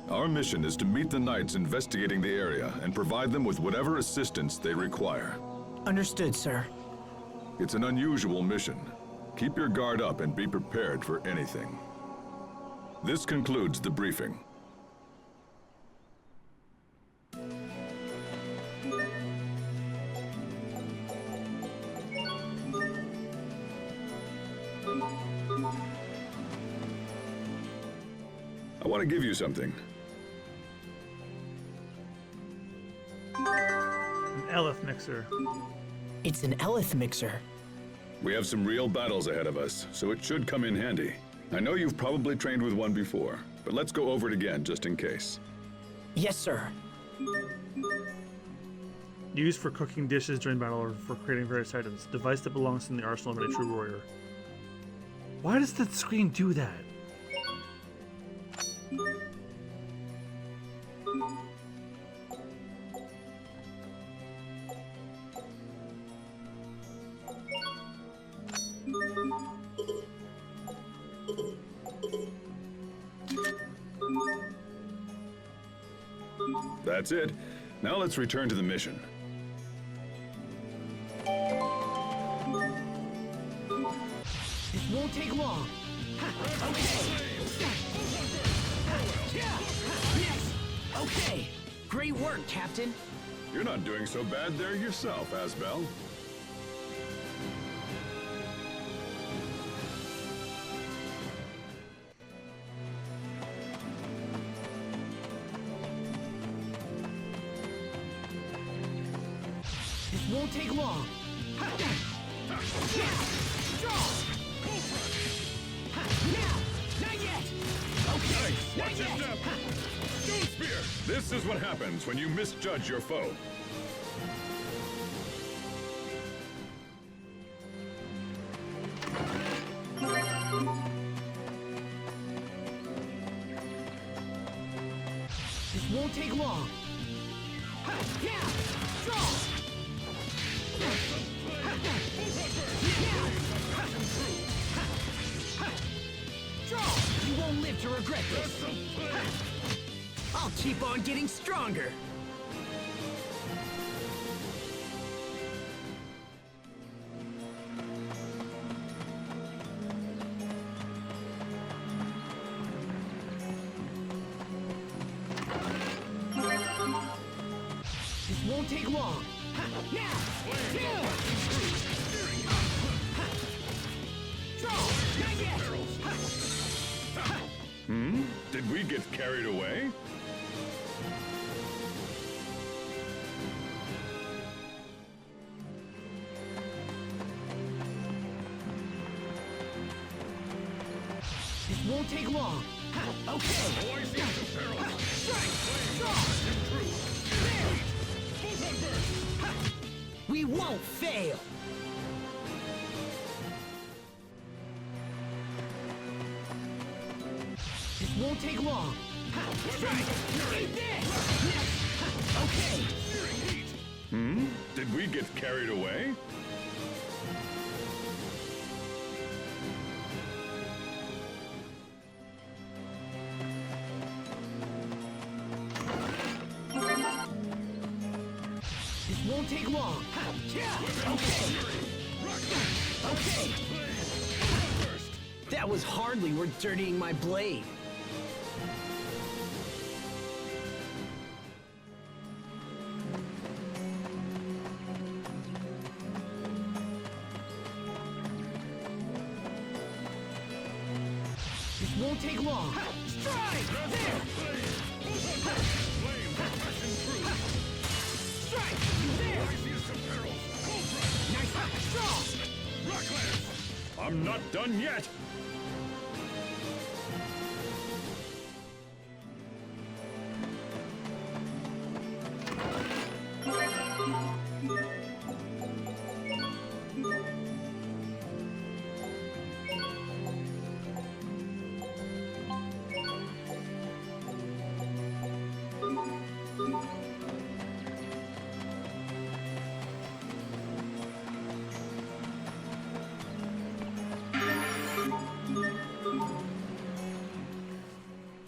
Our mission is to meet the Knights investigating the area and provide them with whatever assistance they require. Understood, sir. It's an unusual mission. Keep your guard up and be prepared for anything. This concludes the briefing. I want to give you something. An Eleth mixer. It's an Eleth mixer. We have some real battles ahead of us, so it should come in handy. I know you've probably trained with one before, but let's go over it again just in case. Yes, sir. Used for cooking dishes during battle or for creating various items. Device that belongs in the arsenal of a true warrior. Why does the screen do that? That's it. Now let's return to the mission. This won't take long. Okay. Great work, Captain. You're not doing so bad there yourself, Asbel. This won't take long. Not yet. Okay. Watch your step. Stone Spear. This is what happens when you misjudge your foe. This won't take long. You won't live to regret this. I'll keep on getting stronger. This won't take long. Now! Not yet! Did we get carried away? This won't take long. Okay. Oh, I see some perils. Strike! True. We won't fail. This won't take long. Strike! Eat this! Okay. Did we get carried away? This won't take long. Okay. Okay. That was hardly worth dirtying my blade. This won't take long. Strike! There! Strike! There! Nice! Strong! I'm not done yet.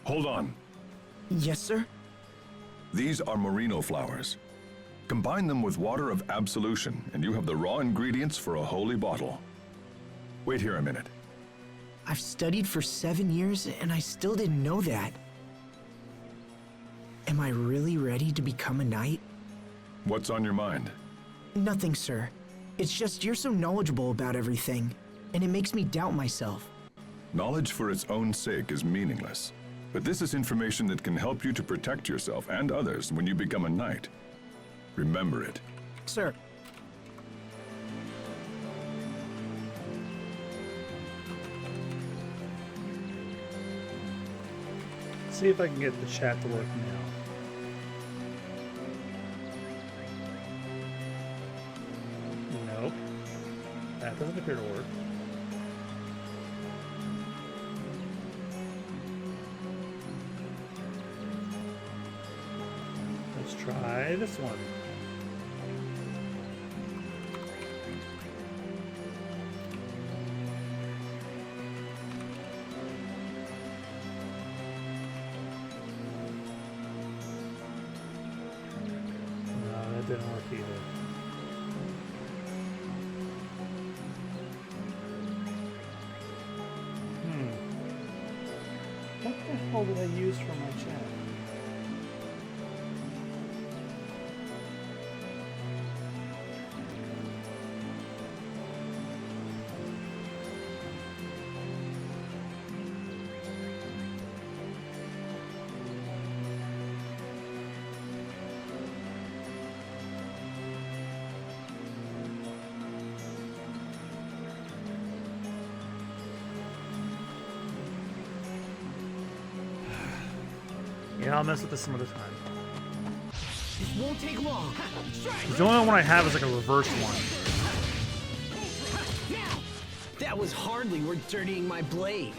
Hold on. Yes, sir? These are merino flowers. Combine them with water of absolution, and you have the raw ingredients for a holy bottle. Wait here a minute. I've studied for 7 years, and I still didn't know that. Am I really ready to become a knight? What's on your mind? Nothing, sir. It's just you're so knowledgeable about everything, and it makes me doubt myself. Knowledge for its own sake is meaningless. But this is information that can help you to protect yourself and others when you become a knight. Remember it. Sir. See if I can get the chat to work now. it doesn't appear to work. Let's try this one. No, that didn't work either. What the hell did I use for my chat? Yeah, I'll mess with this some other time. This won't take long. The only one I have is like a reverse one. That was hardly worth dirtying my blade.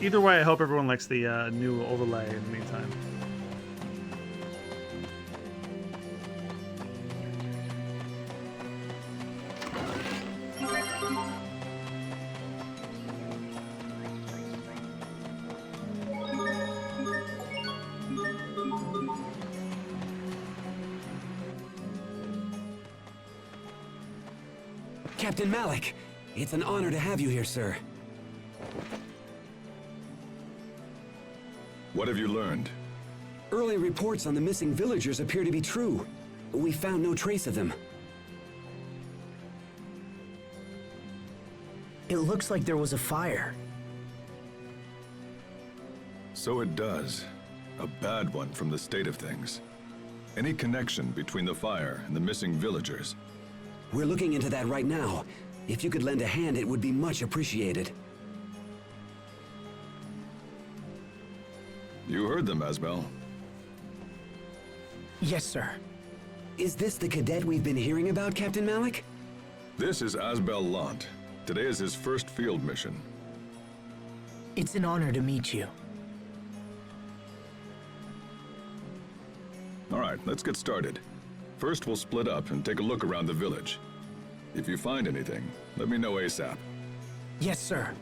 Either way, I hope everyone likes the new overlay in the meantime. Captain Malik, it's an honor to have you here, sir. What have you learned? Early reports on the missing villagers appear to be true. We found no trace of them. It looks like there was a fire. So it does. A bad one from the state of things. Any connection between the fire and the missing villagers? We're looking into that right now. If you could lend a hand, it would be much appreciated. You heard them, Asbel. Yes, sir. Is this the cadet we've been hearing about, Captain Malik? This is Asbel Lant. Today is his first field mission. It's an honor to meet you. All right, let's get started. First, we'll split up and take a look around the village. If you find anything, let me know ASAP. Yes, sir.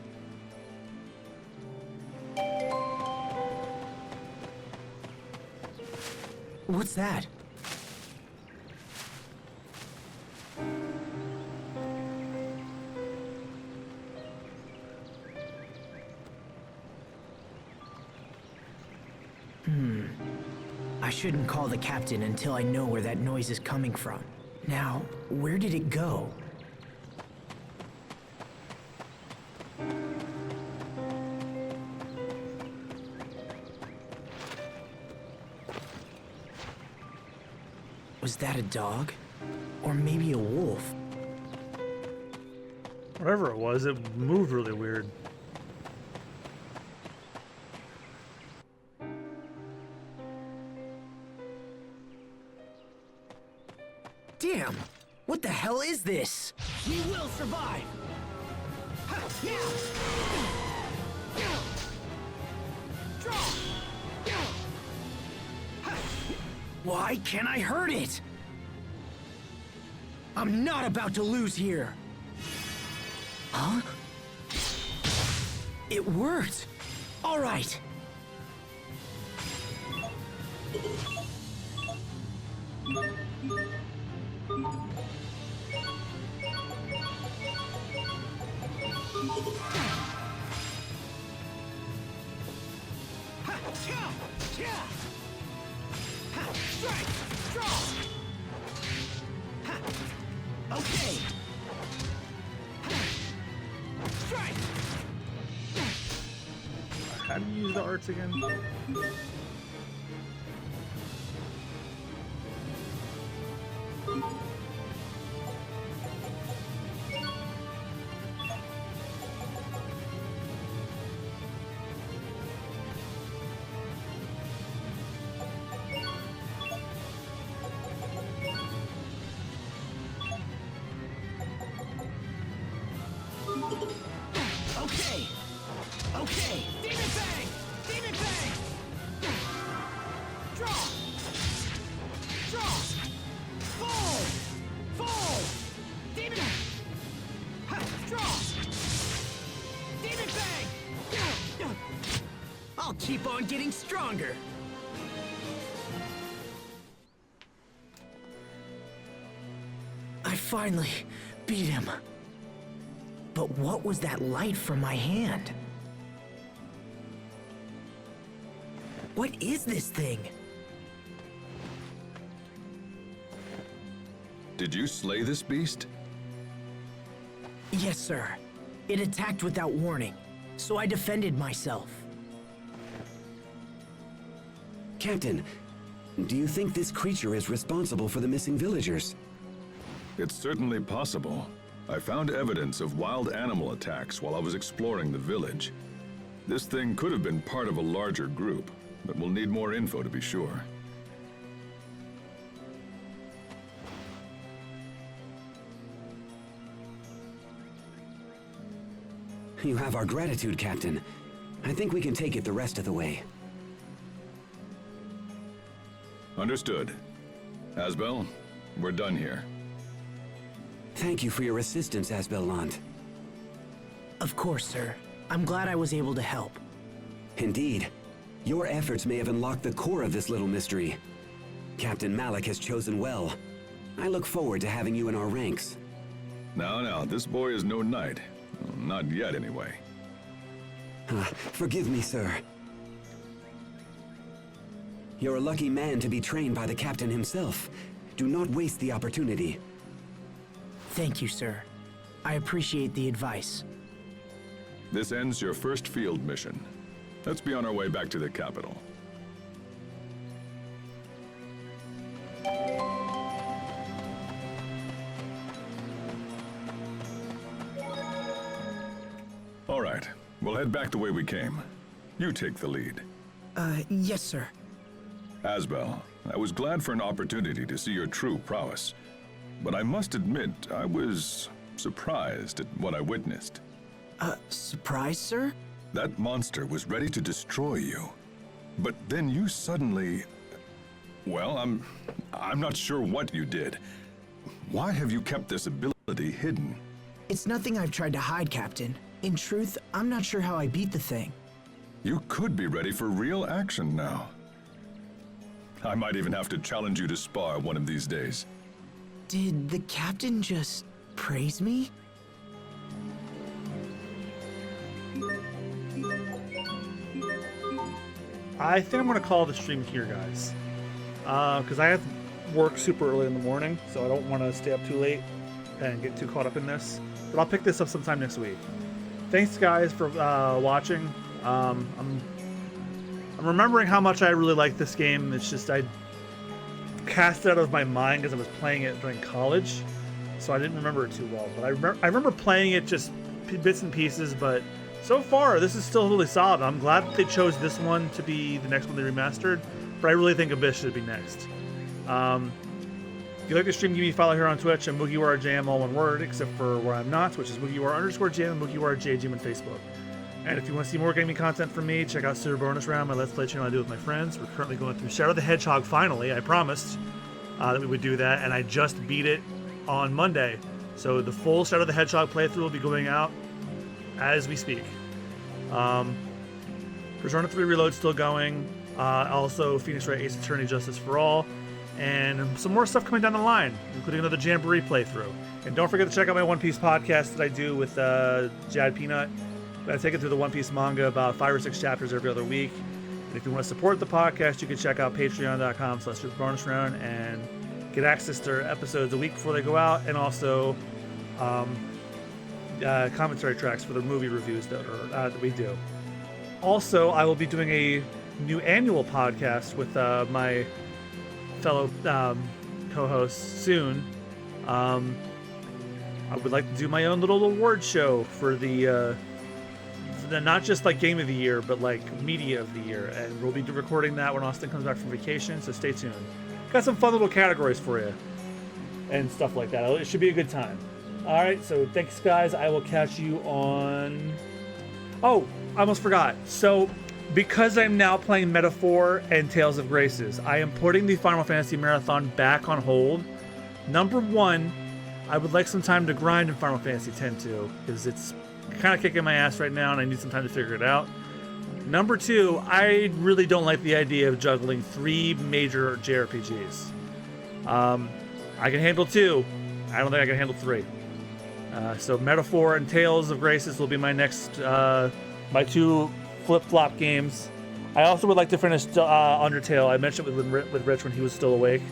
What's that? I shouldn't call the captain until I know where that noise is coming from. Now, where did it go? Was that a dog? Or maybe a wolf? Whatever it was, it moved really weird. Damn! What the hell is this? We will survive! Why can't I hurt it? I'm not about to lose here. Huh? It worked! All right! Okay. Strike. How do you use the arts again? keep on getting stronger. I finally beat him. But what was that light from my hand? What is this thing? Did you slay this beast? Yes, sir. It attacked without warning, so I defended myself. Captain, do you think this creature is responsible for the missing villagers? It's certainly possible. I found evidence of wild animal attacks while I was exploring the village. This thing could have been part of a larger group, but we'll need more info to be sure. You have our gratitude, Captain. I think we can take it the rest of the way. Understood. Asbel, we're done here. Thank you for your assistance, Asbel Lant. Of course, sir. I'm glad I was able to help. Indeed. Your efforts may have unlocked the core of this little mystery. Captain Malik has chosen well. I look forward to having you in our ranks. Now, this boy is no knight. Not yet, anyway. Forgive me, sir. You're a lucky man to be trained by the captain himself. Do not waste the opportunity. Thank you, sir. I appreciate the advice. This ends your first field mission. Let's be on our way back to the capital. All right, we'll head back the way we came. You take the lead. Yes, sir. Asbel, I was glad for an opportunity to see your true prowess. But I must admit, I was surprised at what I witnessed. Surprised, sir? That monster was ready to destroy you. But then you suddenly... Well, I'm not sure what you did. Why have you kept this ability hidden? It's nothing I've tried to hide, Captain. In truth, I'm not sure how I beat the thing. You could be ready for real action now. I might even have to challenge you to spar one of these days. Did the captain just praise me? I think I'm going to call the stream here, guys. Because I have to work super early in the morning, so I don't want to stay up too late and get too caught up in this. But I'll pick this up sometime next week. Thanks, guys, for watching. I'm remembering how much I really like this game. It's just I cast it out of my mind because I was playing it during college, so I didn't remember it too well. But I remember playing it just bits and pieces, but so far this is still really solid. I'm glad that they chose this one to be the next one they remastered, but I really think Abyss should be next. If you like the stream, give me a follow here on Twitch at MugiwaraJM, all one word, except for where I'm not, which is Mugiwara_JM and MugiwaraJM on Facebook. And if you want to see more gaming content from me, check out Super Bonus Round, my Let's Play channel I do with my friends. We're currently going through Shadow the Hedgehog finally. I promised that we would do that, and I just beat it on Monday. So the full Shadow the Hedgehog playthrough will be going out as we speak. Persona 3 Reload's still going. Also, Phoenix Wright Ace Attorney Justice for All. And some more stuff coming down the line, including another Jamboree playthrough. And don't forget to check out my One Piece podcast that I do with Jad Peanut. I take it through the One Piece manga, about 5 or 6 chapters every other week. And if you want to support the podcast, you can check out patreon.com/bonusround and get access to episodes a week before they go out, and also commentary tracks for the movie reviews that we do. Also, I will be doing a new annual podcast with my fellow co-hosts soon. I would like to do my own little award show for the not just like game of the year, but like media of the year, and we'll be recording that when Austin comes back from vacation, so stay tuned. Got some fun little categories for you and stuff like that. It should be a good time. All right, so thanks, guys. I will catch you on... Oh, I almost forgot. So because I'm now playing Metaphor and Tales of Graces, I am putting the Final Fantasy Marathon back on hold. Number one, I would like some time to grind in Final Fantasy X too, because it's kind of kicking my ass right now and I need some time to figure it out. Number 2, I really don't like the idea of juggling 3 major JRPGs. I can handle 2. I don't think I can handle 3. So Metaphor and Tales of Graces will be my next, my 2 flip-flop games. I also would like to finish Undertale. I mentioned it with Rich when he was still awake.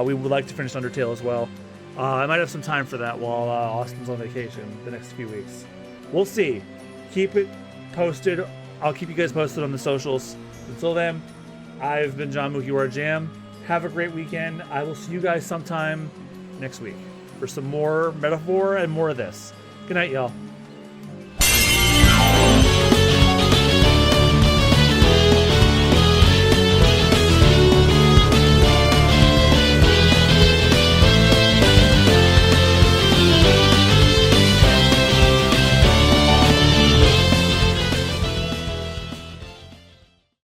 We would like to finish Undertale as well. I might have some time for that while Austin's on vacation the next few weeks. We'll see. Keep it posted. I'll keep you guys posted on the socials. Until then, I've been John MugiwaraJM. Have a great weekend. I will see you guys sometime next week for some more Metaphor and more of this. Good night, y'all.